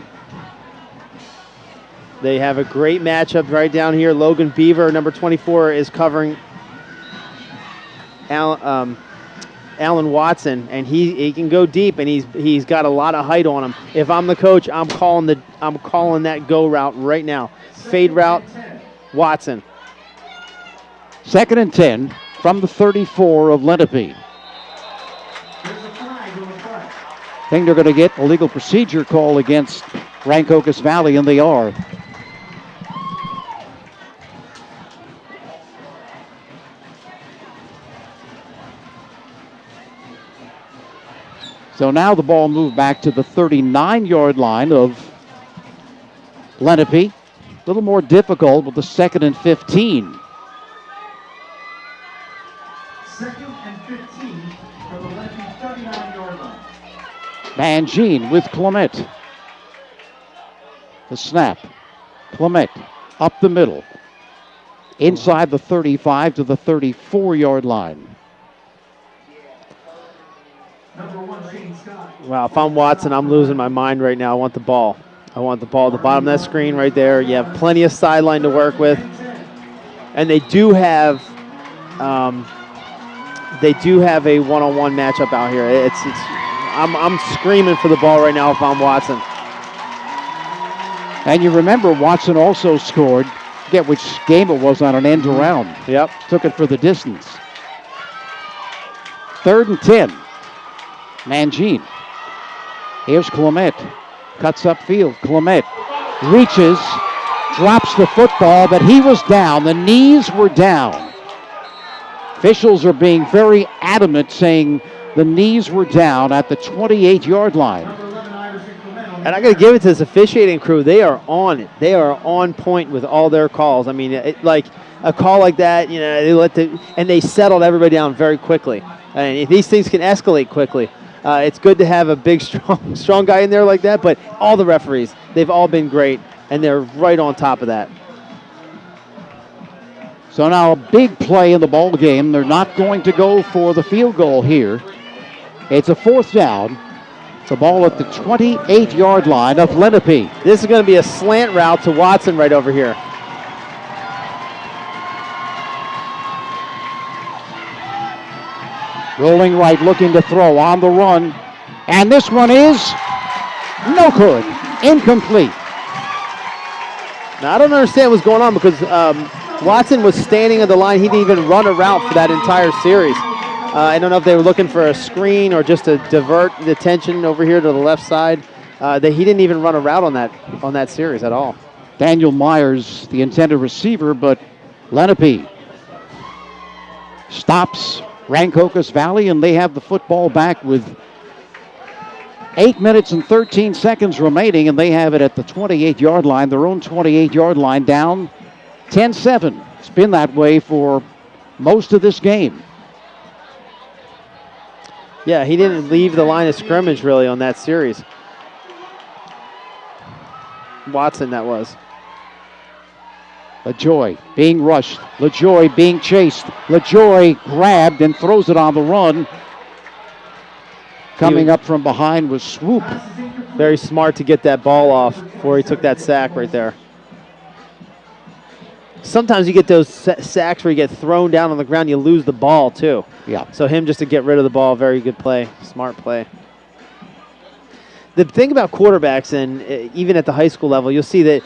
They have a great matchup right down here. Logan Beaver, number 24, is covering Alan Watson, and he can go deep, and he's got a lot of height on him. If I'm the coach, I'm calling that go route right now. Fade route, Watson. 2nd and 10 from the 34 of Lenape. I think they're going to get a legal procedure call against Rancocas Valley, and they are. So now the ball moved back to the 39-yard line of Lenape. A little more difficult with the 2nd and 15. 2nd and 15 for the Lenape 39-yard line. Mangine with Clement. The snap. Clement up the middle. Inside the 35 to the 34-yard line. Wow, if I'm Watson, I'm losing my mind right now. I want the ball. I want the ball at the bottom of that screen right there. You have plenty of sideline to work with. And they do have they do have a one-on-one matchup out here. I'm screaming for the ball right now if I'm Watson. And you remember Watson also scored, forget which game it was, on an end around. Yep. Took it for the distance. 3rd and 10. Mangine. Here's Klemic. Cuts upfield. Klemic reaches, drops the football, but he was down. The knees were down. Officials are being very adamant, saying the knees were down at the 28-yard line. And I got to give it to this officiating crew. They are on it. They are on point with all their calls. I mean, like a call like that, they settled everybody down very quickly. And if these things can escalate quickly, it's good to have a big, strong guy in there like that. But all the referees, they've all been great, and they're right on top of that. So now a big play in the ball game. They're not going to go for the field goal here. It's a 4th down. The ball at the 28-yard line of Lenape. This is going to be a slant route to Watson right over here. Rolling right, looking to throw on the run. And this one is no good. Incomplete. Now, I don't understand what's going on because Watson was standing on the line. He didn't even run a route for that entire series. I don't know if they were looking for a screen or just to divert the attention over here to the left side. He didn't even run a route on that series at all. Daniel Myers, the intended receiver, but Lenape stops Rancocas Valley, and they have the football back with 8 minutes and 13 seconds remaining, and they have it at the 28-yard line, their own 28-yard line, down 10-7. It's been that way for most of this game. Yeah, he didn't leave the line of scrimmage really on that series. Watson, that was. LaJoy being rushed. LaJoy being chased. LaJoy grabbed and throws it on the run. Coming up from behind was Swoop. Very smart to get that ball off before he took that sack right there. Sometimes you get those sacks where you get thrown down on the ground, you lose the ball too. Yeah. So him just to get rid of the ball, very good play, smart play. The thing about quarterbacks, and even at the high school level, you'll see that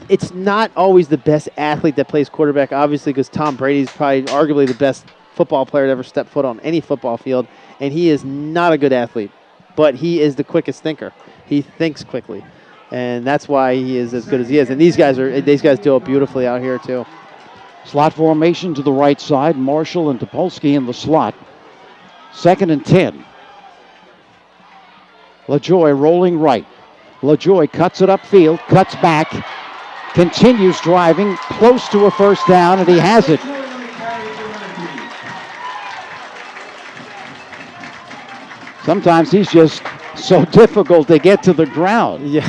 it's not always the best athlete that plays quarterback, obviously, because Tom Brady's probably arguably the best football player to ever step foot on any football field, and he is not a good athlete, but he is the quickest thinker. He thinks quickly. And that's why he is as good as he is. And these guys do it beautifully out here too. Slot formation to the right side. Marshall and Topolsky in the slot. 2nd and 10. LaJoy rolling right. LaJoy cuts it upfield, cuts back, continues driving, close to a first down, and he has it. Sometimes he's just so difficult to get to the ground. Yeah.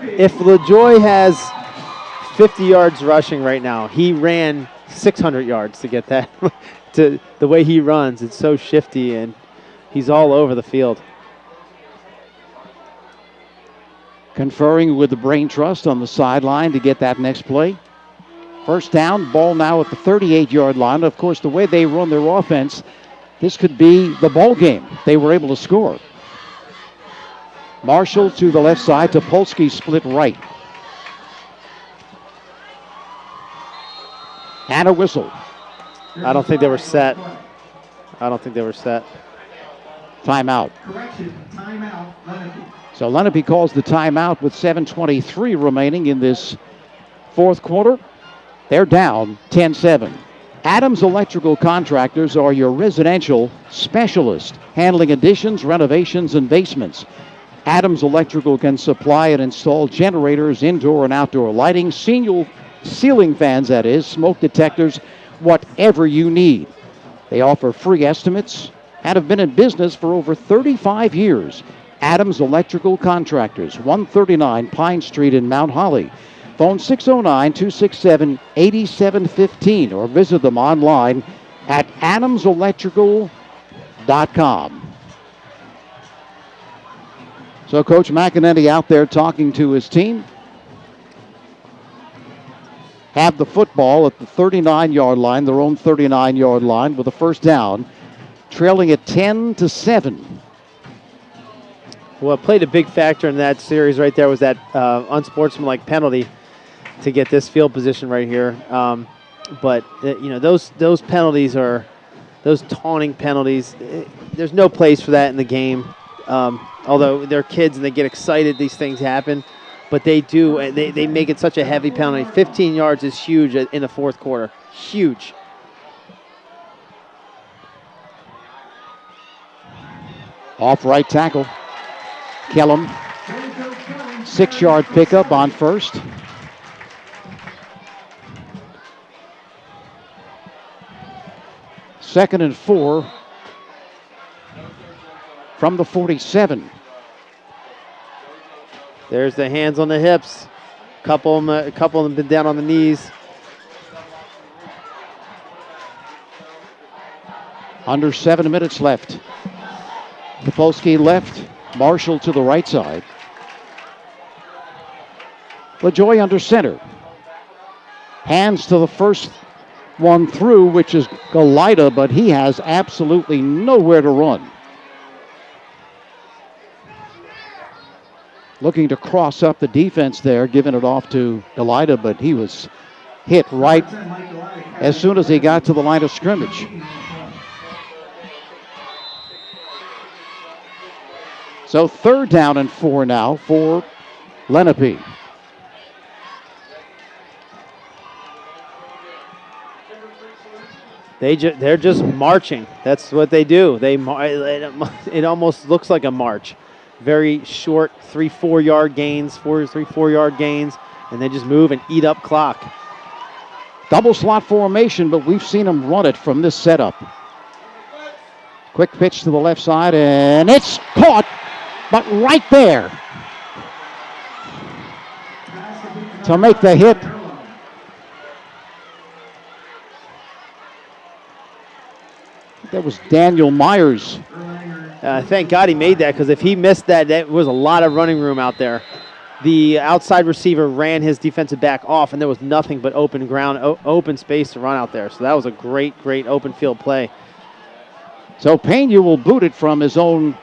If LaJoy has 50 yards rushing right now, he ran 600 yards to get that. To the way he runs, it's so shifty, and he's all over the field. Conferring with the Brain Trust on the sideline to get that next play. First down, ball now at the 38-yard line. Of course, the way they run their offense, this could be the ball game. They were able to score. Marshall to the left side. Topolsky split right. And a whistle. I don't think they were set. Timeout. Correction, timeout, Lenape. So Lenape calls the timeout with 7:23 remaining in this fourth quarter. They're down 10-7. Adams Electrical Contractors are your residential specialist, handling additions, renovations, and basements. Adams Electrical can supply and install generators, indoor and outdoor lighting, ceiling fans, that is, smoke detectors, whatever you need. They offer free estimates and have been in business for over 35 years. Adams Electrical Contractors, 139 Pine Street in Mount Holly. Phone 609-267-8715 or visit them online at adamselectrical.com. So Coach McEnany out there talking to his team. have the football at the 39-yard line, their own 39-yard line, with a first down, trailing at 10-7. What played a big factor in that series right there was that unsportsmanlike penalty to get this field position right here. But those penalties are those taunting penalties. There's no place for that in the game. Although they're kids and they get excited, these things happen. But they do. They make it such a heavy penalty. 15 yards is huge in the fourth quarter. Huge. Off right tackle. Kellum, 6-yard pickup on first. Second and 4 from the 47. There's the hands on the hips. A couple of them been down on the knees. Under 7 minutes left. Kapolsky left. Marshall to the right side. LaJoy under center. Hands to the first one through, which is Galida, but he has absolutely nowhere to run. Looking to cross up the defense there, giving it off to Galida, but he was hit right as soon as he got to the line of scrimmage. So 3rd down and 4 now for Lenape. They're just marching. That's what they do. It almost looks like a march. Very short 3-4 yard gains, 4 yard gains, and they just move and eat up clock. Double slot formation, but we've seen them run it from this setup. Quick pitch to the left side, and it's caught. But right there to make the hit. That was Daniel Myers. Thank God he made that, because if he missed that, that was a lot of running room out there. The outside receiver ran his defensive back off, and there was nothing but open ground, open space to run out there. So that was a great open field play. So Pena will boot it from his own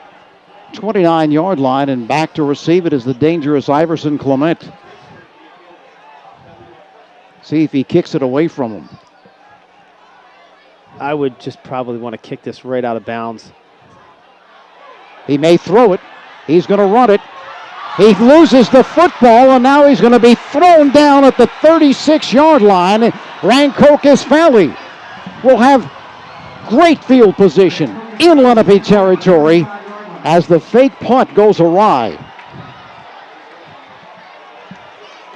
29-yard line, and back to receive it is the dangerous Iverson Clement. See if he kicks it away from him. I would just probably want to kick this right out of bounds. He may throw it. He's going to run it. He loses the football, and now he's going to be thrown down at the 36-yard line. Rancocas Valley will have great field position in Lenape territory as the fake punt goes awry.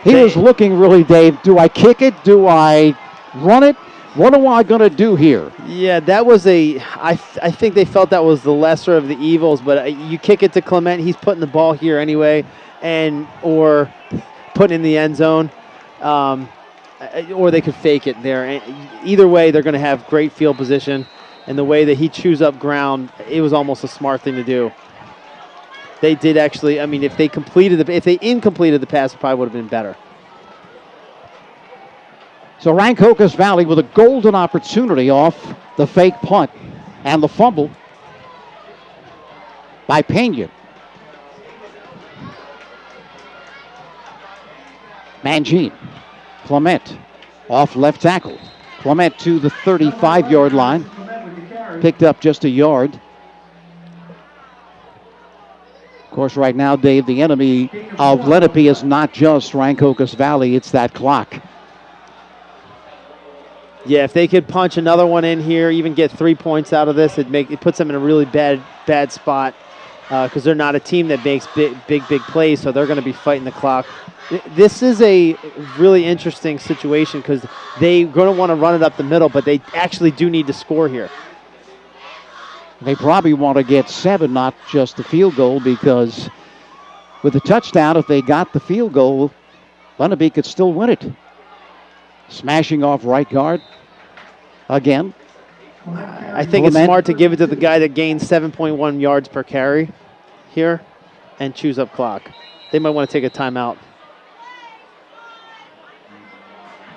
He was looking really, Dave, do I kick it? Do I run it? What am I going to do here? Yeah, that was I think they felt that was the lesser of the evils, but you kick it to Clement, he's putting the ball here anyway, or putting in the end zone, or they could fake it there. Either way, they're going to have great field position, and the way that he chews up ground, it was almost a smart thing to do. They did actually, I mean, if they incompleted the pass, it probably would have been better. So Rancocas Valley with a golden opportunity off the fake punt and the fumble by Pena. Mangine. Clement off left tackle. Clement to the 35-yard line. Picked up just a yard. Of course, right now, Dave, the enemy of Lenape is not just Rancocas Valley, it's that clock. Yeah, if they could punch another one in here, even get 3 points out of this, it puts them in a really bad spot, because they're not a team that makes big plays, so they're going to be fighting the clock. This is a really interesting situation because they're going to want to run it up the middle, but they actually do need to score here. They probably want to get 7, not just the field goal, because with the touchdown, if they got the field goal, Lenape could still win it. Smashing off right guard again. I think it's smart to give it to the guy that gains 7.1 yards per carry here and chews up clock. They might want to take a timeout.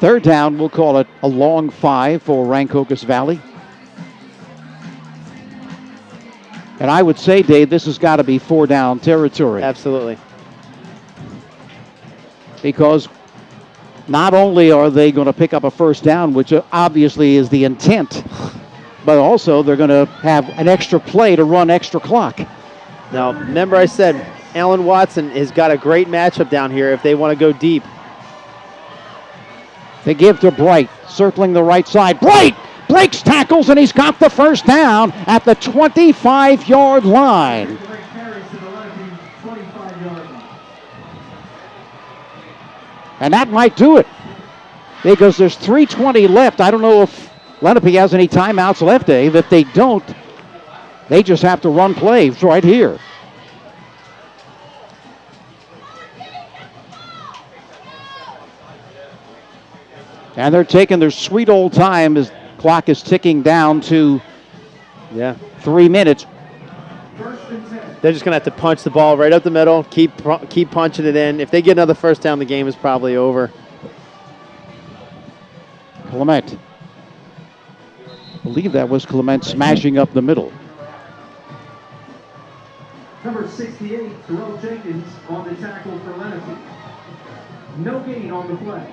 Third down, we'll call it a long 5 for Rancocas Valley. And I would say, Dave, this has got to be 4-down territory. Absolutely. Because not only are they going to pick up a first down, which obviously is the intent, but also they're going to have an extra play to run extra clock. Now, remember I said Allen Watson has got a great matchup down here if they want to go deep. They give to Bright, circling the right side. Bright breaks tackles, and he's got the first down at the 25-yard line. And that might do it because there's 3:20 left. I don't know if Lenape has any timeouts left, Dave. If they don't, they just have to run plays right here. And they're taking their sweet old time as clock is ticking down to 3 minutes. They're just going to have to punch the ball right up the middle, keep punching it in. If they get another first down, the game is probably over. Clement. I believe that was Clement smashing up the middle. Number 68, Terrell Jenkins on the tackle for Lenape. No gain on the play.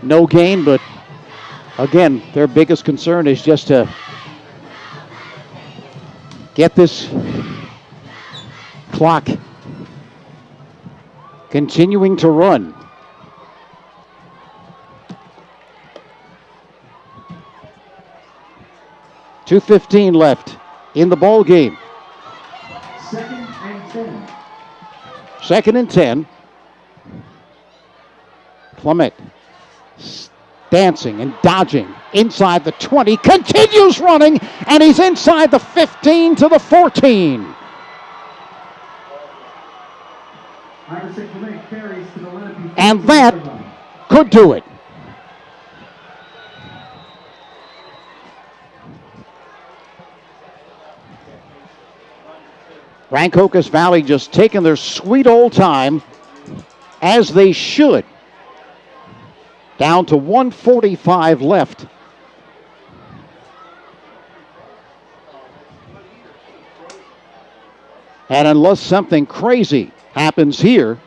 No gain, but again, their biggest concern is just to get this clock continuing to run. .2:15 left in the ball game. 2nd and 10. 2nd and 10. Klemic dancing and dodging inside the 20, continues running, and he's inside the 15 to the 14. And that could do it. Rancocas Valley just taking their sweet old time, as they should. Down to 1:45 left. And unless something crazy happens here,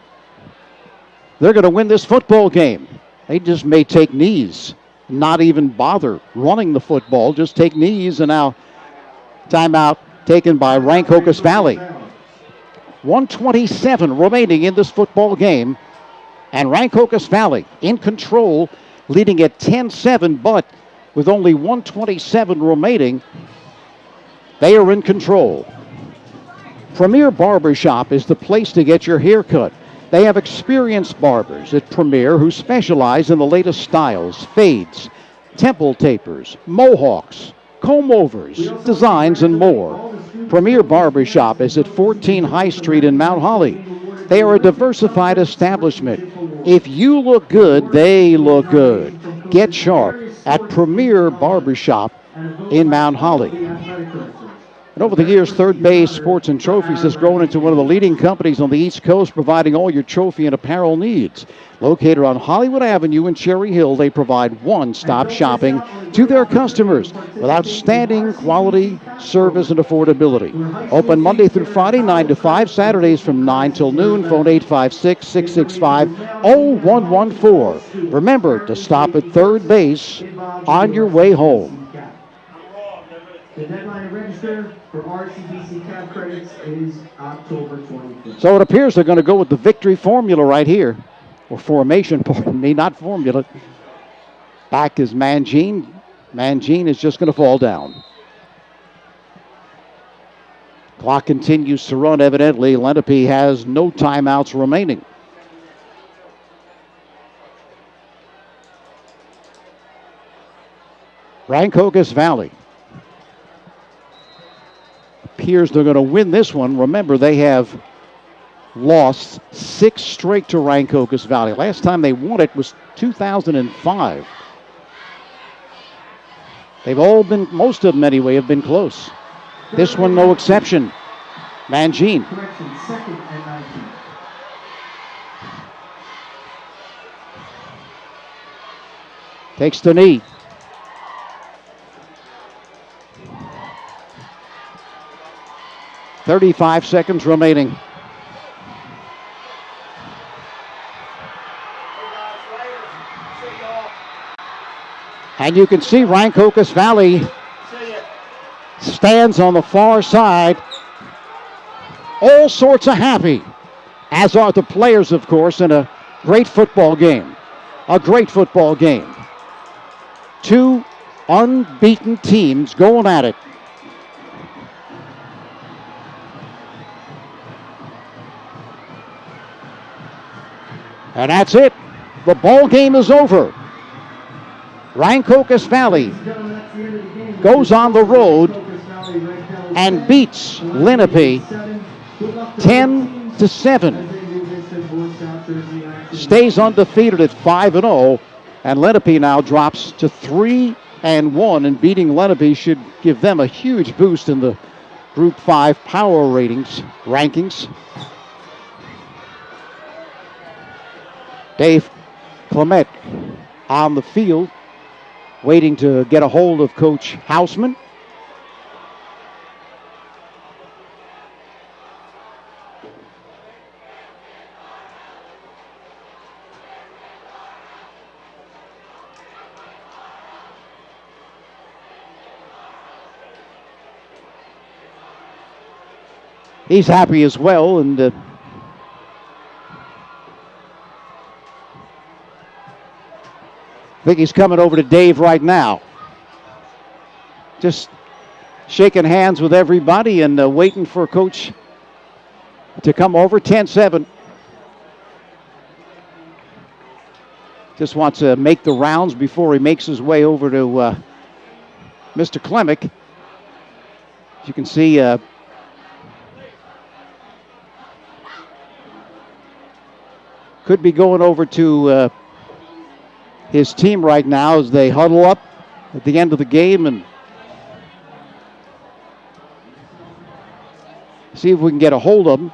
they're going to win this football game. They just may take knees, not even bother running the football, just take knees, and now timeout taken by Rancocas Valley. 1:27 remaining in this football game. And Rancocas Valley in control, leading at 10-7, but with only 1:27 remaining, they are in control. Premier Barbershop is the place to get your hair cut. They have experienced barbers at Premier who specialize in the latest styles, fades, temple tapers, mohawks, comb-overs, designs, and more. Premier Barbershop is at 14 High Street in Mount Holly. They are a diversified establishment. If you look good, they look good. Get sharp at Premier Barbershop in Mount Holly. And over the years, Third Base Sports and Trophies has grown into one of the leading companies on the East Coast, providing all your trophy and apparel needs. Located on Hollywood Avenue in Cherry Hill, they provide one-stop shopping to their customers with outstanding quality, service, and affordability. Open Monday through Friday, 9 to 5, Saturdays from 9 till noon. Phone 856-665-0114. Remember to stop at Third Base on your way home. The deadline to register for RCBC cab credits is October 25th. So it appears they're going to go with the victory formula right here. Or formation, pardon me, not formula. Back is Mangine. Mangine is just going to fall down. Clock continues to run, evidently. Lenape has no timeouts remaining. Rancocas Valley appears they're going to win this one. Remember, they have lost 6 straight to Rancocas Valley. Last time they won it was 2005. They've all been, most of them anyway, have been close. This one, no exception. Mangine. Correction, 2nd and 19. Takes the knee. .35 remaining. And you can see Rancocas Valley stands on the far side. All sorts of happy, as are the players, of course, in a great football game. A great football game. Two unbeaten teams going at it. And that's it. The ball game is over. Rancocas Valley goes on the road and beats Lenape 10-7. Stays undefeated at 5-0, and Lenape now drops to 3-1, and beating Lenape should give them a huge boost in the Group 5 power rankings. Dave Klemic on the field, waiting to get a hold of Coach Hausman. He's happy as well, and I think he's coming over to Dave right now. Just shaking hands with everybody and waiting for Coach to come over. 10-7. Just wants to make the rounds before he makes his way over to Mr. Klemic. As you can see, could be going over to his team right now as they huddle up at the end of the game and see if we can get a hold of him.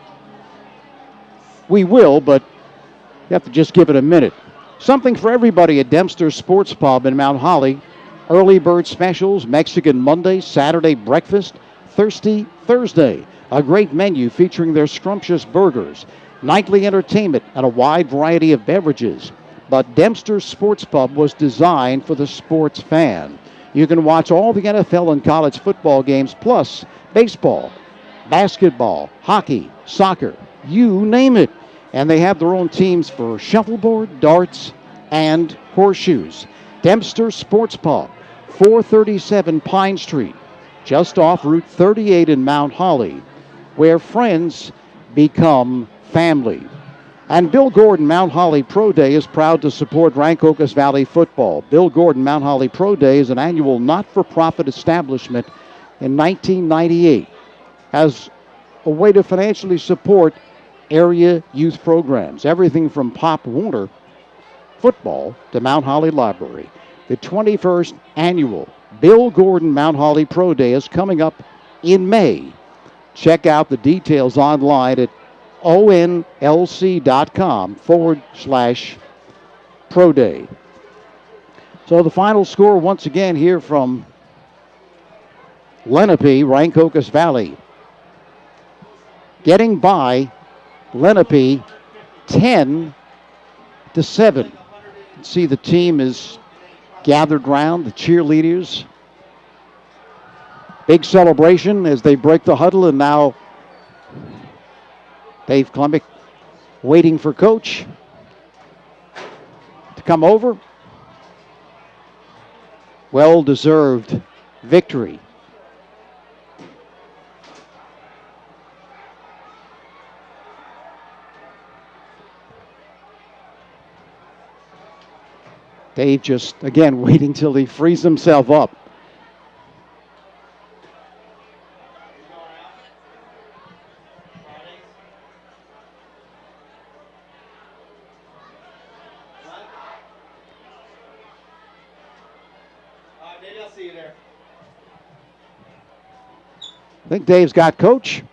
We will, but you have to just give it a minute. Something for everybody at Dempster's Sports Pub in Mount Holly. Early bird specials, Mexican Monday, Saturday breakfast, Thirsty Thursday. A great menu featuring their scrumptious burgers, nightly entertainment, and a wide variety of beverages. But Dempster's Sports Pub was designed for the sports fan. You can watch all the NFL and college football games, plus baseball, basketball, hockey, soccer, you name it. And they have their own teams for shuffleboard, darts, and horseshoes. Dempster's Sports Pub, 437 Pine Street, just off Route 38 in Mount Holly, where friends become family. And Bill Gordon Mount Holly Pro Day is proud to support Rancocas Valley football. Bill Gordon Mount Holly Pro Day is an annual not-for-profit establishment in 1998 as a way to financially support area youth programs, everything from Pop Warner football to Mount Holly Library. The 21st annual Bill Gordon Mount Holly Pro Day is coming up in May. Check out the details online at onlc.com/Pro Day. So the final score once again here from Lenape, Rancocas Valley, getting by Lenape 10-7. See the team is gathered round, the cheerleaders. Big celebration as they break the huddle, and now Dave Klemic waiting for Coach to come over. Well-deserved victory. Dave just, again, waiting till he frees himself up. I think Dave's got Coach.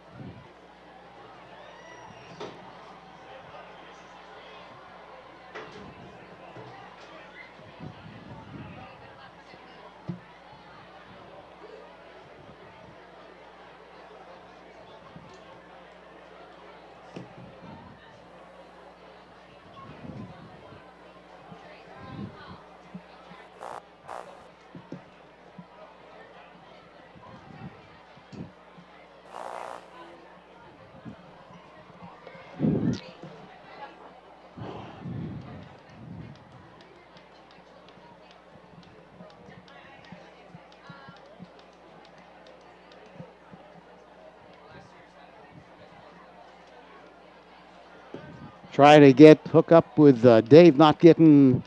Trying to hook up with Dave, not getting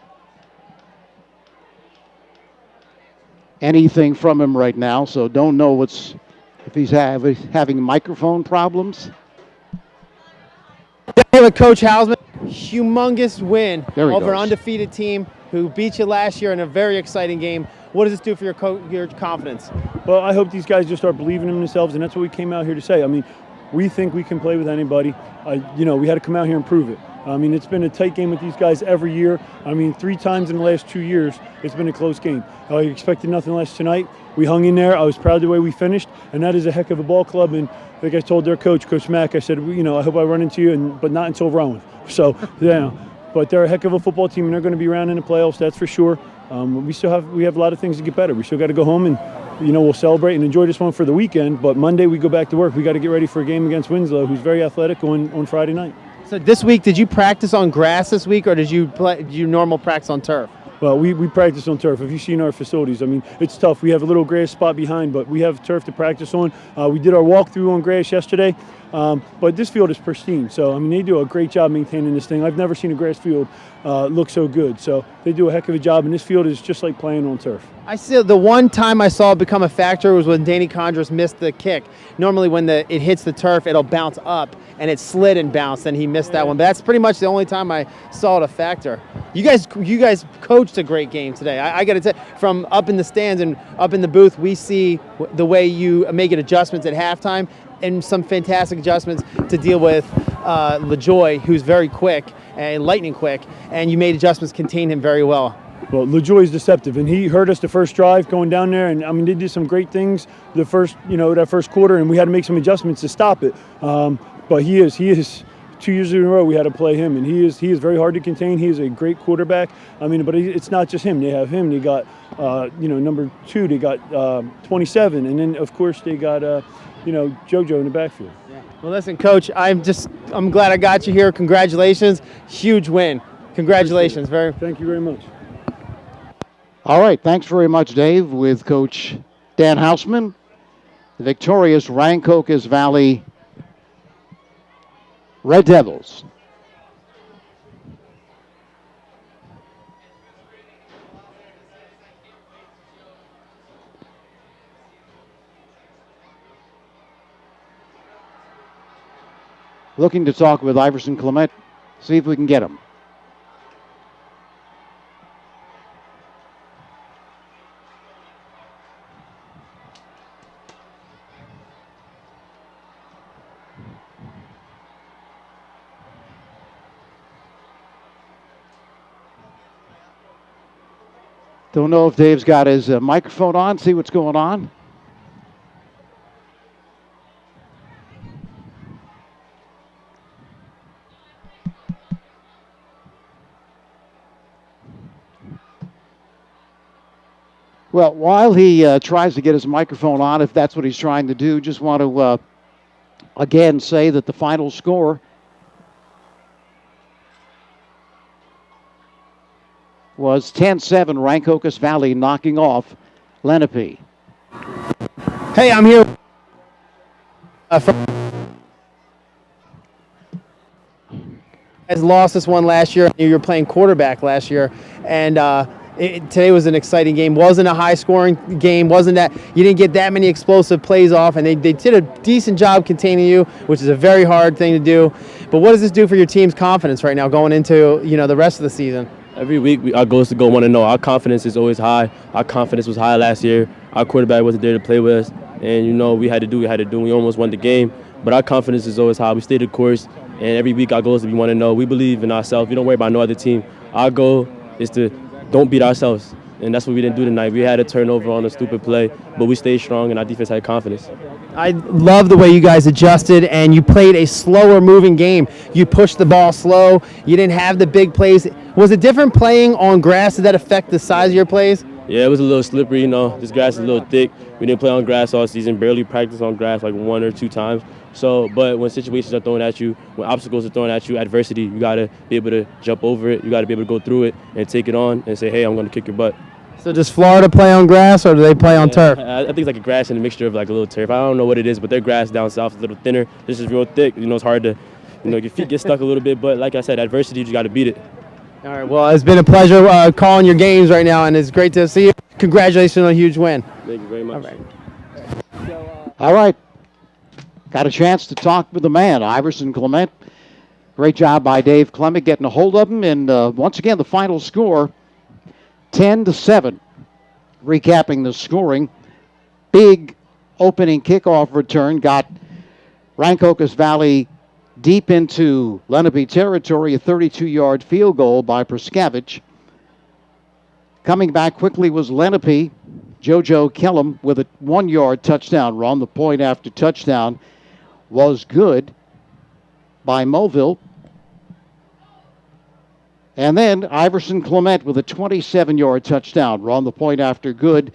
anything from him right now, so don't know if he's having microphone problems. Here with Coach Hausman, humongous win There he over an goes. undefeated team who beat you last year in a very exciting game. What does this do for your confidence? Well, I hope these guys just start believing in themselves, and that's what we came out here to say. I mean, we think we can play with anybody. We had to come out here and prove it. I mean, it's been a tight game with these guys every year. I mean, 3 times in the last 2 years, it's been a close game. I expected nothing less tonight. We hung in there. I was proud of the way we finished, and that is a heck of a ball club. And like I told their coach, Coach Mack, I said, I hope I run into you, but not until Rowan. So, yeah. But they're a heck of a football team, and they're going to be around in the playoffs, that's for sure. We have a lot of things to get better. We still got to go home and, we'll celebrate and enjoy this one for the weekend. But Monday we go back to work. We got to get ready for a game against Winslow, who's very athletic, on Friday night. So this week, did you practice on grass this week, or did you normal practice on turf? Well, we practice on turf. If you've seen our facilities, I mean, it's tough. We have a little grass spot behind, but we have turf to practice on. We did our walkthrough on grass yesterday, but this field is pristine. So, I mean, they do a great job maintaining this thing. I've never seen a grass field look so good. So they do a heck of a job, and this field is just like playing on turf. I see the one time I saw it become a factor was when Danny Condris missed the kick. Normally when it hits the turf, it'll bounce up, and it slid and bounced, and he missed that one. But that's pretty much the only time I saw it a factor. You guys coached a great game today. I got to tell you, from up in the stands and up in the booth, we see the way you make adjustments at halftime, and some fantastic adjustments to deal with LaJoy, who's very quick and lightning quick, and you made adjustments, contain him very well. Well, LaJoy is deceptive, and he hurt us the first drive going down there, and I mean they did some great things that first quarter, and we had to make some adjustments to stop it. But he is 2 years in a row we had to play him, and he is very hard to contain. He is a great quarterback. I mean, but it's not just him. They have him. They got number 2. They got 27, and then of course they got JoJo in the backfield. Yeah. Well, listen, Coach, I'm glad I got you here. Congratulations, huge win. Congratulations, Thank you very much. All right, thanks very much, Dave, with Coach Dan Hausman, the victorious Rancocas Valley Red Devils. Looking to talk with Iverson Klemic, see if we can get him. Don't know if Dave's got his microphone on. See what's going on. Well, while he tries to get his microphone on, if that's what he's trying to do, just want to again say that the final score was 10-7, Rancocas Valley knocking off Lenape. Hey, I'm here. Has lost this one last year. You were playing quarterback last year, and today was an exciting game. Wasn't a high-scoring game. Wasn't that you didn't get that many explosive plays off, and they did a decent job containing you, which is a very hard thing to do. But what does this do for your team's confidence right now going into the rest of the season? Every week, our goal is to go 1-0. Our confidence is always high. Our confidence was high last year. Our quarterback wasn't there to play with us. And, we had to do what we had to do. We almost won the game. But our confidence is always high. We stayed the course. And every week, our goal is to be 1-0. We believe in ourselves. We don't worry about no other team. Our goal is to don't beat ourselves. And that's what we didn't do tonight. We had a turnover on a stupid play, but we stayed strong, and our defense had confidence. I love the way you guys adjusted, and you played a slower moving game. You pushed the ball slow. You didn't have the big plays. Was it different playing on grass? Did that affect the size of your plays? Yeah, it was a little slippery, This grass is a little thick. We didn't play on grass all season, barely practiced on grass like 1 or 2 times. But when situations are thrown at you, when obstacles are thrown at you, adversity, you got to be able to jump over it. You got to be able to go through it and take it on and say, hey, I'm going to kick your butt. So does Florida play on grass, or do they play on turf? I think it's like a grass and a mixture of like a little turf. I don't know what it is, but their grass down south is a little thinner. This is real thick. It's hard to your feet get stuck a little bit. But like I said, adversity, you just got to beat it. All right. Well, it's been a pleasure calling your games right now, and it's great to see you. Congratulations on a huge win. Thank you very much. All right. All right. Got a chance to talk with the man, Iverson Clement. Great job by Dave Klemic getting a hold of him. And once again, the final score, 10-7. Recapping the scoring. Big opening kickoff return got Rancocas Valley deep into Lenape territory, a 32-yard field goal by Pregame. Coming back quickly was Lenape. JoJo Kellum with a 1-yard touchdown run. The point after touchdown was good by Moville. And then Iverson Clement with a 27-yard touchdown run. The point after good,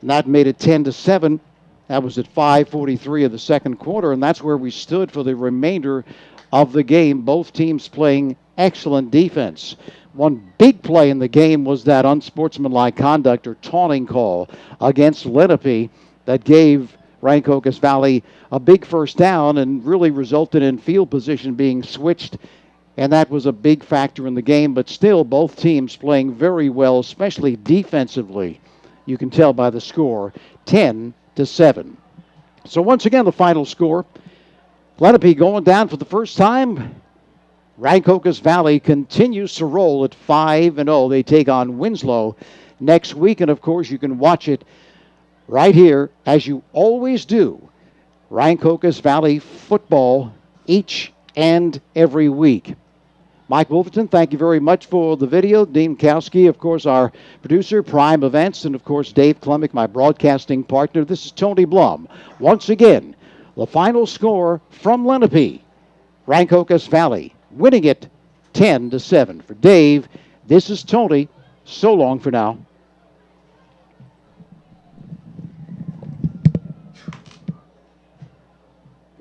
and that made it 10-7. That was at 5:43 of the second quarter, and that's where we stood for the remainder of the game. Both teams playing excellent defense. One big play in the game was that unsportsmanlike conduct or taunting call against Lenape that gave Rancocas Valley a big first down and really resulted in field position being switched, and that was a big factor in the game. But still, both teams playing very well, especially defensively. You can tell by the score, 10-7. So once again, the final score, Lenape going down for the first time. Rancocas Valley continues to roll at 5-0. They take on Winslow next week, and of course you can watch it right here, as you always do. Rancocas Valley football each and every week. Mike Wolverton, thank you very much for the video. Dean Kowski, of course, our producer, Prime Events, and of course Dave Klemic, my broadcasting partner. This is Tony Blum. Once again, the final score from Lenape, Rancocas Valley winning it 10-7. For Dave, this is Tony. So long for now.